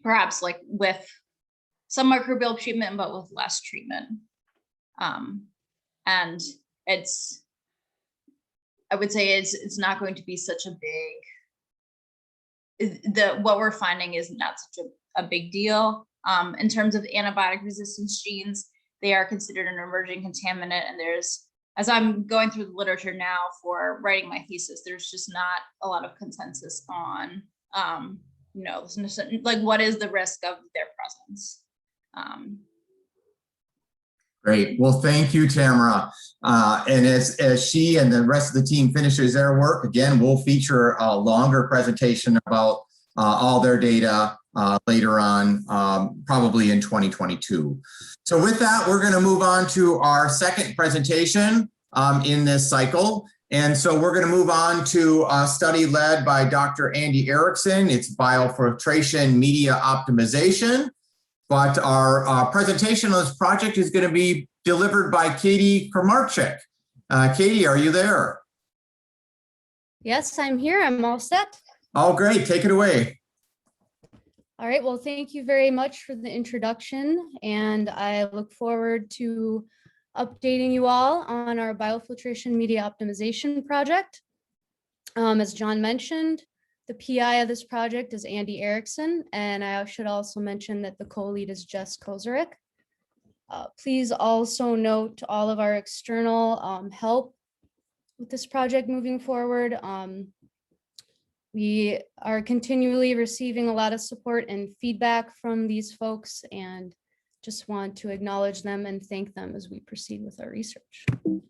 perhaps like with some microbial treatment, but with less treatment. And I would say it's not going to be such a big, what we're finding is not such a big deal. In terms of antibiotic resistance genes, they are considered an emerging contaminant, and as I'm going through the literature now for writing my thesis, there's just not a lot of consensus on, like what is the risk of their presence. Great. Well, thank you, Tamara. And as she and the rest of the team finishes their work, again, we'll feature a longer presentation about all their data later on, probably in 2022. So with that, we're going to move on to our second presentation in this cycle. And so we're going to move on to a study led by Dr. Andy Erickson. It's biofiltration media optimization. But our presentation on this project is going to be delivered by Katie Kramarczyk. Katie, are you there? Yes, I'm here. I'm all set. Oh, great. Take it away. All right. Well, thank you very much for the introduction. And I look forward to updating you all on our biofiltration media optimization project. As John mentioned, the PI of this project is Andy Erickson, and I should also mention that the co-lead is Jess Kozarek. Please also note all of our external help with this project moving forward. We are continually receiving a lot of support and feedback from these folks, and just want to acknowledge them and thank them as we proceed with our research. All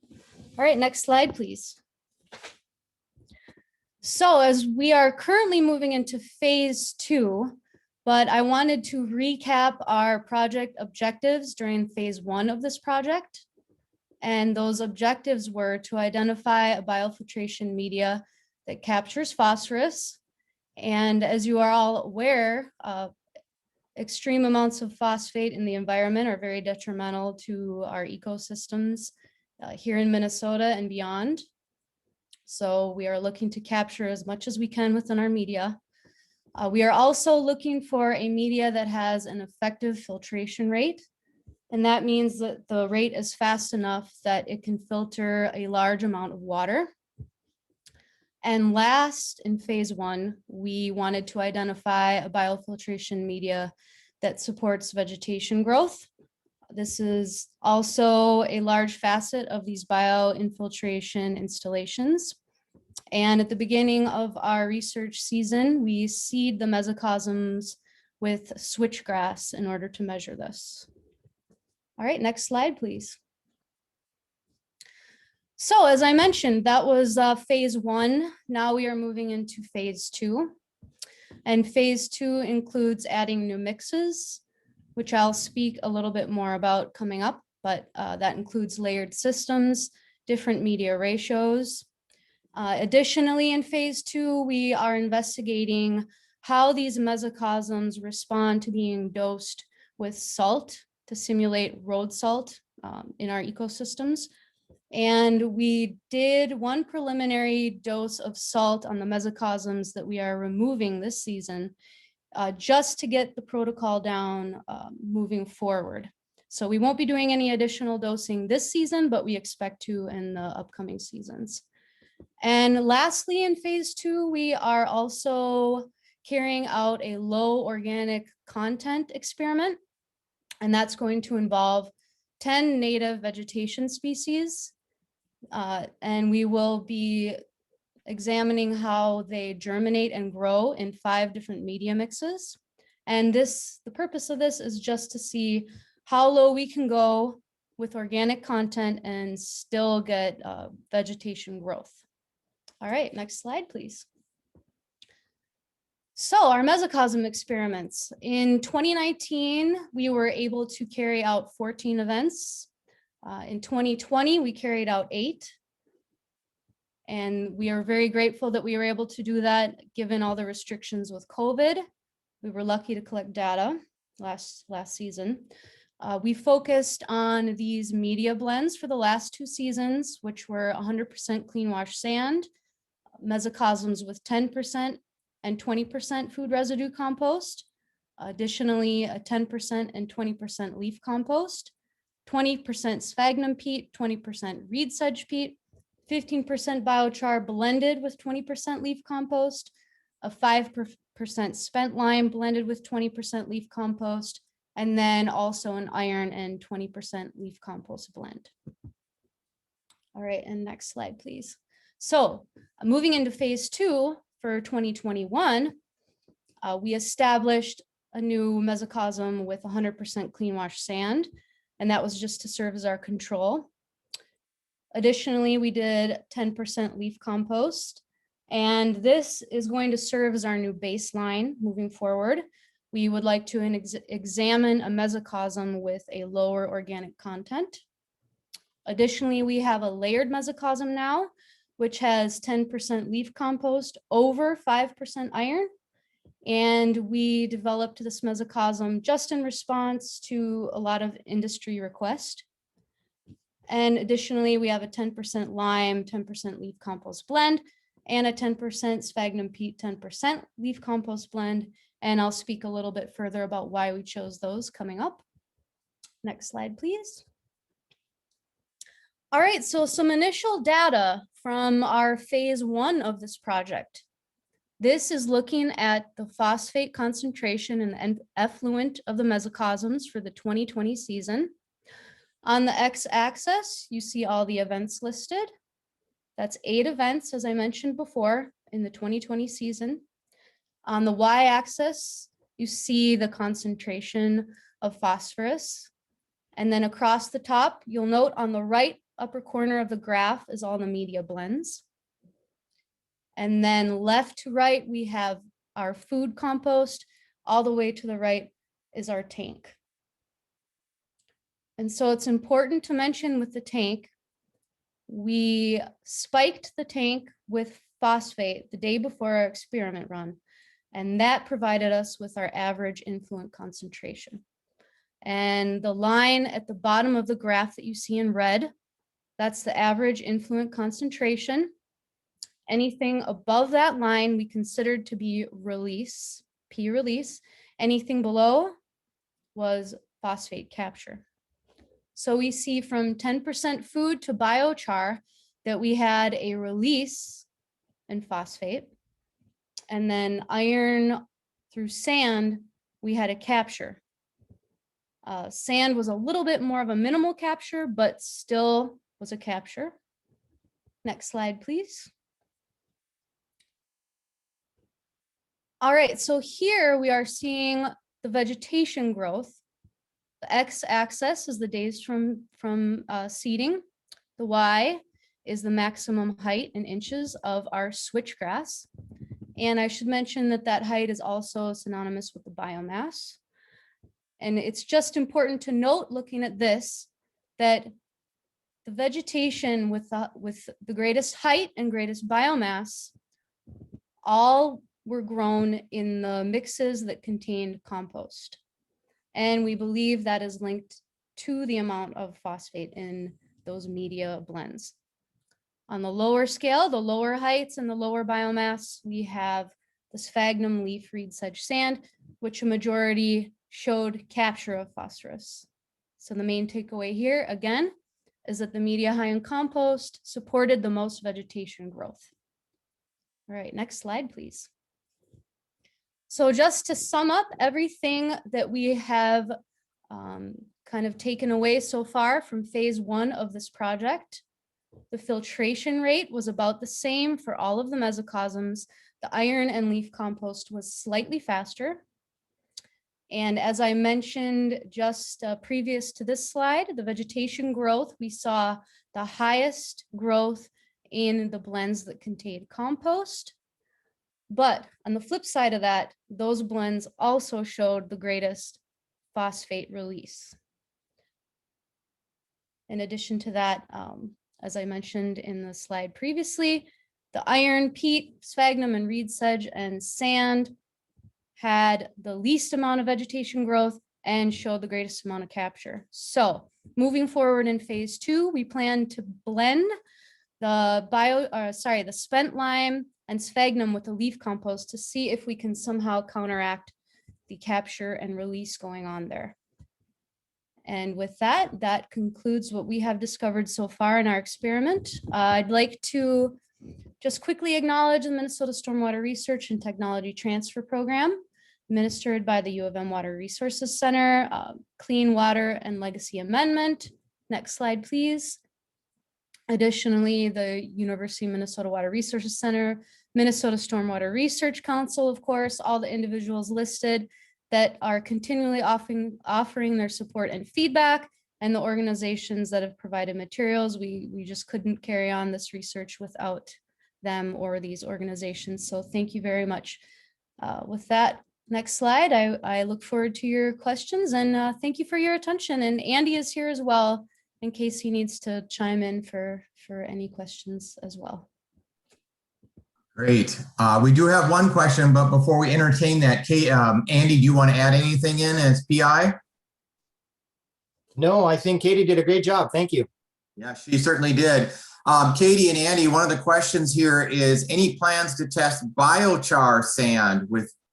right, next slide, please. So as we are currently moving into phase 2, but I wanted to recap our project objectives during phase 1 of this project. And those objectives were to identify a biofiltration media that captures phosphorus. And as you are all aware, extreme amounts of phosphate in the environment are very detrimental to our ecosystems here in Minnesota and beyond. So we are looking to capture as much as we can within our media. We are also looking for a media that has an effective filtration rate. And that means that the rate is fast enough that it can filter a large amount of water. And last, in phase 1, we wanted to identify a biofiltration media that supports vegetation growth. This is also a large facet of these bioinfiltration installations. And at the beginning of our research season, we seed the mesocosms with switchgrass in order to measure this. All right, next slide, please. So as I mentioned, that was phase 1. Now we are moving into phase 2. And phase 2 includes adding new mixes, which I'll speak a little bit more about coming up, but that includes layered systems, different media ratios. Additionally, in phase 2, we are investigating how these mesocosms respond to being dosed with salt to simulate road salt in our ecosystems. And we did one preliminary dose of salt on the mesocosms that we are removing this season just to get the protocol down moving forward. So we won't be doing any additional dosing this season, but we expect to in the upcoming seasons. And lastly, in phase 2, we are also carrying out a low organic content experiment, and that's going to involve 10 native vegetation species. And we will be examining how they germinate and grow in 5 different media mixes. And the purpose of this is just to see how low we can go with organic content and still get vegetation growth. All right, next slide, please. So our mesocosm experiments. In 2019, we were able to carry out 14 events. In 2020, we carried out 8. And we are very grateful that we were able to do that given all the restrictions with COVID. We were lucky to collect data last season. We focused on these media blends for the last 2 seasons, which were 100% clean wash sand, mesocosms with 10% and 20% food residue compost. Additionally, a 10% and 20% leaf compost, 20% sphagnum peat, 20% reed sedge peat, 15% biochar blended with 20% leaf compost, a 5% spent lime blended with 20% leaf compost, and then also an iron and 20% leaf compost blend. All right, and next slide, please. So moving into phase 2 for 2021, we established a new mesocosm with 100% clean wash sand, and that was just to serve as our control. Additionally, we did 10% leaf compost, and this is going to serve as our new baseline moving forward. We would like to examine a mesocosm with a lower organic content. Additionally, we have a layered mesocosm now, which has 10% leaf compost over 5% iron. And we developed this mesocosm just in response to a lot of industry requests. And additionally, we have a 10% lime, 10% leaf compost blend, and a 10% sphagnum peat, 10% leaf compost blend. And I'll speak a little bit further about why we chose those coming up. Next slide, please. All right, so some initial data from our phase 1 of this project. This is looking at the phosphate concentration and effluent of the mesocosms for the 2020 season. On the x-axis, you see all the events listed. That's 8 events, as I mentioned before, in the 2020 season. On the y-axis, you see the concentration of phosphorus. And then across the top, you'll note on the right upper corner of the graph is all the media blends. And then left to right, we have our food compost. All the way to the right is our tank. And so it's important to mention with the tank, we spiked the tank with phosphate the day before our experiment run. And that provided us with our average influent concentration. And the line at the bottom of the graph that you see in red, that's the average influent concentration. Anything above that line we considered to be release, P release. Anything below was phosphate capture. So we see from 10% food to biochar that we had a release in phosphate. And then iron through sand, we had a capture. Sand was a little bit more of a minimal capture, but still was a capture. Next slide, please. All right, so here we are seeing the vegetation growth. The x-axis is the days from seeding. The y is the maximum height in inches of our switchgrass. And I should mention that that height is also synonymous with the biomass. And it's just important to note, looking at this, that the vegetation with the greatest height and greatest biomass all were grown in the mixes that contained compost. And we believe that is linked to the amount of phosphate in those media blends. On the lower scale, the lower heights and the lower biomass, we have the sphagnum leaf reed sedge sand, which a majority showed capture of phosphorus. So the main takeaway here, again, is that the media high in compost supported the most vegetation growth. All right, next slide, please. So just to sum up everything that we have kind of taken away so far from phase 1 of this project, the filtration rate was about the same for all of the mesocosms. The iron and leaf compost was slightly faster. And as I mentioned just previous to this slide, the vegetation growth, we saw the highest growth in the blends that contained compost. But on the flip side of that, those blends also showed the greatest phosphate release. In addition to that, as I mentioned in the slide previously, the iron, peat, sphagnum, and reed sedge and sand had the least amount of vegetation growth and showed the greatest amount of capture. So moving forward in phase 2, we plan to blend the spent lime and sphagnum with the leaf compost to see if we can somehow counteract the capture and release going on there. And with that, that concludes what we have discovered so far in our experiment. I'd like to just quickly acknowledge the Minnesota Stormwater Research and Technology Transfer Program, administered by the U of M Water Resources Center, Clean Water and Legacy Amendment. Next slide, please. Additionally, the University of Minnesota Water Resources Center, Minnesota Stormwater Research Council, of course, all the individuals listed that are continually offering their support and feedback, and the organizations that have provided materials. We just couldn't carry on this research without them or these organizations. So thank you very much. With that, next slide, I look forward to your questions, and thank you for your attention. And Andy is here as well, in case he needs to chime in for any questions as well. Great. We do have one question, but before we entertain that, Andy, do you want to add anything in as PI? No, I think Katie did a great job. Thank you. Yeah, she certainly did. Katie and Andy, one of the questions here is any plans to test biochar sand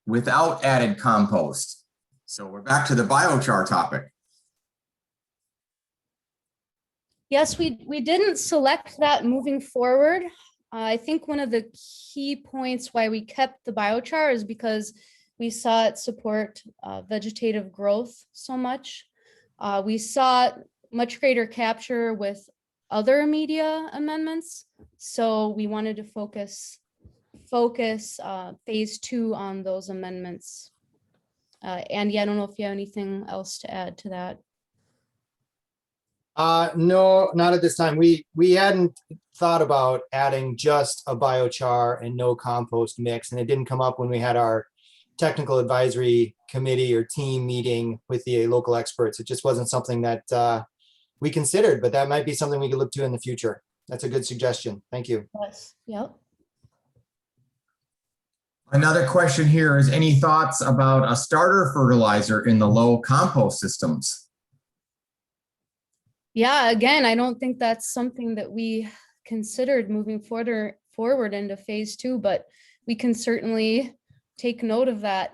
without added compost? So we're back to the biochar topic. Yes, we didn't select that moving forward. I think one of the key points why we kept the biochar is because we saw it support vegetative growth so much. We saw much greater capture with other media amendments. So we wanted to focus phase 2 on those amendments. Andy, I don't know if you have anything else to add to that. No, not at this time. We hadn't thought about adding just a biochar and no compost mix, and it didn't come up when we had our technical advisory committee or team meeting with the local experts. It just wasn't something that we considered, but that might be something we could look to in the future. That's a good suggestion. Thank you. Yes. Yep. Another question here is any thoughts about a starter fertilizer in the low compost systems? Yeah, again, I don't think that's something that we considered moving forward into phase 2, but we can certainly take note of that.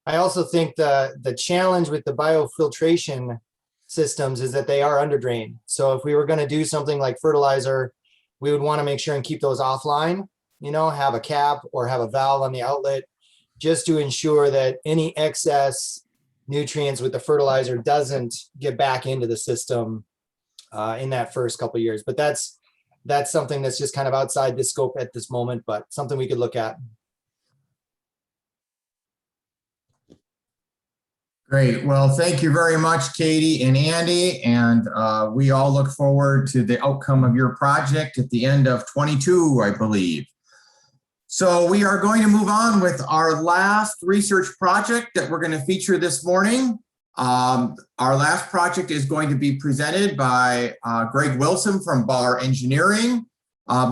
I also think the challenge with the biofiltration systems is that they are under drain. So if we were going to do something like fertilizer, we would want to make sure and keep those offline, have a cap or have a valve on the outlet just to ensure that any excess nutrients with the fertilizer doesn't get back into the system in that first couple of years. But that's something that's just kind of outside the scope at this moment, but something we could look at. Great. Well, thank you very much, Katie and Andy. And we all look forward to the outcome of your project at the end of 22, I believe. So we are going to move on with our last research project that we're going to feature this morning. Our last project is going to be presented by Greg Wilson from Bar Engineering.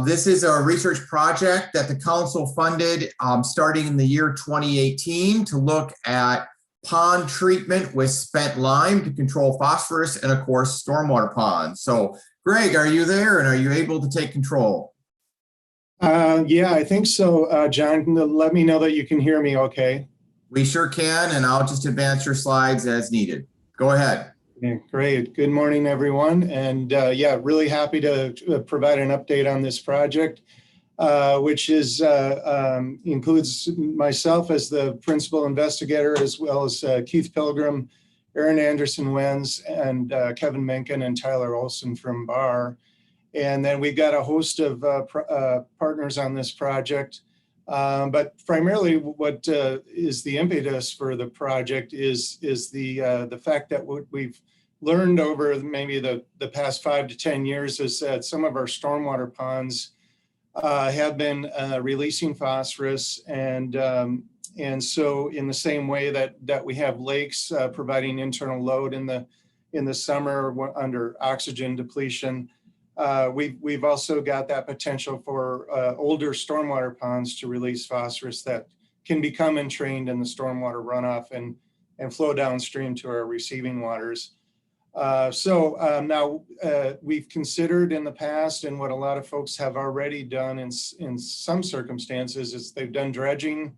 This is a research project that the council funded starting in the year 2018 to look at pond treatment with spent lime to control phosphorus and, of course, stormwater ponds. So, Greg, are you there and are you able to take control? Yeah, I think so, John. Let me know that you can hear me okay. We sure can, and I'll just advance your slides as needed. Go ahead. Okay, great. Good morning, everyone. And yeah, really happy to provide an update on this project, which is includes myself as the principal investigator, as well as Keith Pilgrim, Aaron Anderson-Wenz, and Kevin Menken and Tyler Olson from BAR. And then we've got a host of partners on this project. But primarily what is the impetus for the project is the fact that what we've learned over maybe the past 5 to 10 years is that some of our stormwater ponds have been releasing phosphorus, and so in the same way that we have lakes providing internal load in the summer under oxygen depletion, we've also got that potential for older stormwater ponds to release phosphorus that can become entrained in the stormwater runoff and flow downstream to our receiving waters. So now we've considered in the past, and what a lot of folks have already done in some circumstances, is they've done dredging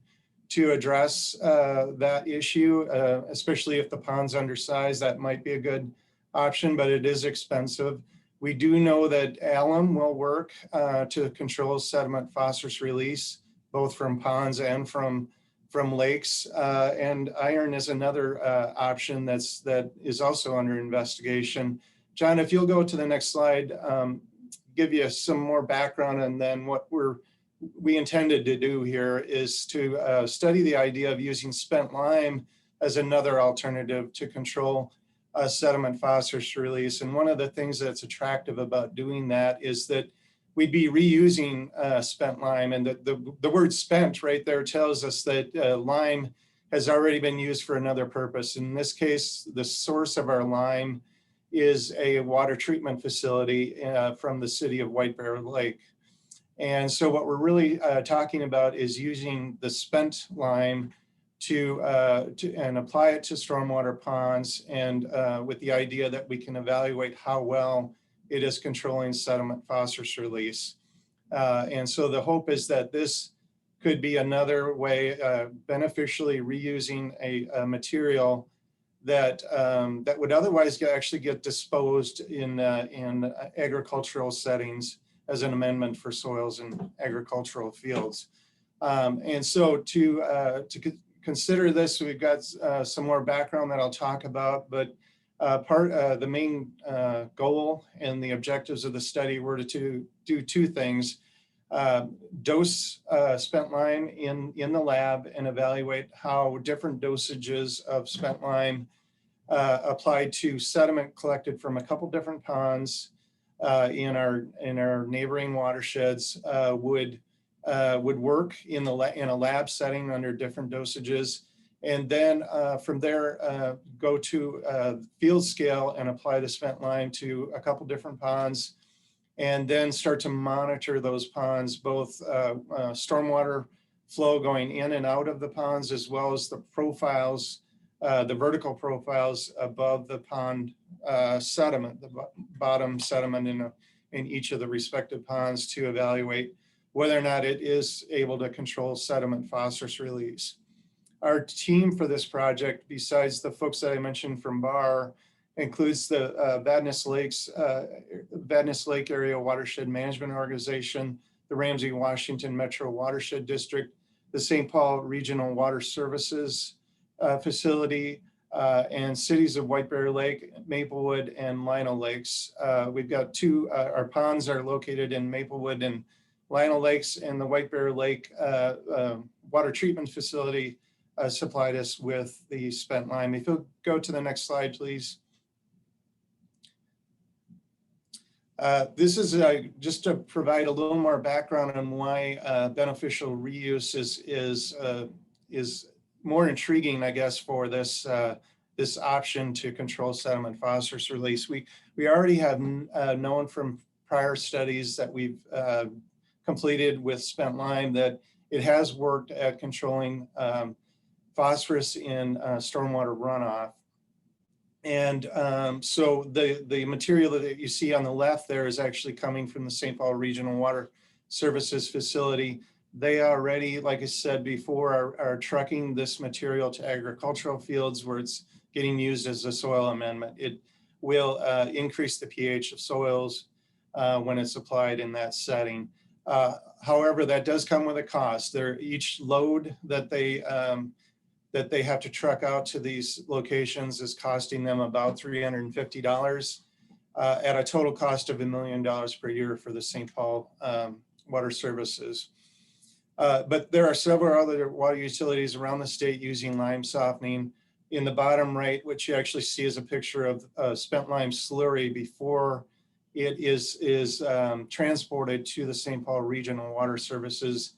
to address that issue, especially if the pond's undersized. That might be a good option, but it is expensive. We do know that alum will work to control sediment phosphorus release, both from ponds and from lakes, and iron is another option that is also under investigation. John, if you'll go to the next slide, give you some more background, and then what we intended to do here is to study the idea of using spent lime as another alternative to control sediment phosphorus release. And one of the things that's attractive about doing that is that we'd be reusing spent lime, and the word spent right there tells us that lime has already been used for another purpose. In this case, the source of our lime is a water treatment facility from the city of White Bear Lake. And so what we're really talking about is using the spent lime to apply it to stormwater ponds, and with the idea that we can evaluate how well it is controlling sediment phosphorus release. And so the hope is that this could be another way beneficially reusing a material that would otherwise actually get disposed in agricultural settings as an amendment for soils and agricultural fields. And so to consider this, we've got some more background that I'll talk about, but the main goal and the objectives of the study were to do two things: dose spent lime in the lab and evaluate how different dosages of spent lime applied to sediment collected from a couple different ponds in our neighboring watersheds would work in a lab setting under different dosages, and then from there go to field scale and apply the spent lime to a couple different ponds and then start to monitor those ponds, both stormwater flow going in and out of the ponds, as well as the profiles, the vertical profiles above the pond sediment, the bottom sediment in each of the respective ponds, to evaluate whether or not it is able to control sediment phosphorus release. Our team for this project, besides the folks that I mentioned from BAR, includes the Vadnais Lake Area Watershed Management Organization, the Ramsey Washington Metro Watershed District, the St. Paul Regional Water Services Facility, and cities of White Bear Lake, Maplewood, and Lino Lakes. We've got two, our ponds are located in Maplewood and Lino Lakes, and the White Bear Lake Water Treatment Facility supplied us with the spent lime. If you'll go to the next slide, please. This is just to provide a little more background on why beneficial reuse is more intriguing, I guess, for this this option to control sediment phosphorus release. We already have known from prior studies that we've completed with spent lime that it has worked at controlling phosphorus in stormwater runoff. And so the material that you see on the left there is actually coming from the St. Paul Regional Water Services Facility. They already, like I said before, are trucking this material to agricultural fields where it's getting used as a soil amendment. It will increase the pH of soils when it's applied in that setting. However, that does come with a cost. Each load that they have to truck out to these locations is costing them about $350 at a total cost of $1 million per year for the St. Paul Water Services. But there are several other water utilities around the state using lime softening. In the bottom right, what you actually see is a picture of spent lime slurry before it is transported to the St. Paul Regional Water Services.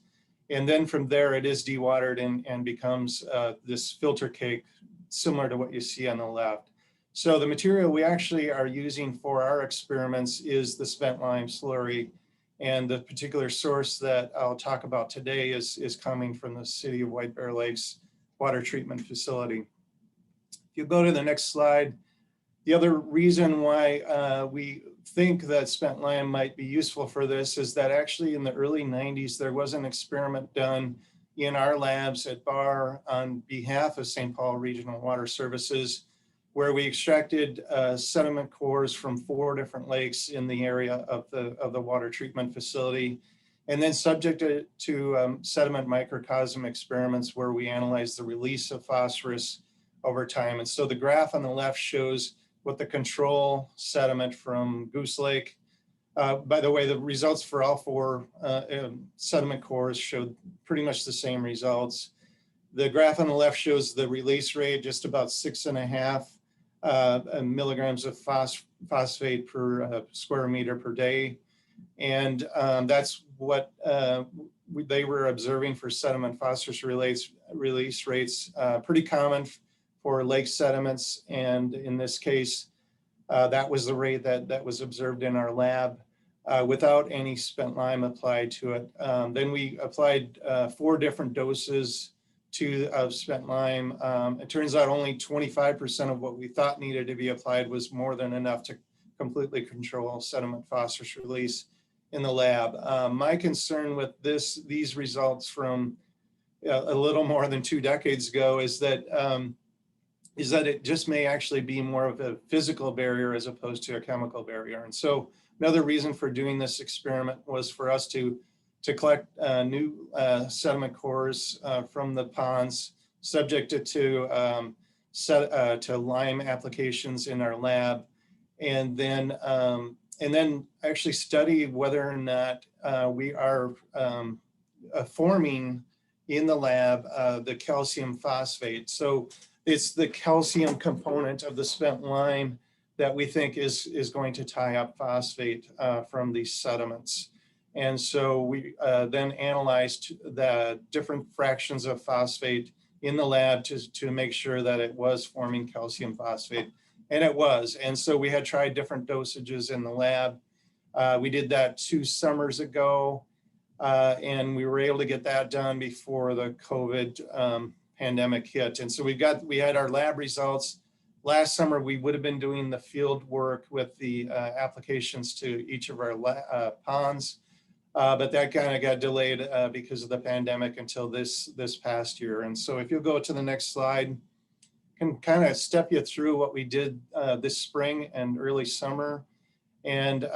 And then from there, it is dewatered and becomes this filter cake, similar to what you see on the left. So the material we actually are using for our experiments is the spent lime slurry. And the particular source that I'll talk about today is coming from the city of White Bear Lakes Water Treatment Facility. If you go to the next slide, the other reason why we think that spent lime might be useful for this is that actually in the early 90s, there was an experiment done in our labs at BAR on behalf of St. Paul Regional Water Services, where we extracted sediment cores from 4 different lakes in the area of the water treatment facility, and then subjected it to sediment microcosm experiments where we analyzed the release of phosphorus over time. And so the graph on the left shows what the control sediment from Goose Lake. By the way, the results for all 4 sediment cores showed pretty much the same results. The graph on the left shows the release rate, just about 6.5 milligrams of phosphate per square meter per day. And that's what they were observing for sediment phosphorus release rates, pretty common for lake sediments. And in this case, that was the rate that was observed in our lab without any spent lime applied to it. Then we applied 4 different doses of spent lime. It turns out only 25% of what we thought needed to be applied was more than enough to completely control sediment phosphorus release in the lab. My concern with these results from a little more than 2 decades ago is that it just may actually be more of a physical barrier as opposed to a chemical barrier. And so another reason for doing this experiment was for us to collect new sediment cores from the ponds, subjected to lime applications in our lab, and then actually study whether or not we are forming in the lab the calcium phosphate. So it's the calcium component of the spent lime that we think is going to tie up phosphate from these sediments. And so we then analyzed the different fractions of phosphate in the lab to make sure that it was forming calcium phosphate, and it was. And so we had tried different dosages in the lab. We did that 2 summers ago, and we were able to get that done before the COVID pandemic hit. And so we had our lab results. Last summer, we would have been doing the field work with the applications to each of our ponds, but that kind of got delayed because of the pandemic until this past year. And so if you'll go to the next slide, can kind of step you through what we did this spring and early summer. And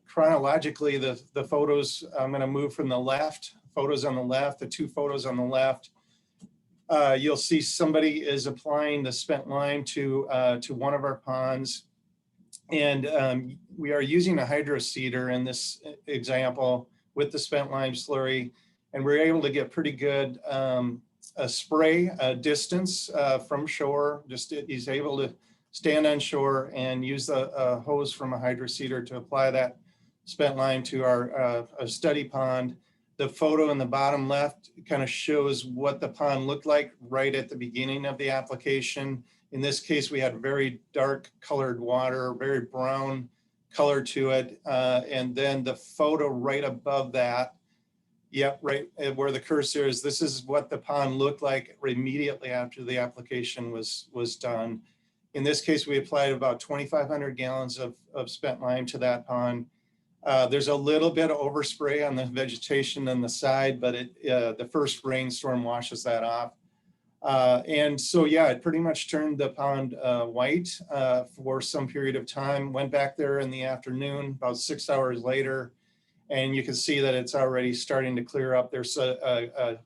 chronologically, the photos, I'm going to move from the left, photos on the left, the 2 photos on the left. You'll see somebody is applying the spent lime to one of our ponds. And we are using a hydroseeder in this example with the spent lime slurry. And we're able to get pretty good spray distance from shore. He's able to stand on shore and use the hose from a hydroseeder to apply that spent lime to our study pond. The photo in the bottom left kind of shows what the pond looked like right at the beginning of the application. In this case, we had very dark colored water, very brown color to it. And then the photo right above that, yep, right where the cursor is, this is what the pond looked like immediately after the application was done. In this case, we applied about 2,500 gallons of spent lime to that pond. There's a little bit of overspray on the vegetation on the side, but the first rainstorm washes that off. And so, yeah, it pretty much turned the pond white for some period of time. Went back there in the afternoon, about 6 hours later, and you can see that it's already starting to clear up. There's a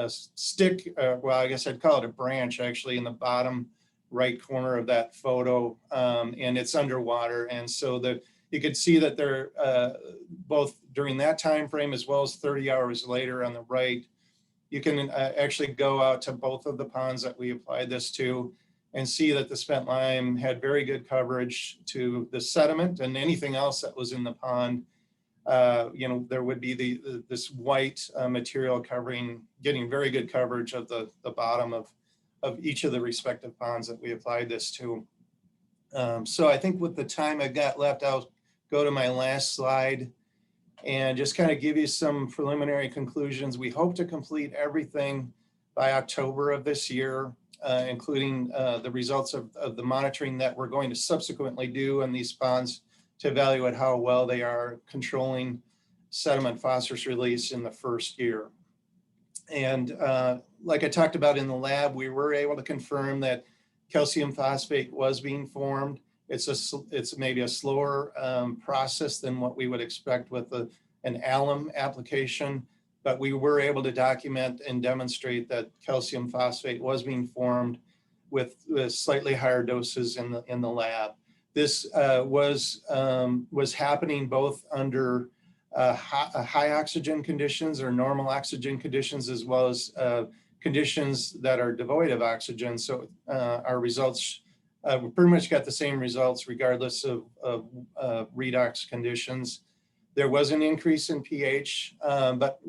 stick, well, I guess I'd call it a branch actually in the bottom right corner of that photo, and it's underwater. And so you could see that they're both during that time frame as well as 30 hours later on the right, you can actually go out to both of the ponds that we applied this to and see that the spent lime had very good coverage to the sediment and anything else that was in the pond. There would be this white material getting very good coverage of the bottom of each of the respective ponds that we applied this to. So I think with the time I've got left, I'll go to my last slide and just kind of give you some preliminary conclusions. We hope to complete everything by October of this year, including the results of the monitoring that we're going to subsequently do on these ponds to evaluate how well they are controlling sediment phosphorus release in the first year. And like I talked about in the lab, we were able to confirm that calcium phosphate was being formed. It's maybe a slower process than what we would expect with an alum application, but we were able to document and demonstrate that calcium phosphate was being formed with slightly higher doses in the lab. This was happening both under high oxygen conditions or normal oxygen conditions, as well as conditions that are devoid of oxygen. So our results, we pretty much got the same results regardless of redox conditions. There was an increase in pH, but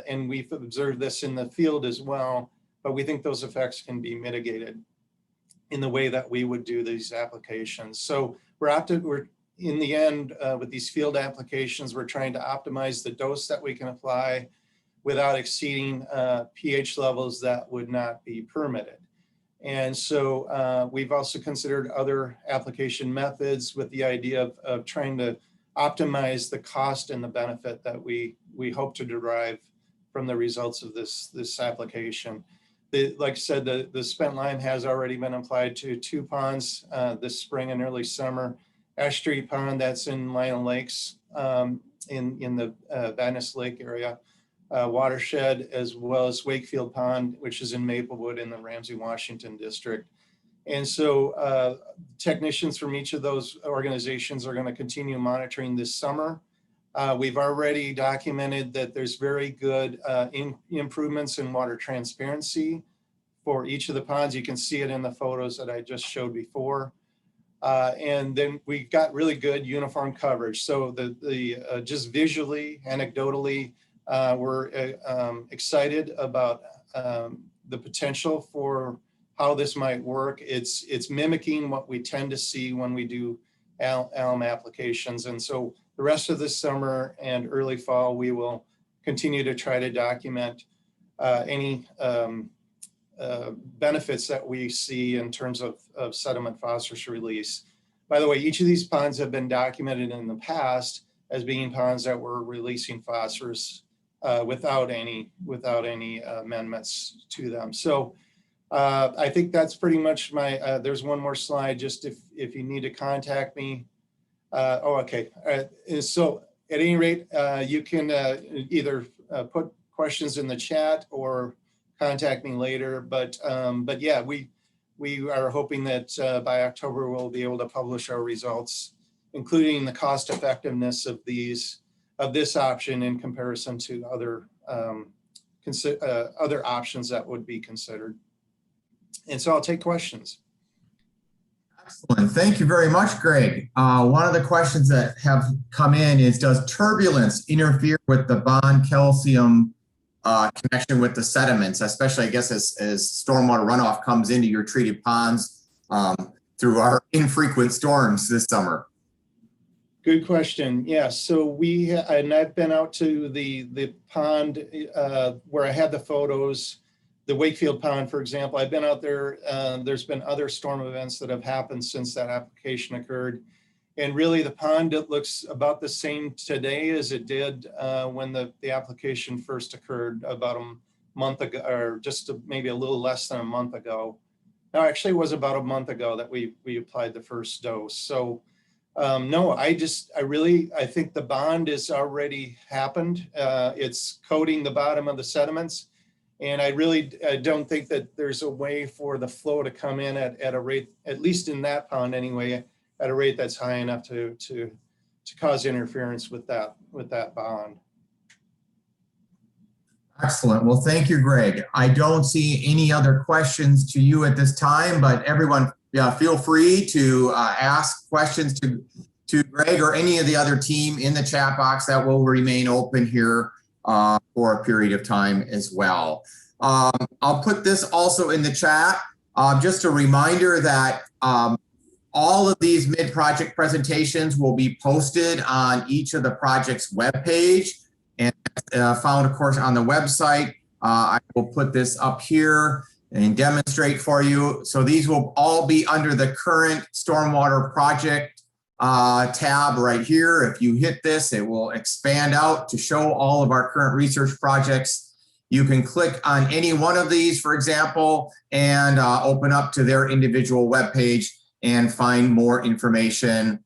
and we've observed this in the field as well, but we think those effects can be mitigated in the way that we would do these applications. So we're in the end, with these field applications, we're trying to optimize the dose that we can apply without exceeding pH levels that would not be permitted. And so we've also considered other application methods with the idea of trying to optimize the cost and the benefit that we hope to derive from the results of this application. Like I said, the spent lime has already been applied to 2 ponds this spring and early summer. Ash Street Pond, that's in Lino Lakes in the Venice Lake area watershed, as well as Wakefield Pond, which is in Maplewood in the Ramsey, Washington district. And so technicians from each of those organizations are going to continue monitoring this summer. We've already documented that there's very good improvements in water transparency for each of the ponds. You can see it in the photos that I just showed before. And then we got really good uniform coverage. So just visually, anecdotally, we're excited about the potential for how this might work. It's mimicking what we tend to see when we do alum applications. And so the the rest of this summer and early fall, we will continue to try to document any benefits that we see in terms of sediment phosphorus release. By the way, each of these ponds have been documented in the past as being ponds that were releasing phosphorus without any amendments to them. So I think that's pretty much my, there's one more slide, just if you need to contact me. Okay. So at any rate, you can either put questions in the chat or contact me later. But yeah, we are hoping that by October, we'll be able to publish our results, including the cost effectiveness of this option in comparison to other options that would be considered. And so I'll take questions. Excellent. Thank you very much, Greg. One of the questions that have come in is, does turbulence interfere with the bond calcium connection with the sediments, especially I guess as stormwater runoff comes into your treated ponds through our infrequent storms this summer? Good question. Yeah, so I've been out to the pond where I had the photos, the Wakefield pond, for example. I've been out there. There's been other storm events that have happened since that application occurred. And really the pond, it looks about the same today as it did when the application first occurred about a month ago, or just maybe a little less than a month ago. No, actually it was about a month ago that we applied the first dose. So no, I think the bond has already happened. It's coating the bottom of the sediments. And I don't think that there's a way for the flow to come in at a rate, at least in that pond anyway, at a rate that's high enough to cause interference with that bond. Excellent. Well, thank you, Greg. I don't see any other questions to you at this time, but everyone, feel free to ask questions to Greg or any of the other team in the chat box. That will remain open here for a period of time as well. I'll put this also in the chat. Just a reminder that all of these mid-project presentations will be posted on each of the project's webpage and found, of course, on the website. I will put this up here and demonstrate for you. So these will all be under the current stormwater project tab right here. If you hit this, it will expand out to show all of our current research projects. You can click on any one of these, for example, and open up to their individual webpage and find more information,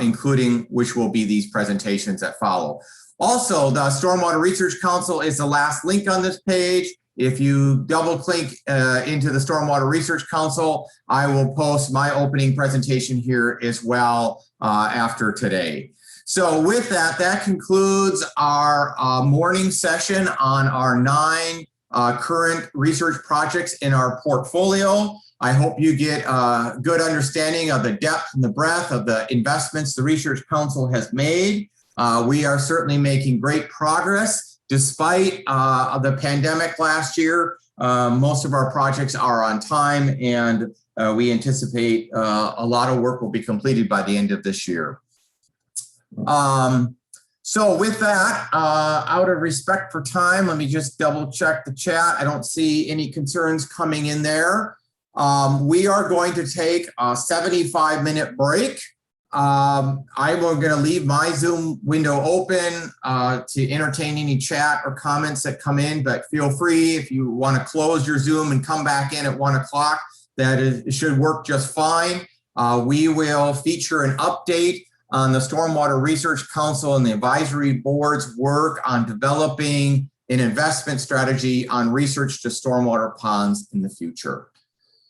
including which will be these presentations that follow. Also, the Stormwater Research Council is the last link on this page. If you double click into the Stormwater Research Council, I will post my opening presentation here as well after today. So with that, that concludes our morning session on our 9 current research projects in our portfolio. I hope you get a good understanding of the depth and the breadth of the investments the Research Council has made. We are certainly making great progress despite the pandemic last year. Most of our projects are on time, and we anticipate a lot of work will be completed by the end of this year. So with that, out of respect for time, let me just double check the chat. I don't see any concerns coming in there. We are going to take a 75-minute break. I'm going to leave my Zoom window open to entertain any chat or comments that come in, but feel free if you want to close your Zoom and come back in at 1 o'clock, it should work just fine. We will feature an update on the Stormwater Research Council and the advisory board's work on developing an investment strategy on research to stormwater ponds in the future.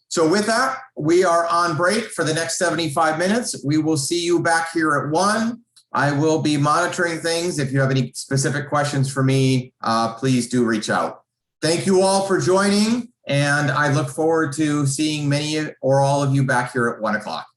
So with that, we are on break for the next 75 minutes. We will see you back here at 1. I will be monitoring things. If you have any specific questions for me, please do reach out. Thank you all for joining, and I look forward to seeing many or all of you back here at 1 o'clock.